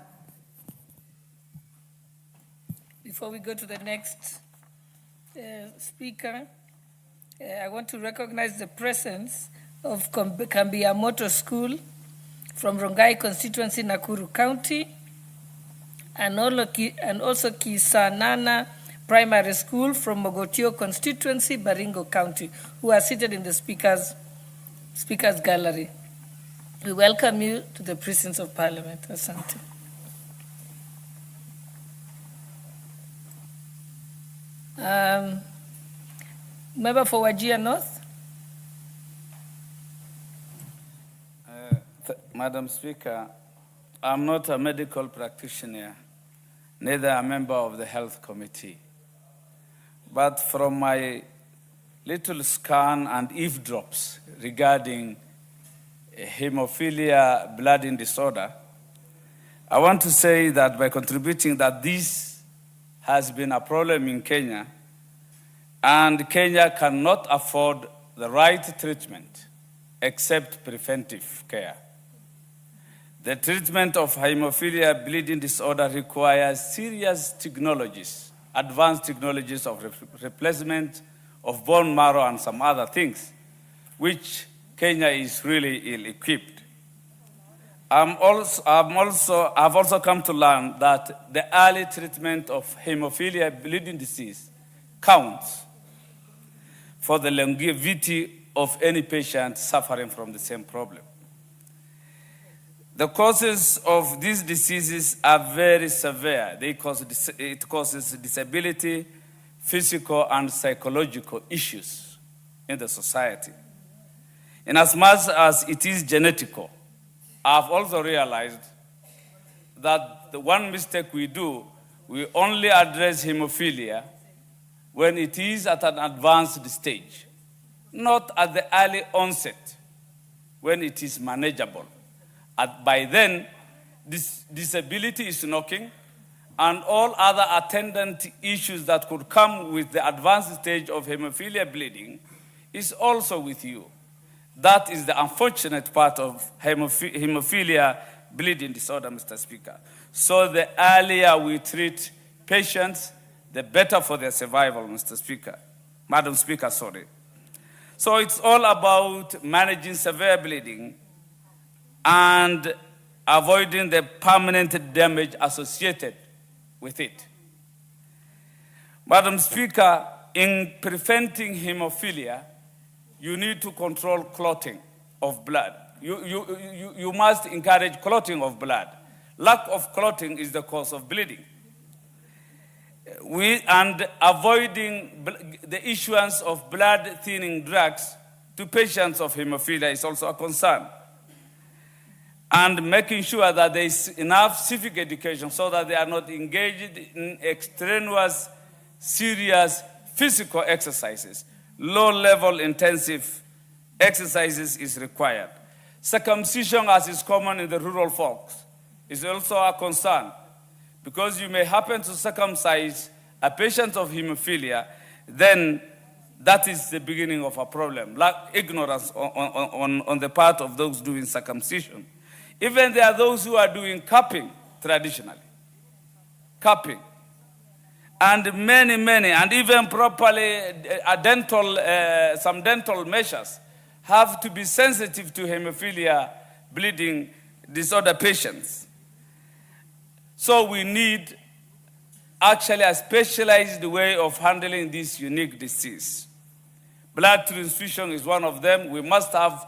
Before we go to the next speaker, I want to recognize the presence of Kambiamoto School from Rongai constituency, Nakuru County, and also Kisanana Primary School from Mogotio constituency, Baringo County, who are seated in the speakers gallery. We welcome you to the presence of Parliament. Asante. Member for Wajir North. Madam Speaker, I'm not a medical practitioner, neither a member of the Health Committee. But from my little scan and eavesdrops regarding hemophilia blooding disorder, I want to say that by contributing that this has been a problem in Kenya, and Kenya cannot afford the right treatment except preventive care. The treatment of hemophilia bleeding disorder requires serious technologies, advanced technologies of replacement of bone marrow and some other things, which Kenya is really ill-equipped. I've also come to learn that the early treatment of hemophilia bleeding disease counts for the longevity of any patient suffering from the same problem. The causes of these diseases are very severe. It causes disability, physical and psychological issues in the society. In as much as it is genetical, I've also realized that the one mistake we do, we only address hemophilia when it is at an advanced stage, not at the early onset when it is manageable. By then, this disability is knocking, and all other attendant issues that could come with the advanced stage of hemophilia bleeding is also with you. That is the unfortunate part of hemophilia bleeding disorder, Mr. Speaker. So the earlier we treat patients, the better for their survival, Mr. Speaker. Madam Speaker, sorry. So it's all about managing severe bleeding and avoiding the permanent damage associated with it. Madam Speaker, in preventing hemophilia, you need to control clotting of blood. You must encourage clotting of blood. Lack of clotting is the cause of bleeding. And avoiding the issuance of blood-thinning drugs to patients of hemophilia is also a concern. and making sure that there is enough civic education so that they are not engaged in extraneous, serious physical exercises. Low-level intensive exercises is required. Circumcision, as is common in the rural folks, is also a concern, because you may happen to circumcise a patient of hemophilia, then that is the beginning of a problem, like ignorance on the part of those doing circumcision. Even there are those who are doing cupping traditionally. Cupping. And many, and even properly some dental measures have to be sensitive to hemophilia bleeding disorder patients. So we need actually a specialized way of handling this unique disease. Blood transfusion is one of them. We must have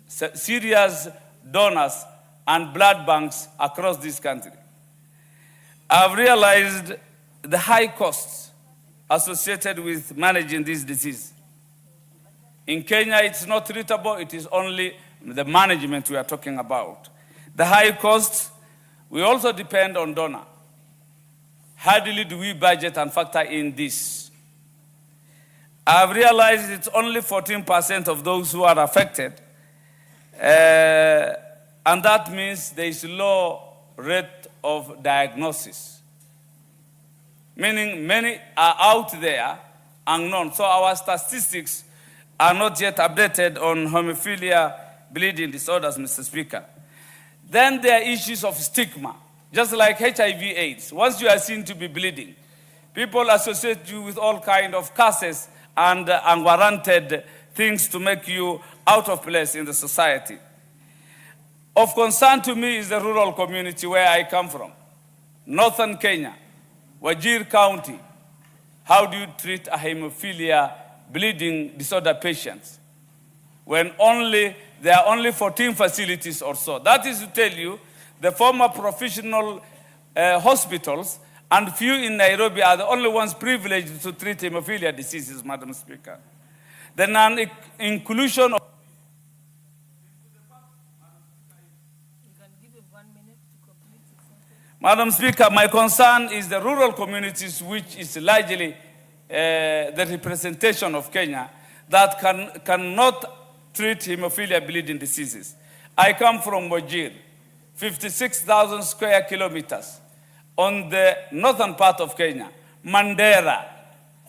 serious donors and blood banks across this country. I've realized the high costs associated with managing this disease. In Kenya, it's not treatable, it is only the management we are talking about. The high costs, we also depend on donor. Hardly do we budget and factor in this. I've realized it's only 14% of those who are affected, and that means there is low rate of diagnosis. Meaning many are out there unknown. So our statistics are not yet updated on hemophilia bleeding disorders, Mr. Speaker. Then there are issues of stigma, just like HIV/AIDS. Once you are seen to be bleeding, people associate you with all kinds of curses and unwarranted things to make you out of place in the society. Of concern to me is the rural community where I come from, northern Kenya, Wajir County. How do you treat a hemophilia bleeding disorder patients when there are only 14 facilities or so? That is to tell you the former professional hospitals and few in Nairobi are the only ones privileged to treat hemophilia diseases, Madam Speaker. The non-inclusion of Madam Speaker, my concern is the rural communities, which is largely the representation of Kenya, that cannot treat hemophilia bleeding diseases. I come from Wajir, 56,000 square kilometers on the northern part of Kenya. Mandera,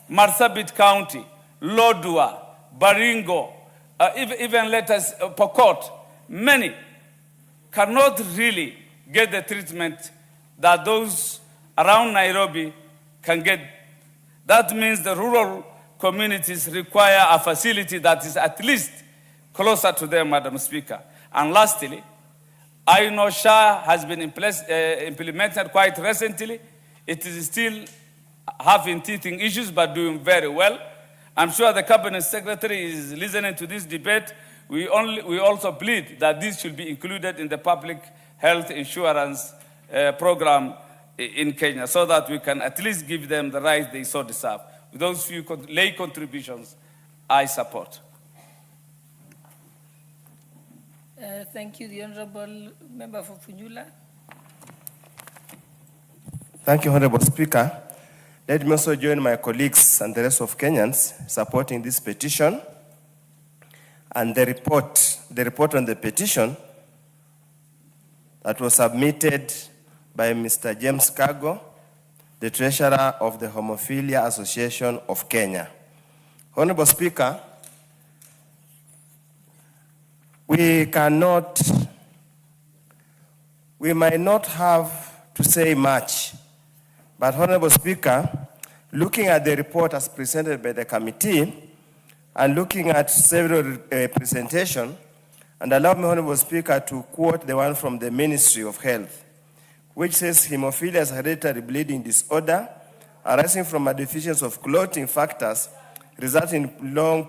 Marsabit County, Lodwar, Baringo, even let us Pokot, many cannot really get the treatment that those around Nairobi can get. That means the rural communities require a facility that is at least closer to them, Madam Speaker. And lastly, I know SHA has been implemented quite recently. It is still having teething issues, but doing very well. I'm sure the Cabinet Secretary is listening to this debate. We also plead that this should be included in the public health insurance program in Kenya, so that we can at least give them the rights they so deserve. With those few lay contributions, I support. Thank you, the Honorable Member for Funyula. Thank you, Honorable Speaker. Let me also join my colleagues and the rest of Kenyans supporting this petition and the report on the petition that was submitted by Mr. James Kago, the Treasurer of the Hemophilia Association of Kenya. Honorable Speaker, we might not have to say much, but Honorable Speaker, looking at the report as presented by the committee and looking at several presentations, and allow me, Honorable Speaker, to quote the one from the Ministry of Health, which says hemophilia is a hereditary bleeding disorder arising from a deficiency of clotting factors resulting in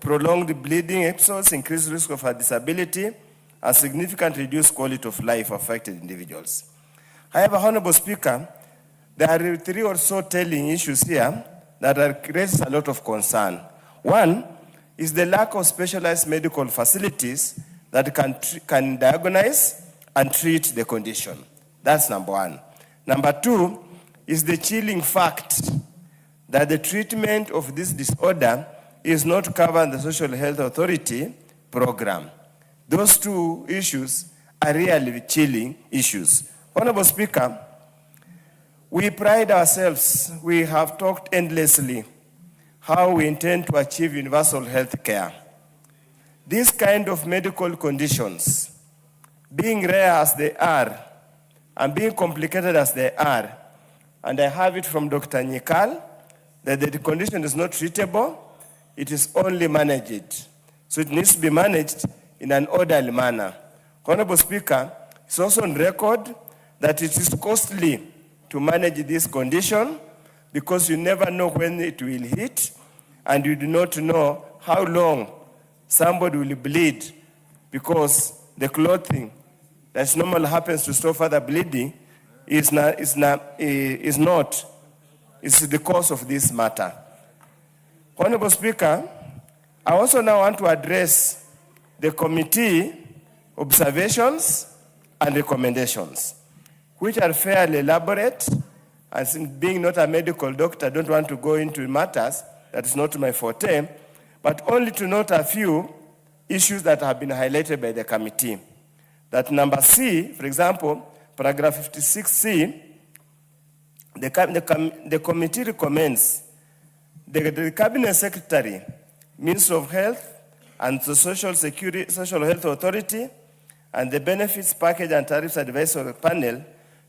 prolonged bleeding episodes, increased risk of a disability, and significantly reduced quality of life for affected individuals. However, Honorable Speaker, there are 3 or so telling issues here that raises a lot of concern. One is the lack of specialized medical facilities that can diagnose and treat the condition. That's number one. Number two is the chilling fact that the treatment of this disorder is not covered in the Social Health Authority program. Those two issues are really chilling issues. Honorable Speaker, we pride ourselves, we have talked endlessly how we intend to achieve universal health care. These kind of medical conditions, being rare as they are, and being complicated as they are, and I have it from Dr. Nyikal, that the condition is not treatable, it is only managed. So it needs to be managed in an orderly manner. Honorable Speaker, it's also on record that it is costly to manage this condition because you never know when it will hit and you do not know how long somebody will bleed because the clothing that normally happens to stop further bleeding is the cause of this matter. Honorable Speaker, I also now want to address the committee observations and recommendations, which are fairly elaborate, and being not a medical doctor, I don't want to go into matters, that is not my forte, but only to note a few issues that have been highlighted by the committee. That number C, for example, paragraph 56C, the committee recommends the Cabinet Secretary, Minister of Health, and the Social Health Authority, and the Benefits Package and Tariffs Advisory Panel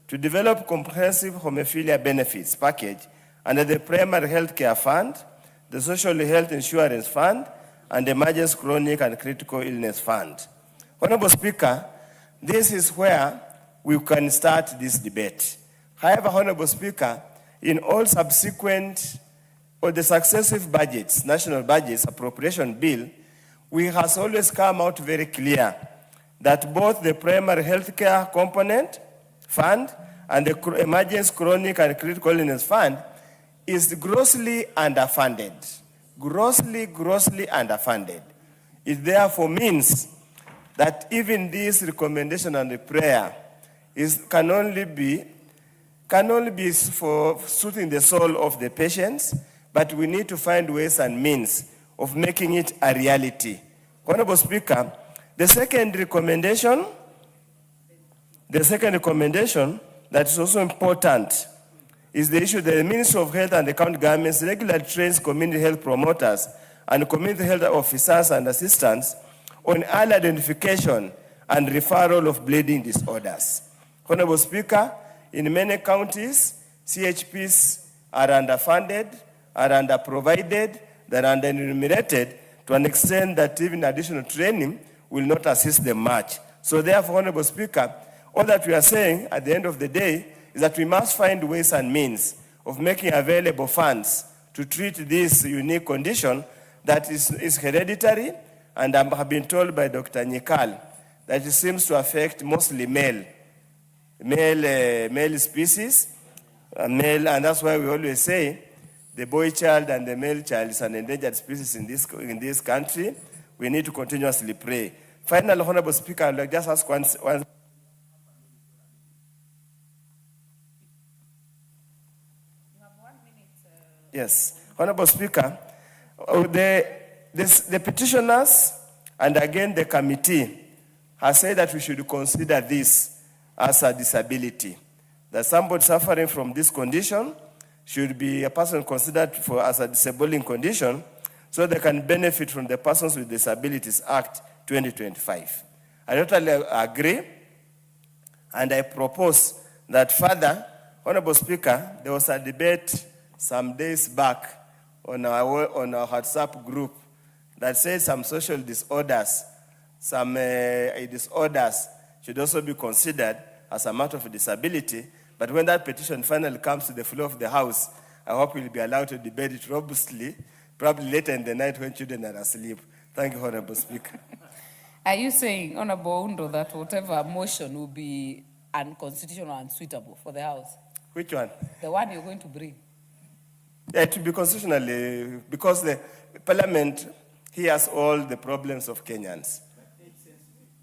to develop comprehensive hemophilia benefits package under the Primary Health Care Fund, the Social Health Insurance Fund, and the Emergency Chronic and Critical Illness Fund. Honorable Speaker, this is where we can start this debate. However, Honorable Speaker, in all subsequent or the successive budgets, national budgets, appropriation bill, we has always come out very clear that both the primary health care component fund and the emergency chronic and critical illness fund is grossly underfunded. Grossly underfunded. It therefore means that even this recommendation and the prayer can only be for soothing the soul of the patients, but we need to find ways and means of making it a reality. Honorable Speaker, the second recommendation that is also important is the issue that the Ministry of Health and the county governments regularly trains community health promoters and community health officers and assistants on early identification and referral of bleeding disorders. Honorable Speaker, in many counties, CHPs are underfunded, are underprovided, they're underenumerated to an extent that even additional training will not assist them much. So therefore, Honorable Speaker, all that we are saying at the end of the day is that we must find ways and means of making available funds to treat this unique condition that is hereditary, and I have been told by Dr. Nyikal that it seems to affect mostly male species, and that's why we always say the boy child and the male child is an endangered species in this country. We need to continuously pray. Finally, Honorable Speaker, I'd like just ask one. Yes, Honorable Speaker, the petitioners and again the committee has said that we should consider this as a disability. That somebody suffering from this condition should be a person considered as a disabling condition so they can benefit from the Persons with Disabilities Act 2025. I totally agree, and I propose that further, Honorable Speaker, there was a debate some days back on our WhatsApp group that said some social disorders, some disorders should also be considered as a matter of disability. But when that petition finally comes to the floor of the House, I hope we'll be allowed to debate it robustly, probably later in the night when children are asleep. Thank you, Honorable Speaker. Are you saying, Honorable Undo, that whatever motion will be unconstitutional and unsuitable for the House? Which one? The one you're going to bring. Yeah, it will be constitutionally, because the Parliament hears all the problems of Kenyans.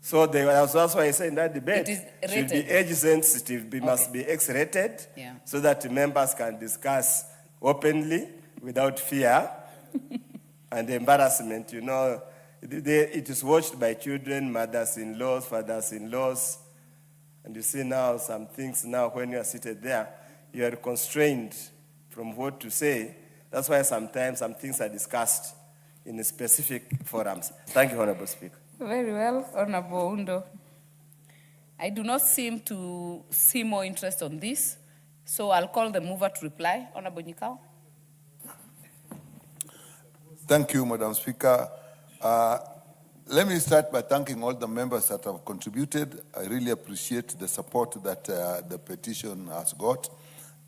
So that's why I say in that debate, It is should be rated. age sensitive, must be X-rated, Yeah. so that members can discuss openly without fear and embarrassment. You know, it is watched by children, mothers-in-laws, fathers-in-laws, and you see now some things now when you are seated there, you are constrained from what to say. That's why sometimes some things are discussed in specific forums. Thank you, Honorable Speaker. Very well, Honorable Undo. I do not seem to see more interest on this, so I'll call the mover to reply. Honorable Nyikao. Thank you, Madam Speaker. Let me start by thanking all the members that have contributed. I really appreciate the support that the petition has got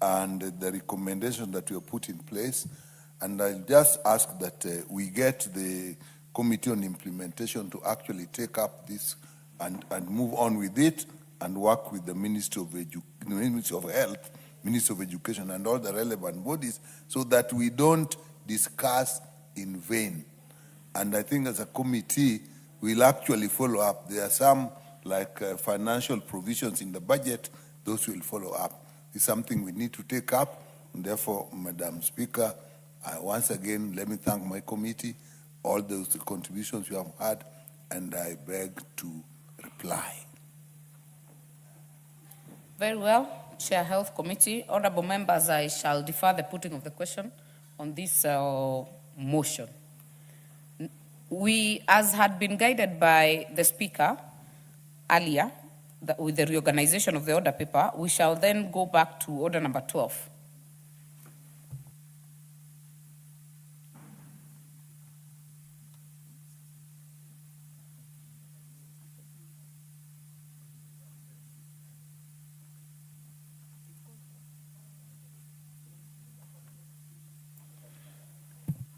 and the recommendation that we have put in place. And I'll just ask that we get the Committee on Implementation to actually take up this and move on with it and work with the Ministry of Health, Ministry of Education, and all the relevant bodies so that we don't discuss in vain. And I think as a committee, we'll actually follow up. There are some like financial provisions in the budget, those will follow up. It's something we need to take up. And therefore, Madam Speaker, once again, let me thank my committee, all those contributions you have had, and I beg to reply. Very well, Chair Health Committee. Honorable members, I shall defer the putting of the question on this motion. We, as had been guided by the Speaker earlier, with the reorganization of the order paper, we shall then go back to order number 12.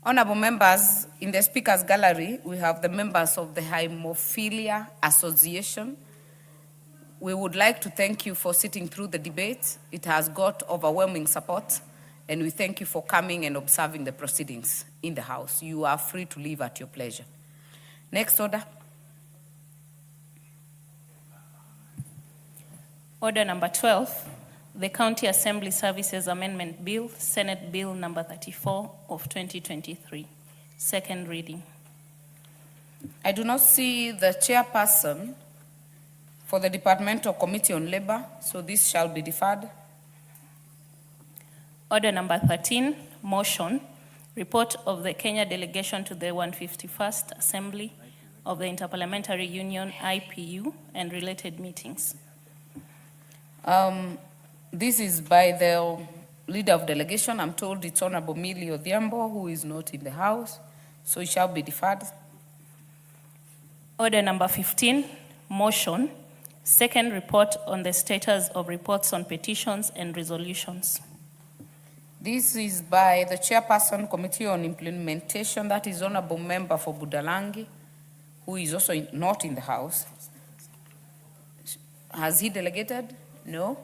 Honorable members, in the Speaker's gallery, we have the members of the Hemophilia Association. We would like to thank you for sitting through the debate. It has got overwhelming support, and we thank you for coming and observing the proceedings in the House. You are free to leave at your pleasure. Next order. Order number 12, the County Assembly Services Amendment Bill, Senate Bill number 34 of 2023. Second reading. I do not see the chairperson for the Departmental Committee on Labor, so this shall be deferred. Order number 13, motion, report of the Kenya delegation to the 151st Assembly of the Interparliamentary Union, IPU, and related meetings. This is by the leader of delegation. I'm told it's Honorable Millie Odhiambo, who is not in the House, so it shall be deferred. Order number 15, motion, second report on the status of reports on petitions and resolutions. This is by the chairperson, Committee on Implementation, that is Honorable Member for Budalangi, who is also not in the House. Has he delegated? No?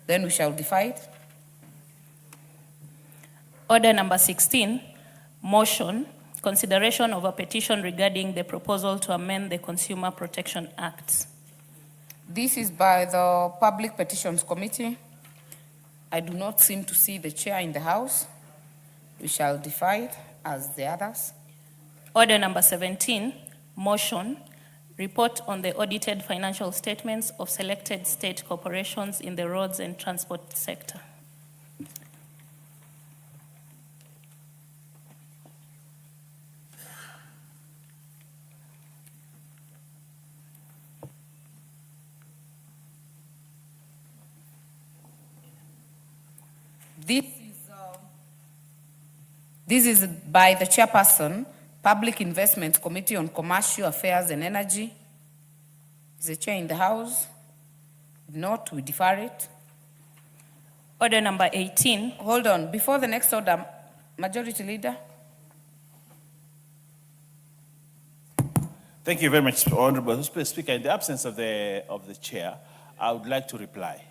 Then we shall defer it. Order number 16, motion, consideration of a petition regarding the proposal to amend the Consumer Protection Act. This is by the Public Petitions Committee. I do not seem to see the chair in the House. We shall defer it as the others. Order number 17, motion, report on the audited financial statements of selected state corporations in the roads and transport sector. This is by the chairperson, Public Investments Committee on Commercial Affairs and Energy. Is the chair in the House? If not, we defer it. Order number 18. Hold on, before the next order, Majority Leader. Thank you very much, Honorable Speaker. In the absence of the chair, I would like to reply.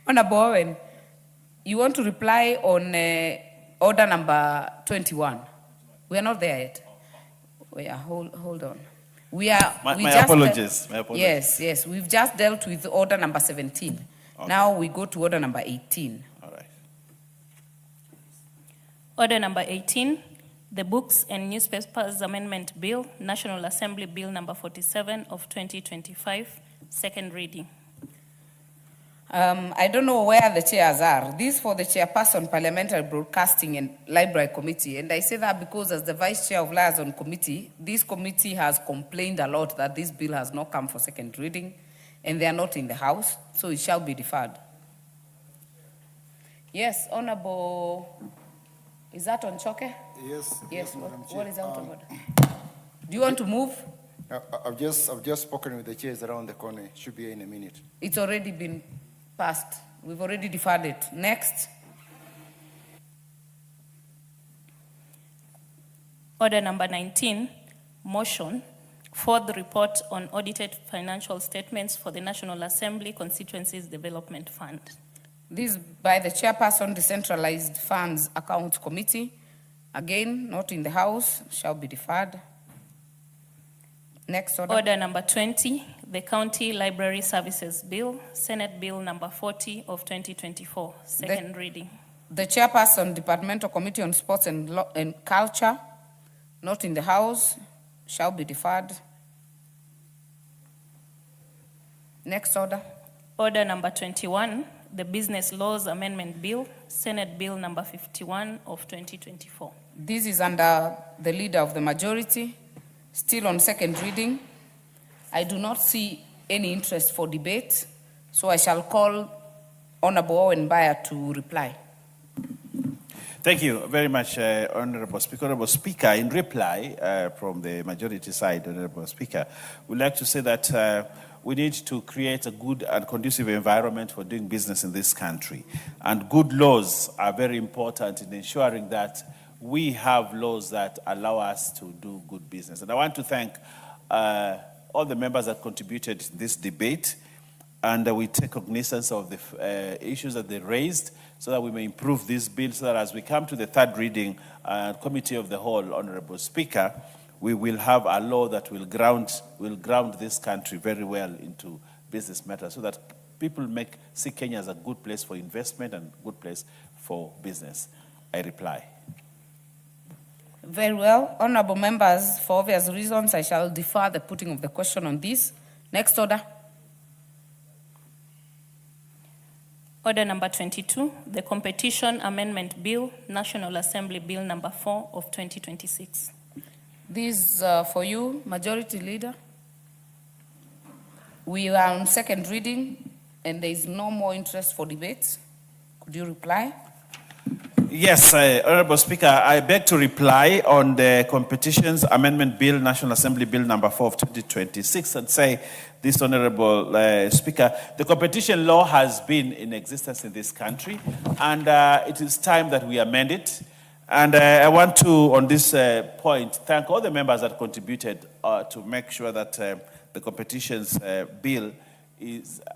Honorable Owen, you want to reply on order number 21? We are not there yet. Hold on. We My just apologies. My apologies. Yes. We've just dealt with order number 17. Okay. Now we go to order number 18. All right. Order number 18, the Books and Newspapers Amendment Bill, National Assembly Bill number 47 of 2025, second reading. I don't know where the chairs are. This for the chairperson, Parliamentary Broadcasting and Library Committee. And I say that because as the vice chair of Liaison Committee, this committee has complained a lot that this bill has not come for second reading and they are not in the House, so it shall be deferred. Yes, Honorable, is that on Choke? Yes. Yes, Madam Chair. what is out of order? Do you want to move? I've just spoken with the chairs around the corner. It should be here in a minute. It's already been passed. We've already deferred it. Next. Order number 19, motion for the report on audited financial statements for the National Assembly Constituencies Development Fund. This by the chairperson, Decentralized Funds Account Committee. Again, not in the House, shall be deferred. Next order. Order number 20, the County Library Services Bill, Senate Bill number 40 of 2024, second reading. The chairperson, Departmental Committee on Sports and Culture, not in the House, shall be deferred. Next order. Order number 21, the Business Laws Amendment Bill, Senate Bill number 51 of 2024. This is under the leader of the majority, still on second reading. I do not see any interest for debate, so I shall call Honorable Owen Bayer to reply. Thank you very much, Honorable Speaker. Honorable Speaker, in reply from the majority side, Honorable Speaker, we'd like to say that we need to create a good and conducive environment for doing business in this country. And good laws are very important in ensuring that we have laws that allow us to do good business. And I want to thank all the members that contributed to this debate, and we take cognizance of the issues that they raised so that we may improve this bill, so that as we come to the third reading, Committee of the Whole, Honorable Speaker, we will have a law that will ground this country very well into business matters, so that people see Kenya as a good place for investment and good place for business. I reply. Very well. Honorable members, for obvious reasons, I shall defer the putting of the question on this. Next order. Order number 22, the Competition Amendment Bill, National Assembly Bill number 4 of 2026. This for you, Majority Leader. We are on second reading and there is no more interest for debate. Could you reply? Yes, Honorable Speaker, I beg to reply on the Competitions Amendment Bill, National Assembly Bill number 4 of 2026, and say this, Honorable Speaker, the competition law has been in existence in this country, and it is time that we amend it. And I want to, on this point, thank all the members that contributed to make sure that the competitions bill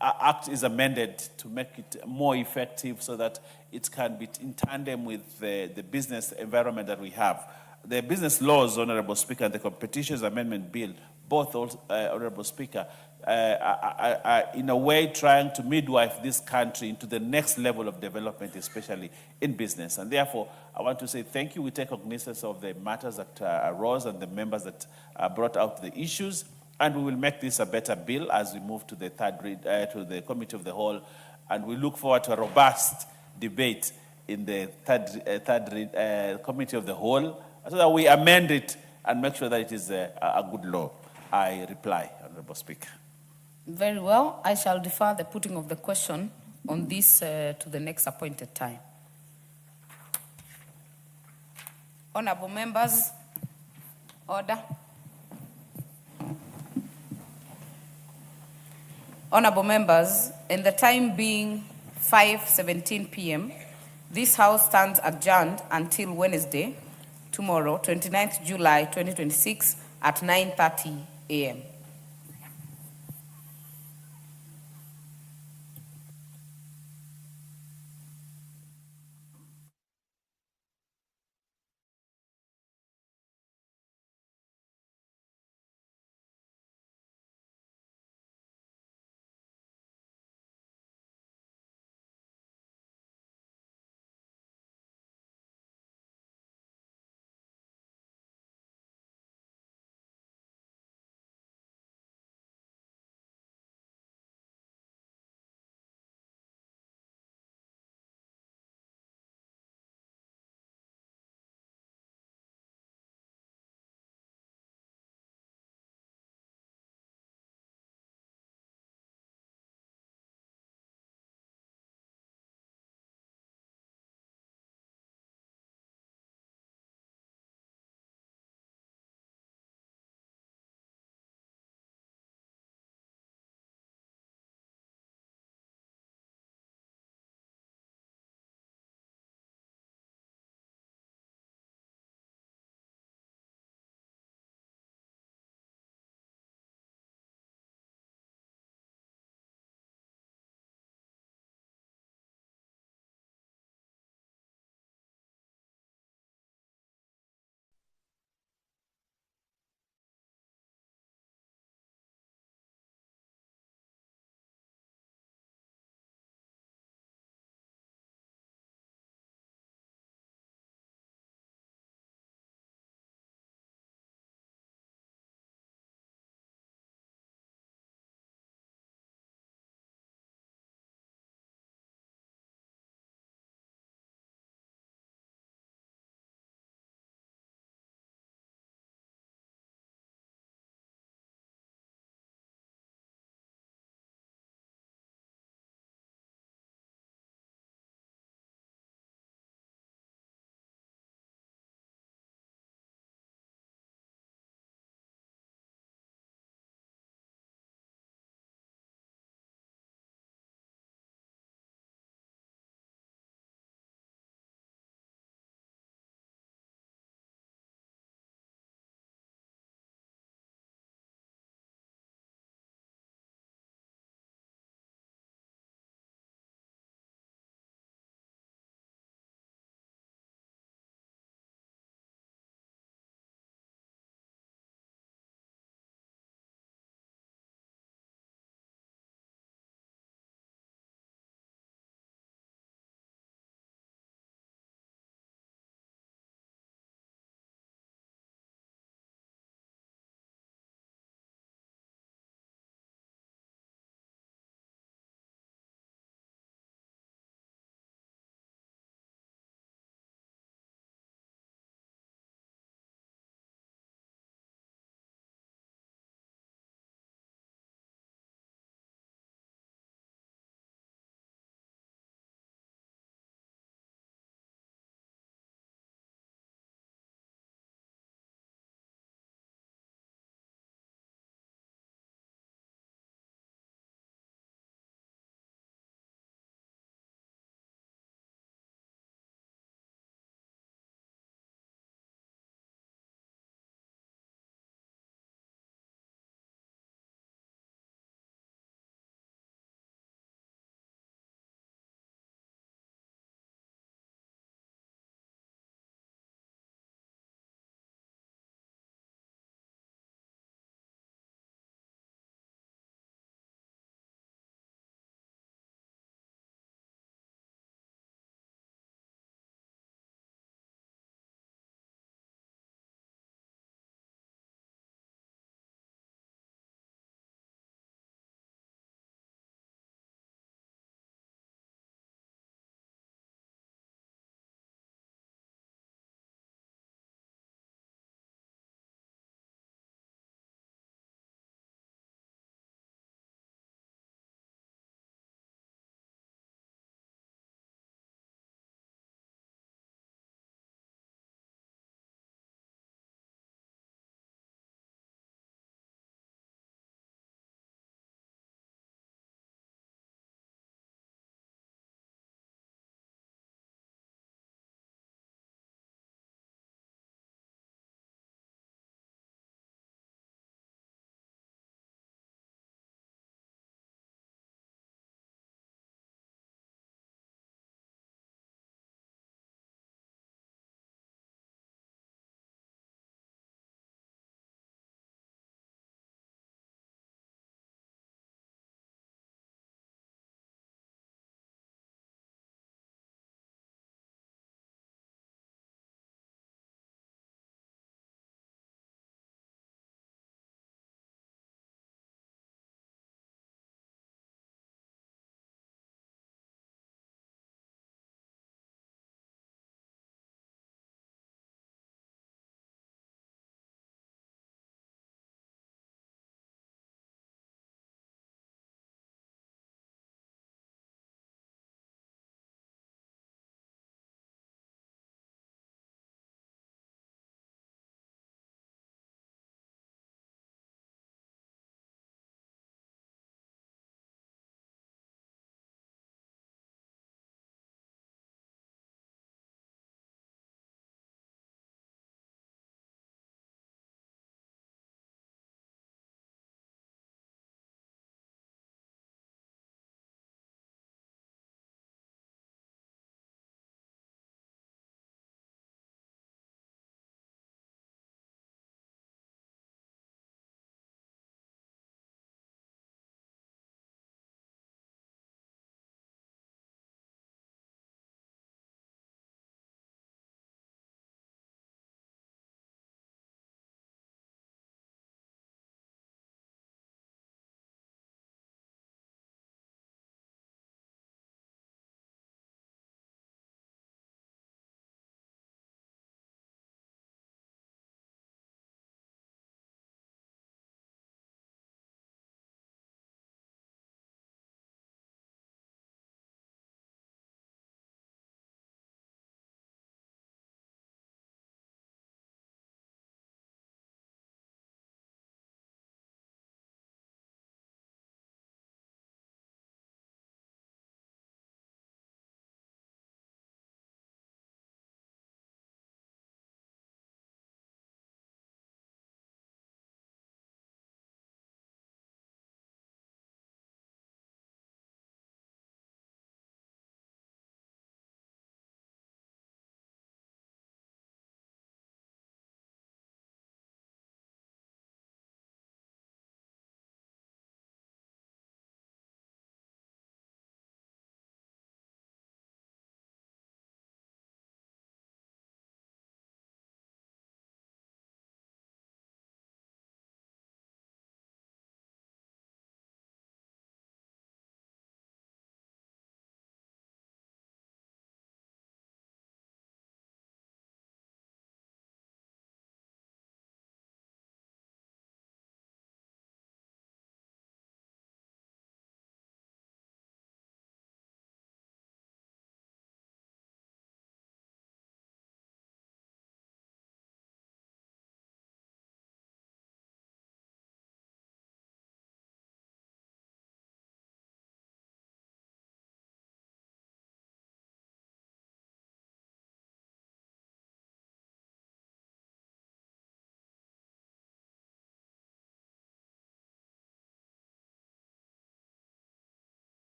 act is amended to make it more effective, so that it can be in tandem with the business environment that we have. The business laws, Honorable Speaker, and the Competitions Amendment Bill, both, Honorable Speaker, are in a way trying to midwife this country into the next level of development, especially in business. And therefore, I want to say thank you. We take cognizance of the matters that arose and the members that brought out the issues, and we will make this a better bill as we move to the to the Committee of the Whole, and we look forward to a robust debate in the third Committee of the Whole, so that we amend it and make sure that it is a good law. I reply, Honorable Speaker. Very well. I shall defer the putting of the question on this to the next appointed time. Honorable members, order. Honorable members, in the time being 5:17 p.m., this House stands adjourned until Wednesday, tomorrow, 29th July 2026 at 9:30 a.m.